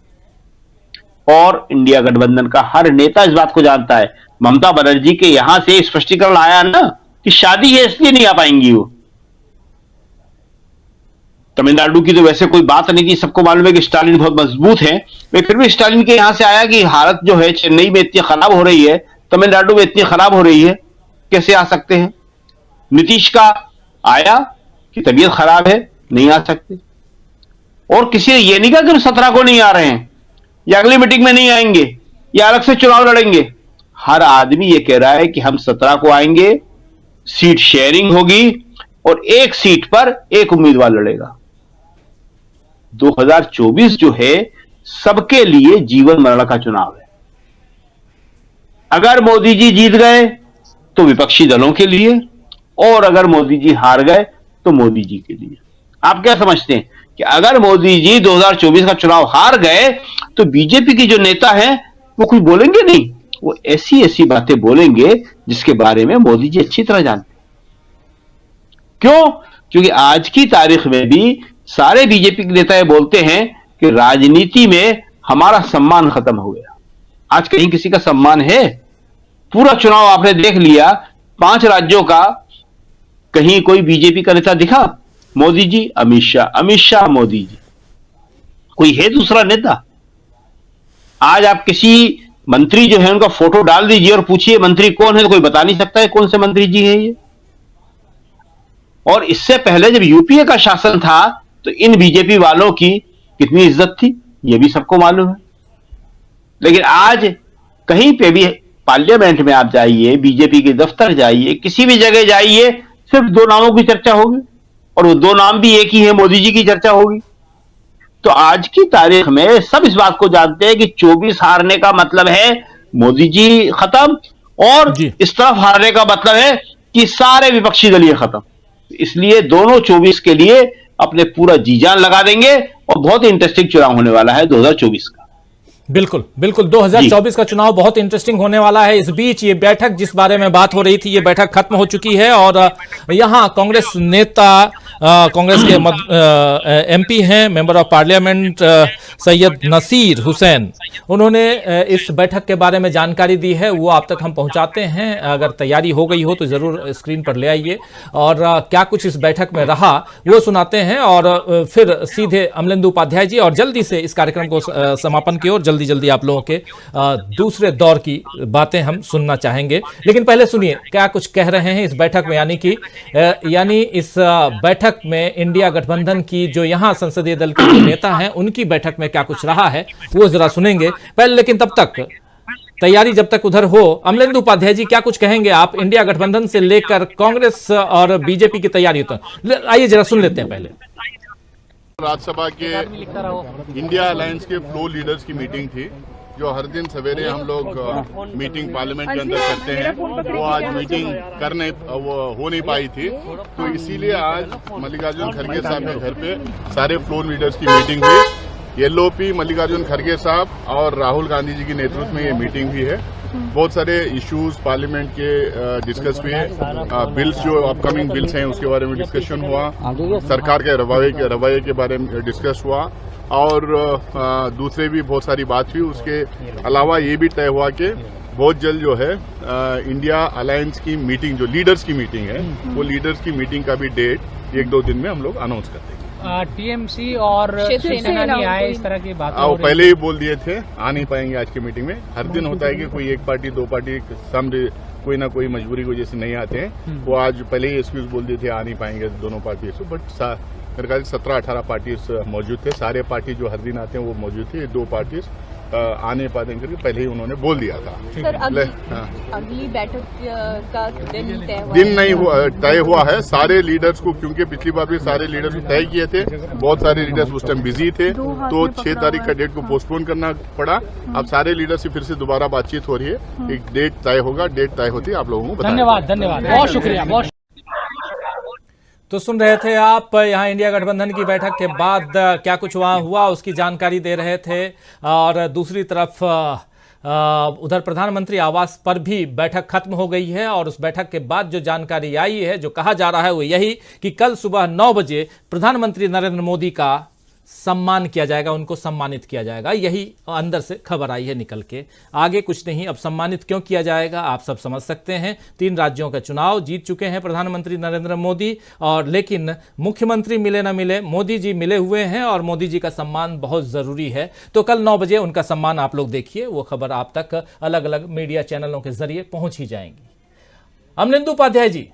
और इंडिया गठबंधन का हर नेता इस बात को जानता है। ममता बनर्जी के यहां से स्पष्टीकरण आया ना कि शादी है इसलिए नहीं आ पाएंगी वो। तमिलनाडु की तो वैसे कोई बात नहीं थी, सबको मालूम है कि स्टालिन बहुत मजबूत है, लेकिन फिर भी स्टालिन के यहां से आया कि हालत जो है चेन्नई में इतनी खराब हो रही है, तमिलनाडु में इतनी खराब हो रही है, कैसे आ सकते हैं। नीतीश का आया कि तबीयत खराब है, नहीं आ सकते। और किसी ने यह नहीं कहा कि 17 को नहीं आ रहे हैं, या अगली मीटिंग में नहीं आएंगे, या अलग से चुनाव लड़ेंगे। हर आदमी यह कह रहा है कि हम 17 को आएंगे, सीट शेयरिंग होगी, और एक सीट पर एक उम्मीदवार लड़ेगा। 2024 जो है सबके लिए जीवन मरण का चुनाव है। अगर मोदी जी जीत गए तो विपक्षी दलों के लिए, और अगर मोदी जी हार गए तो मोदी जी के लिए। आप क्या समझते हैं कि अगर मोदी जी 2024 का चुनाव हार गए तो बीजेपी के जो नेता हैं वो कुछ बोलेंगे नहीं, वो ऐसी ऐसी बातें बोलेंगे जिसके बारे में मोदी जी अच्छी तरह जानते हैं। क्यों? क्योंकि आज की तारीख में भी सारे बीजेपी के नेता ये बोलते हैं कि राजनीति में हमारा सम्मान खत्म हो गया। आज कहीं किसी का सम्मान है? पूरा चुनाव आपने देख लिया, 5 राज्यों का, कहीं कोई बीजेपी का नेता दिखा? मोदी जी, अमित शाह, अमित शाह, मोदी जी, कोई है दूसरा नेता? आज आप किसी मंत्री जो है उनका फोटो डाल दीजिए और पूछिए मंत्री कौन है, तो कोई बता नहीं सकता है कौन से मंत्री जी हैं ये। और इससे पहले जब यूपीए का शासन था तो इन बीजेपी वालों की कितनी इज्जत थी, ये भी सबको मालूम है। लेकिन आज कहीं पे भी पार्लियामेंट में आप जाइए, बीजेपी के दफ्तर जाइए, किसी भी जगह जाइए, सिर्फ 2 नामों की चर्चा होगी, और वो 2 नाम भी एक ही है, मोदी जी की चर्चा होगी। तो आज की तारीख में सब इस बात को जानते हैं कि 24 हारने का मतलब है मोदी जी खत्म, और इस तरफ हारने का मतलब है कि सारे विपक्षी दलीय खत्म। इसलिए दोनों 24 के लिए अपने पूरा जी जान लगा देंगे और बहुत इंटरेस्टिंग चुनाव होने वाला है 2024 का। बिल्कुल बिल्कुल, 2024 का चुनाव बहुत इंटरेस्टिंग होने वाला है। इस बीच ये बैठक जिस बारे में बात हो रही थी, ये बैठक खत्म हो चुकी है और यहां कांग्रेस नेता, कांग्रेस के एमपी हैं, member of parliament Syed Naseer Hussain, उन्होंने इस बैठक के बारे में जानकारी दी है। वो आप तक हम पहुंचाते हैं, अगर तैयारी हो गई हो तो जरूर स्क्रीन पर ले आइए, और क्या कुछ इस बैठक में रहा वो सुनाते हैं, और फिर सीधे अमलेंदु उपाध्याय जी और जल्दी से इस कार्यक्रम को समापन की ओर जल्दी आप लोगों के दूसरे दौर की बातें हम सुनना चाहेंगे। लेकिन पहले सुनिए क्या कुछ कह रहे हैं इस बैठक में, यानी इस बैठक में इंडिया गठबंधन की जो यहां संसदीय दल के नेता हैं उनकी बैठक में क्या कुछ रहा है वो जरा सुनेंगे पहले। लेकिन तब तक तैयारी जब तक उधर हो, अमलेंदु उपाध्याय जी क्या कुछ कहेंगे आप इंडिया गठबंधन से लेकर कांग्रेस और बीजेपी की तैयारी तक? आइए जरा सुन लेते हैं पहले। राज्यसभा के इंडिया अलायंस के फ्लोर लीडर्स की मीटिंग थी, जो हर दिन सवेरे हम लोग मीटिंग पार्लियामेंट के अंदर करते हैं, वो आज मीटिंग वो हो नहीं पाई थी, तो इसीलिए आज मल्लिकार्जुन खड़गे साहब के घर पे सारे फ्लोर लीडर्स की मीटिंग हुई। एलओपी मल्लिकार्जुन खड़गे साहब और राहुल गांधी जी के नेतृत्व में ये मीटिंग हुई है। बहुत सारे इश्यूज पार्लियामेंट के डिस्कस हुए, बिल्स जो अपकमिंग बिल्स हैं उसके बारे में डिस्कशन हुआ, सरकार के रवैये के बारे में डिस्कस हुआ, और दूसरे भी बहुत सारी बात हुई। उसके अलावा ये भी तय हुआ कि बहुत जल्द जो है इंडिया अलायंस की मीटिंग, जो लीडर्स की मीटिंग है, वो लीडर्स की मीटिंग का भी डेट 1-2 दिन में हम लोग अनाउंस कर देंगे। टीएमसी और शिवसेना नहीं आए, इस तरह की बात वो पहले ही बोल दिए थे, आ नहीं पाएंगे आज की मीटिंग में। हर दिन होता है कि कोई एक पार्टी, दो पार्टी, कोई ना कोई मजबूरी की वजह से नहीं आते हैं। वो आज पहले ही एक्सक्यूज बोल दिए थे, आ नहीं पाएंगे दोनों पार्टी से, बट मेरे ख्याल 17-18 पार्टी मौजूद थे। सारे पार्टी जो हर दिन आते हैं वो मौजूद थे। 2 पार्टी आने पाते करके पहले ही उन्होंने बोल दिया था। सर, अगली बैठक का दिन दिन नहीं हुआ, तय हुआ है सारे लीडर्स को, क्योंकि पिछली बार भी सारे लीडर्स को तय किए थे। बहुत सारे लीडर्स उस टाइम बिजी थे, तो 6 तारीख का डेट को पोस्टपोन करना पड़ा। अब सारे लीडर से फिर से दोबारा बातचीत हो रही है, एक डेट तय होगा, डेट तय होती है आप लोगों को बताएंगे। धन्यवाद, बहुत शुक्रिया। तो सुन रहे थे आप यहाँ इंडिया गठबंधन की बैठक के बाद क्या कुछ वहाँ हुआ उसकी जानकारी दे रहे थे, और दूसरी तरफ उधर प्रधानमंत्री आवास पर भी बैठक खत्म हो गई है, और उस बैठक के बाद जो जानकारी आई है, जो कहा जा रहा है वो यही कि कल सुबह 9 बजे प्रधानमंत्री नरेंद्र मोदी का सम्मान किया जाएगा, उनको सम्मानित किया जाएगा। यही अंदर से खबर आई है निकल के, आगे कुछ नहीं। अब सम्मानित क्यों किया जाएगा आप सब समझ सकते हैं। 3 राज्यों का चुनाव जीत चुके हैं प्रधानमंत्री नरेंद्र मोदी, और लेकिन मुख्यमंत्री मिले ना मिले, मोदी जी मिले हुए हैं, और मोदी जी का सम्मान बहुत जरूरी है। तो कल 9 बजे उनका सम्मान आप लोग देखिए, वो खबर आप तक अलग अलग मीडिया चैनलों के जरिए पहुंच ही जाएंगी। अमलेंदु उपाध्याय जी,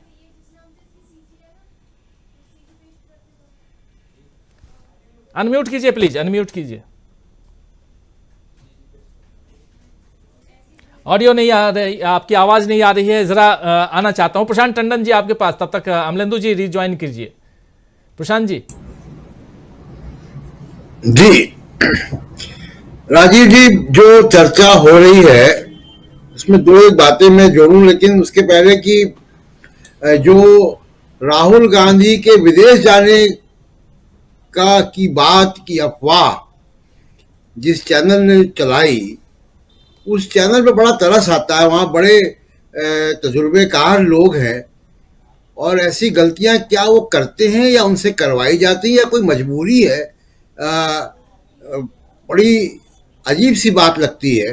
अनम्यूट कीजिए प्लीज, अनम्यूट कीजिए। ऑडियो नहीं आ रही, आपकी आवाज नहीं आ रही है, जरा आना चाहता हूं। प्रशांत टंडन जी आपके पास, तब तक अमलेंदु जी रिज्वाइन कीजिए। प्रशांत जी। जी राजीव जी, जो चर्चा हो रही है उसमें 2 बातें मैं जोड़ूं, लेकिन उसके पहले कि जो राहुल गांधी के विदेश जाने की बात की अफवाह जिस चैनल ने चलाई, उस चैनल पे बड़ा तरस आता है। वहाँ बड़े तजुर्बेकार लोग हैं, और ऐसी गलतियां क्या वो करते हैं या उनसे करवाई जाती है या कोई मजबूरी है, बड़ी अजीब सी बात लगती है।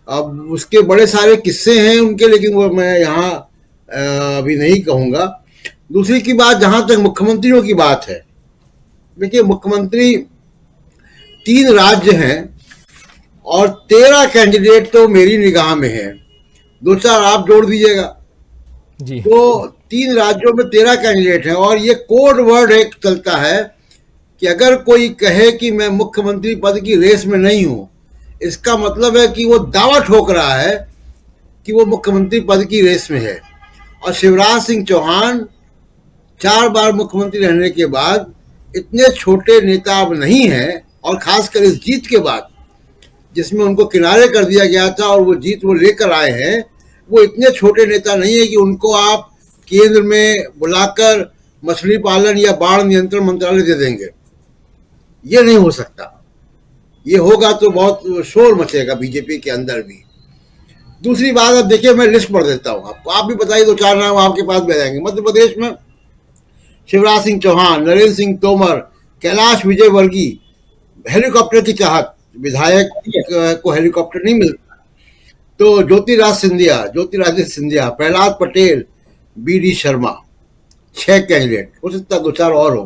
अब उसके बड़े सारे किस्से हैं उनके, लेकिन वो मैं यहाँ अभी नहीं कहूँगा। दूसरी की बात, जहाँ तक मुख्यमंत्रियों की बात है, देखिए मुख्यमंत्री 3 राज्य हैं और 13 कैंडिडेट तो मेरी निगाह में है, 2-4 आप जोड़ दीजिएगा जी। तो 3 राज्यों में 13 कैंडिडेट हैं, और ये कोड वर्ड एक चलता है कि अगर कोई कहे कि मैं मुख्यमंत्री पद की रेस में नहीं हूं, इसका मतलब है कि वो दावा ठोक रहा है कि वो मुख्यमंत्री पद की रेस में है। और शिवराज सिंह चौहान 4 बार मुख्यमंत्री रहने के बाद इतने छोटे नेता अब नहीं हैं और खासकर इस जीत के बाद जिसमें उनको किनारे कर दिया गया था और वो जीत वो लेकर आए हैं, वो इतने छोटे नेता नहीं है कि उनको आप केंद्र में बुलाकर मछली पालन या बाढ़ नियंत्रण मंत्रालय दे देंगे। ये नहीं हो सकता। ये होगा तो बहुत शोर मचेगा बीजेपी के अंदर भी। दूसरी बात, अब देखिए मैं लिस्ट पढ़ देता हूँ आपको, आप भी बताइए, 2-4 नाम आपके पास भी जाएंगे। मध्य प्रदेश में शिवराज सिंह चौहान, नरेंद्र सिंह तोमर, कैलाश विजयवर्गीय, हेलीकॉप्टर की चाहत, विधायक को हेलीकॉप्टर नहीं मिलता, तो ज्योतिरादित्य सिंधिया, प्रहलाद पटेल, बी.डी. शर्मा, 6 कैंडिडेट, हो सकता 2-4 और हो।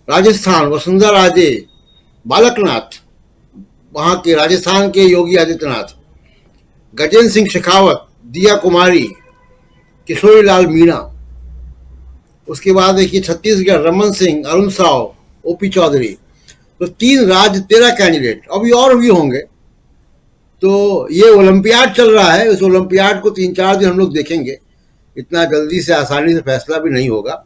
राजस्थान वसुंधरा राजे, बालकनाथ, वहां के राजस्थान के योगी आदित्यनाथ, गजेंद्र सिंह शेखावत, दिया कुमारी, किशोरी लाल मीणा। उसके बाद देखिए छत्तीसगढ़ रमन सिंह, अरुण साव, ओपी चौधरी। तो 3 राज्य 13 कैंडिडेट, अभी और भी होंगे। तो ये ओलंपियाड चल रहा है, उस ओलंपियाड को 3-4 दिन हम लोग देखेंगे, इतना जल्दी से आसानी से फैसला भी नहीं होगा।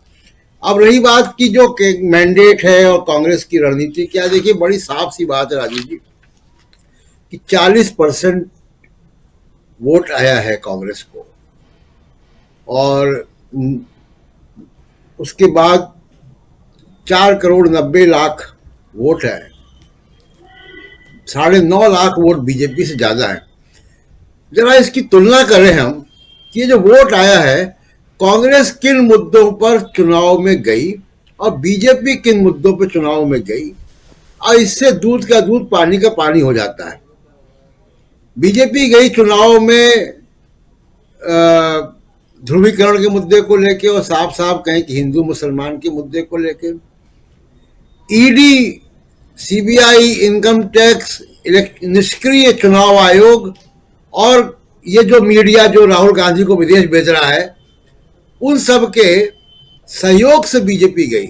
अब रही बात की जो मैंडेट है और कांग्रेस की रणनीति, क्या देखिए बड़ी साफ सी बात है राजीव जी कि 40% वोट आया है कांग्रेस को, और उसके बाद 4,90,00,000 वोट है, 9.5 लाख वोट बीजेपी से ज्यादा है। जरा इसकी तुलना करें हम कि ये जो वोट आया है, कांग्रेस किन मुद्दों पर चुनाव में गई और बीजेपी किन मुद्दों पर चुनाव में गई, और इससे दूध का दूध पानी का पानी हो जाता है। बीजेपी गई चुनाव में ध्रुवीकरण के मुद्दे को लेके और साफ साफ कहें कि हिंदू मुसलमान के मुद्दे को लेके। ईडी, सीबीआई, इनकम टैक्स, निष्क्रिय चुनाव आयोग और ये जो मीडिया जो राहुल गांधी को विदेश भेज रहा है, उन सब के सहयोग से बीजेपी गई।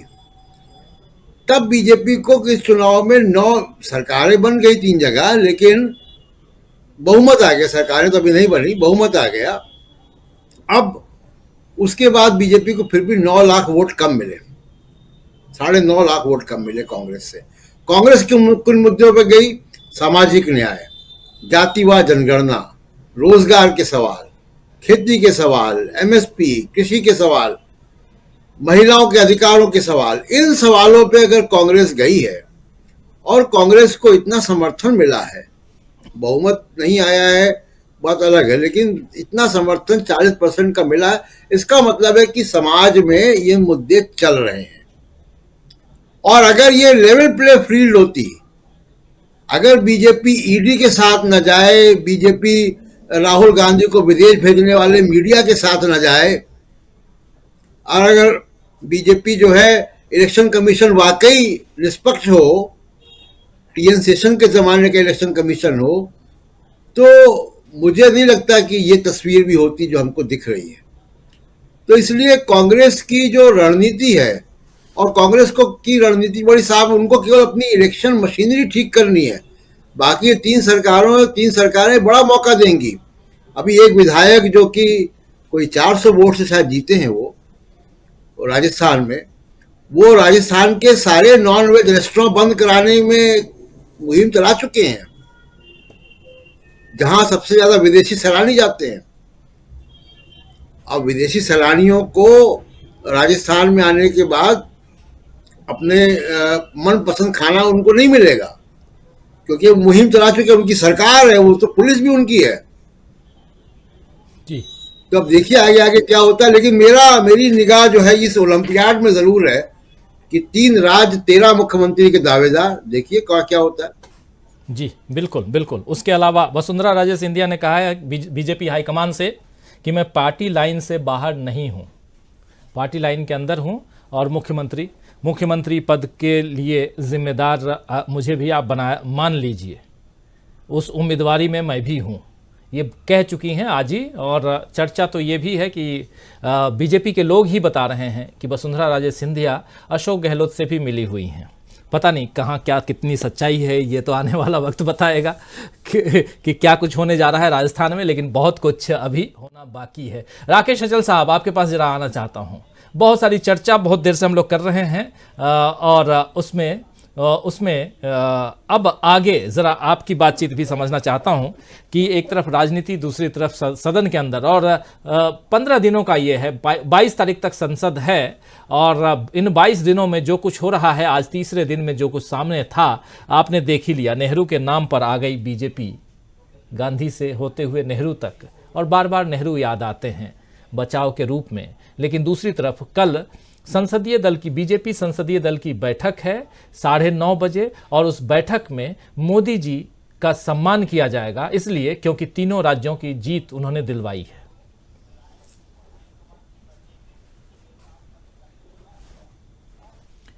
तब बीजेपी को इस चुनाव में 9 सरकारें बन गई 3 जगह, लेकिन बहुमत आ गया। सरकारें तो अभी नहीं बनी, बहुमत आ गया। अब उसके बाद बीजेपी को फिर भी 9 लाख वोट कम मिले, 9.5 लाख वोट कम मिले कांग्रेस से। कांग्रेस किन मुद्दों पर गई? सामाजिक न्याय, जातिवाद जनगणना, रोजगार के सवाल, खेती के सवाल, एमएसपी, कृषि के सवाल, महिलाओं के अधिकारों के सवाल। इन सवालों पे अगर कांग्रेस गई है और कांग्रेस को इतना समर्थन मिला है, बहुमत नहीं आया है बात अलग है, लेकिन इतना समर्थन 40% का मिला है, इसका मतलब है कि समाज में ये मुद्दे चल रहे हैं। और अगर ये लेवल प्ले फील्ड होती, अगर बीजेपी ईडी के साथ न जाए, बीजेपी राहुल गांधी को विदेश भेजने वाले मीडिया के साथ न जाए, और अगर बीजेपी जो है इलेक्शन कमीशन वाकई निष्पक्ष हो, टीएन शेषन के जमाने का इलेक्शन कमीशन हो, तो मुझे नहीं लगता कि ये तस्वीर भी होती जो हमको दिख रही है। तो इसलिए कांग्रेस की जो रणनीति है, और कांग्रेस को की रणनीति बड़ी साफ, उनको केवल अपनी इलेक्शन मशीनरी ठीक करनी है। बाकी 3 सरकारें बड़ा मौका देंगी। अभी एक विधायक जो कि कोई 400 वोट से शायद जीते हैं वो राजस्थान में, वो राजस्थान के सारे नॉन वेज रेस्टोरेंट बंद कराने में मुहिम चला चुके हैं, जहां सबसे ज्यादा विदेशी सैलानी जाते हैं। अब विदेशी सैलानियों को राजस्थान में आने के बाद अपने मनपसंद खाना उनको नहीं मिलेगा, क्योंकि वो मुहिम चला चुके, उनकी सरकार है, वो तो पुलिस भी उनकी है जी। तो अब देखिए आगे आगे क्या होता है। लेकिन मेरी निगाह जो है इस ओलंपियाड में जरूर है कि 3 राज्य 13 मुख्यमंत्री के दावेदार, देखिए क्या होता है। जी बिल्कुल बिल्कुल। उसके अलावा वसुंधरा राजे सिंधिया ने कहा है बीजेपी हाईकमान से कि मैं पार्टी लाइन से बाहर नहीं हूं, पार्टी लाइन के अंदर हूं, और मुख्यमंत्री पद के लिए जिम्मेदार मुझे भी आप मान लीजिए, उस उम्मीदवारी में मैं भी हूं, ये कह चुकी हैं आज ही। और चर्चा तो ये भी है कि बीजेपी के लोग ही बता रहे हैं कि वसुंधरा राजे सिंधिया अशोक गहलोत से भी मिली हुई हैं। पता नहीं कहाँ क्या कितनी सच्चाई है, ये तो आने वाला वक्त बताएगा कि क्या कुछ होने जा रहा है राजस्थान में, लेकिन बहुत कुछ अभी होना बाकी है। राकेश अचल साहब, आपके पास जरा आना चाहता हूँ। बहुत सारी चर्चा बहुत देर से हम लोग कर रहे हैं और उसमें उसमें अब आगे ज़रा आपकी बातचीत भी समझना चाहता हूं कि एक तरफ राजनीति, दूसरी तरफ सदन के अंदर, और 15 दिनों का ये है, 22 तारीख तक संसद है, और इन 22 दिनों में जो कुछ हो रहा है, आज तीसरे दिन में जो कुछ सामने था आपने देख ही लिया। नेहरू के नाम पर आ गई बीजेपी, गांधी से होते हुए नेहरू तक, और बार बार नेहरू याद आते हैं बचाव के रूप में। लेकिन दूसरी तरफ कल संसदीय दल की, बीजेपी संसदीय दल की बैठक है 9:30 बजे, और उस बैठक में मोदी जी का सम्मान किया जाएगा, इसलिए क्योंकि तीनों राज्यों की जीत उन्होंने दिलवाई है।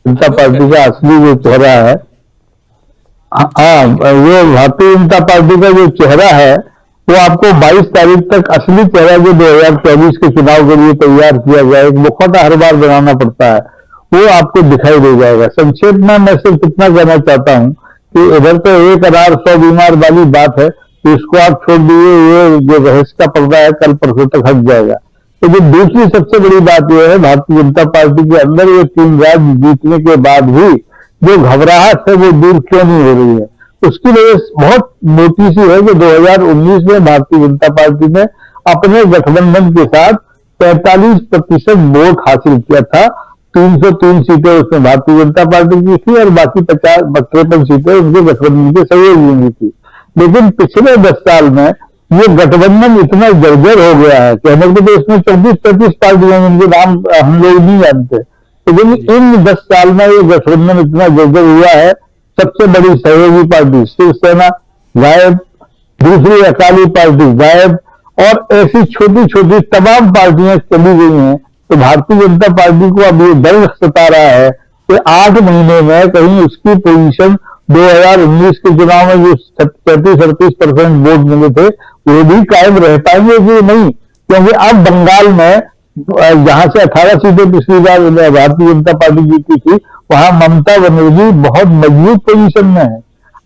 जनता पार्टी का असली जो चेहरा है, हाँ, ये भारतीय जनता पार्टी का जो चेहरा है वो आपको 22 तारीख तक असली चेहरा जो 2024 के चुनाव के लिए तैयार किया गया, एक मुखौटा हर बार बनाना पड़ता है, वो आपको दिखाई दे जाएगा। संक्षेप में मैं सिर्फ इतना कहना चाहता हूं कि इधर तो 1 अनार 100 बीमार वाली बात है, तो इसको आप छोड़ दीजिए, ये जो रहस्य का पर्दा है कल परसों तक हट जाएगा। तो जो दूसरी सबसे बड़ी बात यह है, भारतीय जनता पार्टी के अंदर ये 3 राज्य जीतने के बाद भी जो घबराहट है वो दूर क्यों नहीं हो रही है, उसकी वजह बहुत मोटी सी है कि 2019 में भारतीय जनता पार्टी ने अपने गठबंधन के साथ 45% वोट हासिल किया था। 303 सीटें उसमें भारतीय जनता पार्टी की थी और बाकी 53 सीटें उनके गठबंधन के सहयोगियों की थी। लेकिन पिछले 10 साल में ये गठबंधन इतना जर्जर हो गया है, कहने को तो इसमें 34-35 पार्टियां जिनके नाम हम लोग नहीं जानते, लेकिन इन 10 साल में ये गठबंधन इतना जर्जर हुआ है। सबसे बड़ी सहयोगी पार्टी शिवसेना गायब, दूसरी अकाली पार्टी गायब, और ऐसी छोटी छोटी तमाम पार्टियां चली गई हैं। तो भारतीय जनता पार्टी को अब ये डर सता रहा है कि 8 महीने में कहीं उसकी पोजीशन 2019 के चुनाव में जो 37-38% वोट मिले थे वो भी कायम रह पाएंगे कि नहीं, क्योंकि अब बंगाल में जहां से 18 सीटें पिछली बार भारतीय जनता पार्टी जीती थी, वहां ममता बनर्जी बहुत मजबूत पोजीशन में है।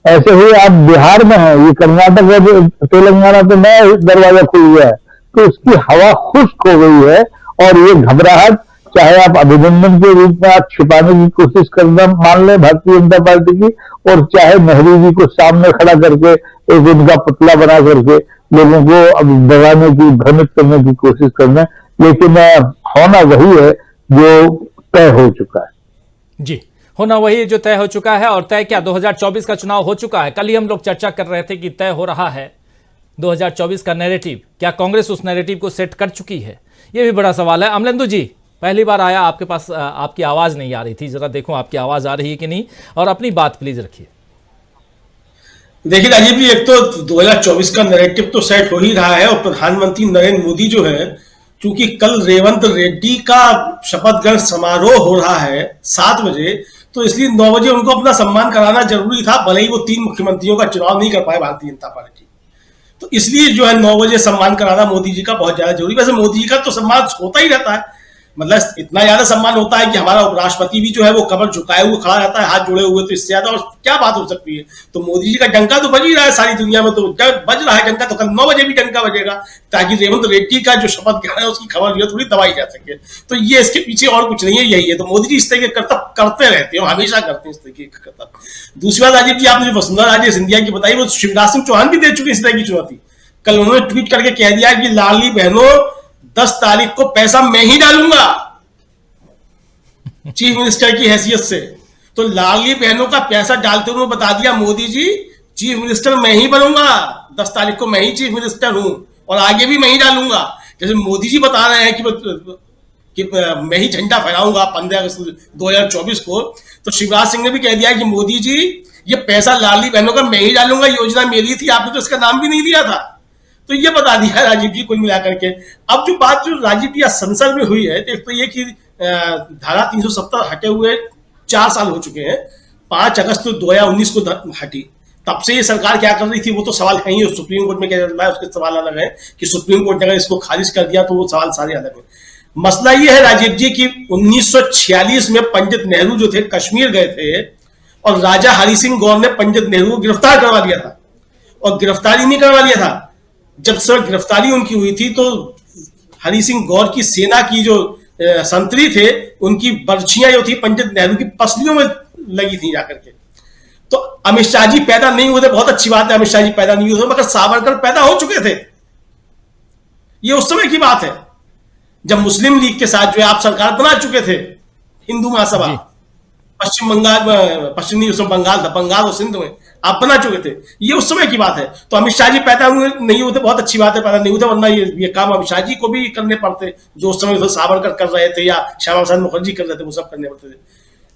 ऐसे ही आप बिहार में हैं, ये कर्नाटक और तेलंगाना तो नया दरवाजा खुल गया है, तो उसकी हवा खुश्क हो गई है। और ये घबराहट, चाहे आप अभिनंदन के रूप में आप छिपाने की कोशिश करना मान लें भारतीय जनता पार्टी की, और चाहे नेहरू जी को सामने खड़ा करके एक उनका पुतला बना करके लोगों को अब डराने की, भ्रमित करने की कोशिश करना, लेकिन होना वही है जो तय हो चुका है। जी, होना वही जो तय हो चुका है। और तय क्या, 2024 का चुनाव हो चुका है। कल ही हम लोग चर्चा कर रहे थे कि तय हो रहा है 2024 का नैरेटिव। क्या कांग्रेस उस नैरेटिव को सेट कर चुकी है, ये भी बड़ा सवाल है। अमलेंदु जी, पहली बार आया आपके पास, आपकी आवाज नहीं आ रही थी, जरा देखो आपकी आवाज आ रही है कि नहीं, और अपनी बात प्लीज रखिए। देखिए राजीव जी, एक तो 2024 का नैरेटिव तो सेट हो ही रहा है, और प्रधानमंत्री नरेंद्र मोदी जो है, क्योंकि कल रेवंत रेड्डी का शपथ ग्रहण समारोह हो रहा है 7 बजे, तो इसलिए 9 बजे उनको अपना सम्मान कराना जरूरी था, भले ही वो 3 मुख्यमंत्रियों का चुनाव नहीं कर पाए भारतीय जनता पार्टी, तो इसलिए जो है 9 बजे सम्मान कराना मोदी जी का बहुत ज्यादा जरूरी। वैसे मोदी जी का तो सम्मान होता ही रहता है, मतलब इतना ज्यादा सम्मान होता है कि हमारा उपराष्ट्रपति भी जो है वो कमर झुकाए हुए खड़ा रहता है, हाथ जोड़े हुए, तो इससे ज्यादा और क्या बात हो सकती है। तो मोदी जी का डंका तो बज ही रहा है सारी दुनिया में, तो बज रहा है डंका, तो कल 9 बजे भी डंका बजेगा, ताकि रेवंत रेड्डी का जो शपथ ग्रहण है उसकी खबर जो थोड़ी दबाई जा सके। तो ये इसके पीछे और कुछ नहीं है, यही है। तो मोदी जी इस तरह के कर्तव्य करते रहते हैं, हमेशा करते हैं इस तरह के कर्तव्य। दूसरी बात राजीव जी, आपने जो वसुंधरा राजे सिंधिया की बताई, वो शिवराज सिंह चौहान भी दे चुके इस तरह की चुनौती। कल उन्होंने ट्वीट करके कह दिया कि लाडली बहनों 10 तारीख को पैसा मैं ही डालूंगा चीफ मिनिस्टर की हैसियत से। तो लाडली बहनों का पैसा डालते हुए बता दिया मोदी जी, चीफ मिनिस्टर मैं ही बनूंगा, 10 तारीख को मैं ही चीफ मिनिस्टर हूं और आगे भी मैं ही डालूंगा। जैसे मोदी जी बता रहे हैं कि मैं ही झंडा फहराऊंगा 15 अगस्त 2024 को, तो शिवराज सिंह ने भी कह दिया कि मोदी जी ये पैसा लाडली बहनों का मैं ही डालूंगा, योजना मेरी थी, आपने तो इसका नाम भी नहीं दिया था। तो ये बता दिया राजीव जी कुल मिलाकर के। अब जो बात जो राजीव जी संसद में हुई है, एक तो ये कि धारा 370 हटे हुए 4 साल हो चुके हैं, 5 अगस्त 2019 को हटी, तब से ये सरकार क्या कर रही थी वो तो सवाल है ही, सुप्रीम कोर्ट में क्या चल रहा है उसके सवाल अलग है, कि सुप्रीम कोर्ट ने अगर इसको खारिज कर दिया तो वो सवाल सारे अलग है। मसला ये है राजीव जी कि 1946 में पंडित नेहरू जो थे कश्मीर गए थे और राजा हरि सिंह गौर ने पंडित नेहरू को गिरफ्तार करवा दिया था, और गिरफ्तारी नहीं करवा लिया था, जब सर गिरफ्तारी उनकी हुई थी तो हरि सिंह गौर की सेना की जो संतरी थे उनकी बर्छियां जो थी पंडित नेहरू की पसलियों में लगी थी जाकर के, तो अमित शाह जी पैदा नहीं हुए थे, बहुत अच्छी बात है, अमित शाह जी पैदा नहीं हुए थे, मगर सावरकर पैदा हो चुके थे। ये उस समय की बात है जब मुस्लिम लीग के साथ जो है आप सरकार बना चुके थे, हिंदू महासभा, पश्चिम बंगाल था, बंगाल और सिंध में आप बना चुके थे। ये उस समय की बात है। तो अमित शाह जी पैदा हुए नहीं हुए थे, बहुत अच्छी बात है, पैदा नहीं हुए थे, वरना ये काम अमित शाह जी को भी करने पड़ते, जो उस समय सावरकर कर रहे थे या श्यामा प्रसाद मुखर्जी कर रहे थे, वो सब करने पड़ते थे।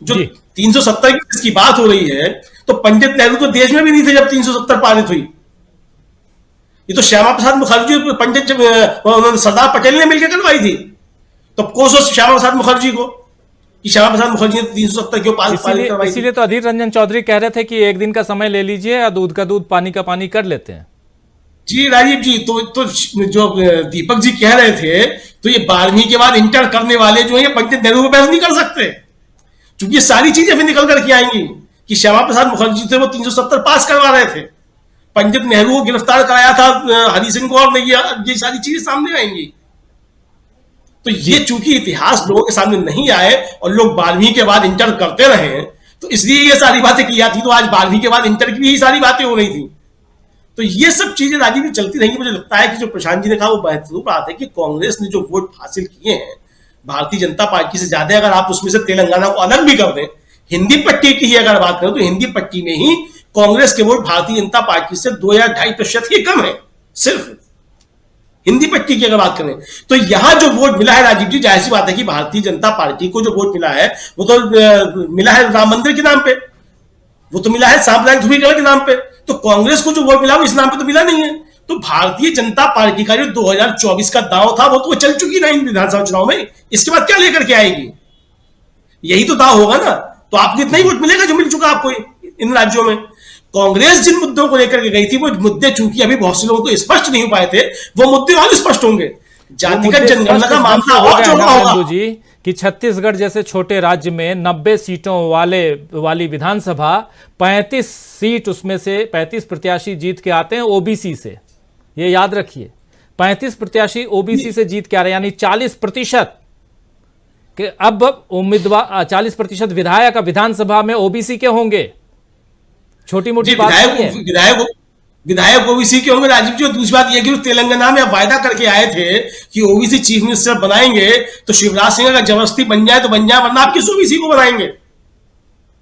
जो 370 की बात हो रही है, तो पंडित नेहरू तो देश में भी नहीं थे जब 370 पारित हुई। ये तो श्यामा प्रसाद मुखर्जी पंडित जब उन्होंने सरदार पटेल ने मिलकर करवाई थी, तो कोसो श्यामा प्रसाद मुखर्जी को कि श्यामा प्रसाद मुखर्जी ने 370 क्यों पारित करवाई। इसीलिए तो अधीर रंजन चौधरी कह रहे थे कि एक दिन का समय ले लीजिए या दूध का दूध पानी का पानी कर लेते हैं। जी राजीव जी, तो जो दीपक जी कह रहे थे, तो ये 12वीं के बाद इंटर करने वाले जो है पंडित नेहरू को बहस नहीं कर सकते, क्योंकि ये सारी चीजें फिर निकल करके आएंगी कि श्यामा प्रसाद मुखर्जी थे वो 370 पास करवा रहे थे, पंडित नेहरू को गिरफ्तार कराया था हरि सिंह को, और ये सारी चीजें सामने आएंगी। तो ये चूंकि इतिहास लोगों के सामने नहीं आए और लोग 12वीं के बाद इंटर करते रहे, तो इसलिए ये सारी बातें की जाती, तो आज 12वीं के बाद इंटर की भी सारी बातें हो रही थी। तो ये सब चीजें राजीव जी चलती रहेंगी। मुझे लगता है कि जो प्रशांत जी ने कहा वो बेहतरीन बात है कि कांग्रेस ने जो वोट हासिल किए हैं भारतीय जनता पार्टी से ज्यादा, अगर आप उसमें से तेलंगाना को अलग भी कर दें, हिंदी पट्टी की ही अगर बात करें, तो हिंदी पट्टी में ही कांग्रेस के वोट भारतीय जनता पार्टी से 2 या 2.5% ही कम है, सिर्फ हिंदी पट्टी की अगर बात करें। तो यहां जो वोट मिला है राजीव जी, जाहिर सी बात है कि भारतीय जनता पार्टी को जो वोट मिला है वो तो मिला है राम मंदिर के नाम पे, वो तो मिला है सांप्रदायिक ध्रुवीकरण के नाम पे। तो कांग्रेस को जो वोट मिला वो इस नाम पे तो मिला नहीं है। तो भारतीय जनता पार्टी का जो 2024 का दांव था वो तो चल चुकी ना इन विधानसभा चुनाव में, इसके बाद क्या लेकर के आएगी, यही तो दांव होगा ना। तो आपको इतना ही वोट मिलेगा जो मिल चुका आपको इन राज्यों में। कांग्रेस जिन मुद्दों को लेकर के गई थी, वो मुद्दे चूंकि अभी बहुत से लोगों को स्पष्ट नहीं हो पाए थे, वो मुद्दे और स्पष्ट होंगे। जातिगत जनगणना का मामला और जोड़ा होगा जी कि छत्तीसगढ़ जैसे छोटे राज्य में 90 सीटों वाली विधानसभा 35 सीट, उसमें से 35 प्रत्याशी जीत के आते हैं ओबीसी से, ये याद रखिए। 35 प्रत्याशी ओबीसी से जीत के आ रहे हैं, यानी 40% के अब उम्मीदवार 40% विधायक विधानसभा में ओबीसी के होंगे। छोटी मोटी बात नहीं है। विधायक ओबीसी के होंगे राजीव जी। दूसरी बात यह कि तेलंगाना में वायदा करके आए थे कि ओबीसी चीफ मिनिस्टर बनाएंगे, तो शिवराज सिंह अगर जबरदस्ती बन जाए तो बन जाए, वरना आप किस ओबीसी को बनाएंगे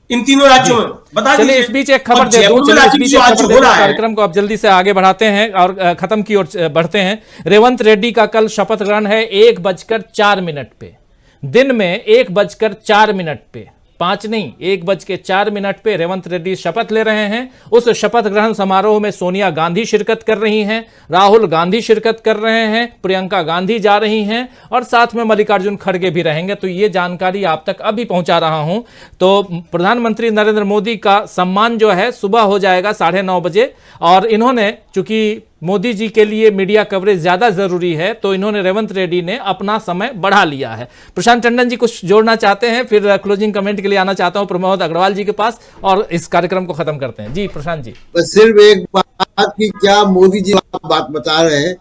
इन तीनों राज्यों में, बता दीजिए। इस बीच एक खबर दे दूं, कार्यक्रम को अब जल्दी से आगे बढ़ाते हैं और खत्म की ओर बढ़ते हैं। रेवंत रेड्डी का कल शपथ ग्रहण है 1:04 पे, दिन में 1:04 पे, 5 नहीं 1:04 पे रेवंत रेड्डी शपथ ले रहे हैं। उस शपथ ग्रहण समारोह में सोनिया गांधी शिरकत कर रही हैं, राहुल गांधी शिरकत कर रहे हैं, प्रियंका गांधी जा रही हैं और साथ में मल्लिकार्जुन खड़गे भी रहेंगे। तो ये जानकारी आप तक अभी पहुंचा रहा हूं। तो प्रधानमंत्री नरेंद्र मोदी का सम्मान जो है सुबह हो जाएगा 9:30 बजे, और इन्होंने चूंकि मोदी जी के लिए मीडिया कवरेज ज्यादा जरूरी है, तो इन्होंने रेवंत रेड्डी ने अपना समय बढ़ा लिया है। प्रशांत टंडन जी कुछ जोड़ना चाहते हैं, फिर क्लोजिंग कमेंट के लिए आना चाहता हूं प्रमोद अग्रवाल जी के पास और इस कार्यक्रम को खत्म करते हैं। जी प्रशांत जी। बस सिर्फ एक बात कि क्या मोदी जी बात बता रहे हैं,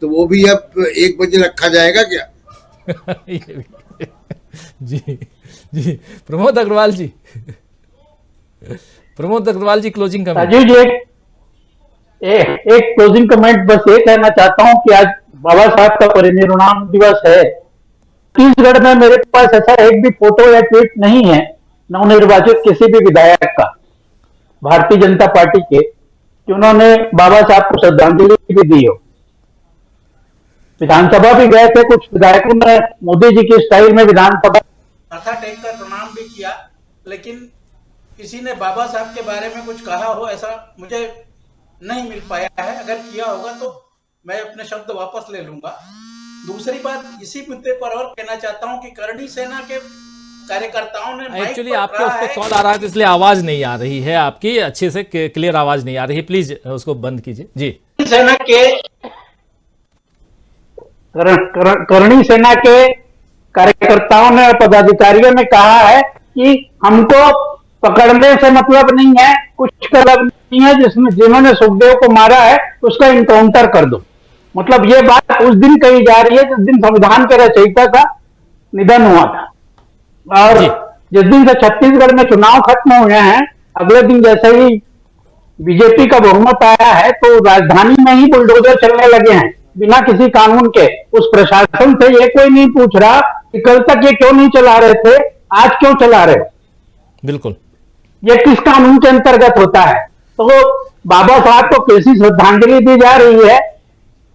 तो वो भी अब 1 बजे रखा जाएगा क्या? जी जी प्रमोद अग्रवाल जी, क्लोजिंग कमेंट। एक क्लोजिंग कमेंट बस ये कहना चाहता हूं कि आज बाबा साहब का परिनिर्वाण दिवस है। छत्तीसगढ़ में मेरे पास ऐसा एक भी फोटो या ट्वीट नहीं है नवनिर्वाचित किसी भी विधायक का भारतीय जनता पार्टी के, कि उन्होंने बाबा साहब को श्रद्धांजलि भी दी हो। विधानसभा भी गए थे कुछ विधायकों ने, मोदी जी की स्टाइल में विधानसभा माथा टेक कर प्रणाम भी किया, लेकिन किसी ने बाबा साहब के बारे में कुछ कहा हो ऐसा मुझे नहीं मिल पाया है। अगर किया होगा तो मैं अपने शब्द वापस ले लूंगा। दूसरी बात इसी मुद्दे पर और कहना चाहता हूं कि करणी सेना के कार्यकर्ताओं ने एक्चुअली आपके उस पर कॉल आ रहा है, तो इसलिए आवाज नहीं आ रही है आपकी, अच्छे से क्लियर आवाज नहीं आ रही है, प्लीज उसको बंद कीजिए। जी सेना के करणी सेना के कार्यकर्ताओं ने और पदाधिकारियों ने कहा है कि हमको पकड़ने से मतलब नहीं है, कुछ मतलब नहीं है, जिन्होंने सुखदेव को मारा है उसका इनकाउंटर कर दो। मतलब ये बात उस दिन कही जा रही है जिस दिन संविधान के रचयिता का निधन हुआ था, और जिस दिन से छत्तीसगढ़ में चुनाव खत्म हुए हैं अगले दिन जैसे ही बीजेपी का बहुमत आया है तो राजधानी में ही बुलडोजर चलने लगे हैं बिना किसी कानून के। उस प्रशासन से ये कोई नहीं पूछ रहा कि कल तक ये क्यों नहीं चला रहे थे, आज क्यों चला रहे। बिल्कुल, ये किस कानून के अंतर्गत होता है। तो बाबा साहब को कैसी श्रद्धांजलि दी जा रही है,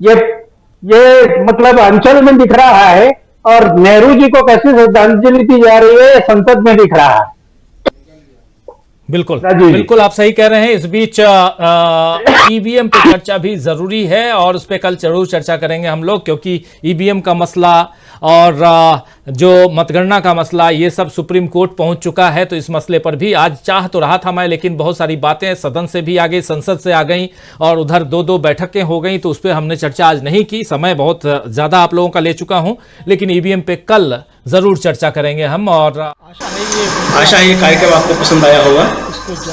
ये मतलब अंचल में दिख रहा है, और नेहरू जी को कैसी श्रद्धांजलि दी जा रही है संसद में दिख रहा है। बिल्कुल बिल्कुल, आप सही कह रहे हैं। इस बीच ईवीएम पे चर्चा भी जरूरी है और उस पर कल जरूर चर्चा करेंगे हम लोग, क्योंकि ईवीएम का मसला और जो मतगणना का मसला ये सब सुप्रीम कोर्ट पहुंच चुका है। तो इस मसले पर भी आज चाह तो रहा था मैं, लेकिन बहुत सारी बातें सदन से भी आ गई, संसद से आ गई और उधर दो बैठकें हो गई, तो उस पर हमने चर्चा आज नहीं की। समय बहुत ज्यादा आप लोगों का ले चुका हूं, लेकिन ईवीएम पे कल जरूर चर्चा करेंगे हम। और आशा है ये कार्यक्रम आपको पसंद आया होगा।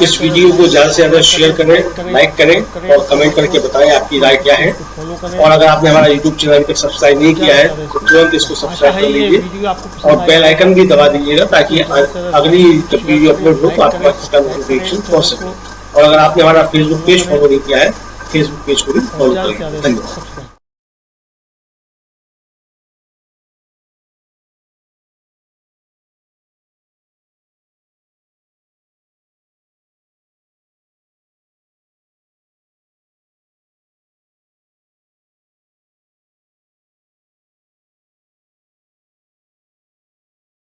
इस वीडियो को ज्यादा से ज्यादा शेयर करें, लाइक करें और कमेंट करके बताएं आपकी राय क्या है। और अगर आपने हमारा यूट्यूब चैनल पर सब्सक्राइब नहीं किया है तो तुरंत इसको सब्सक्राइब कर लीजिए और बेल आइकन भी दबा दीजिएगा, ताकि अगली जब वीडियो अपलोड हो तो आपके पास इसका नोटिफिकेशन पहुंच सके। और अगर आपने हमारा फेसबुक पेज फॉलो नहीं किया है, फेसबुक पेज को भी फॉलो करें। धन्यवाद।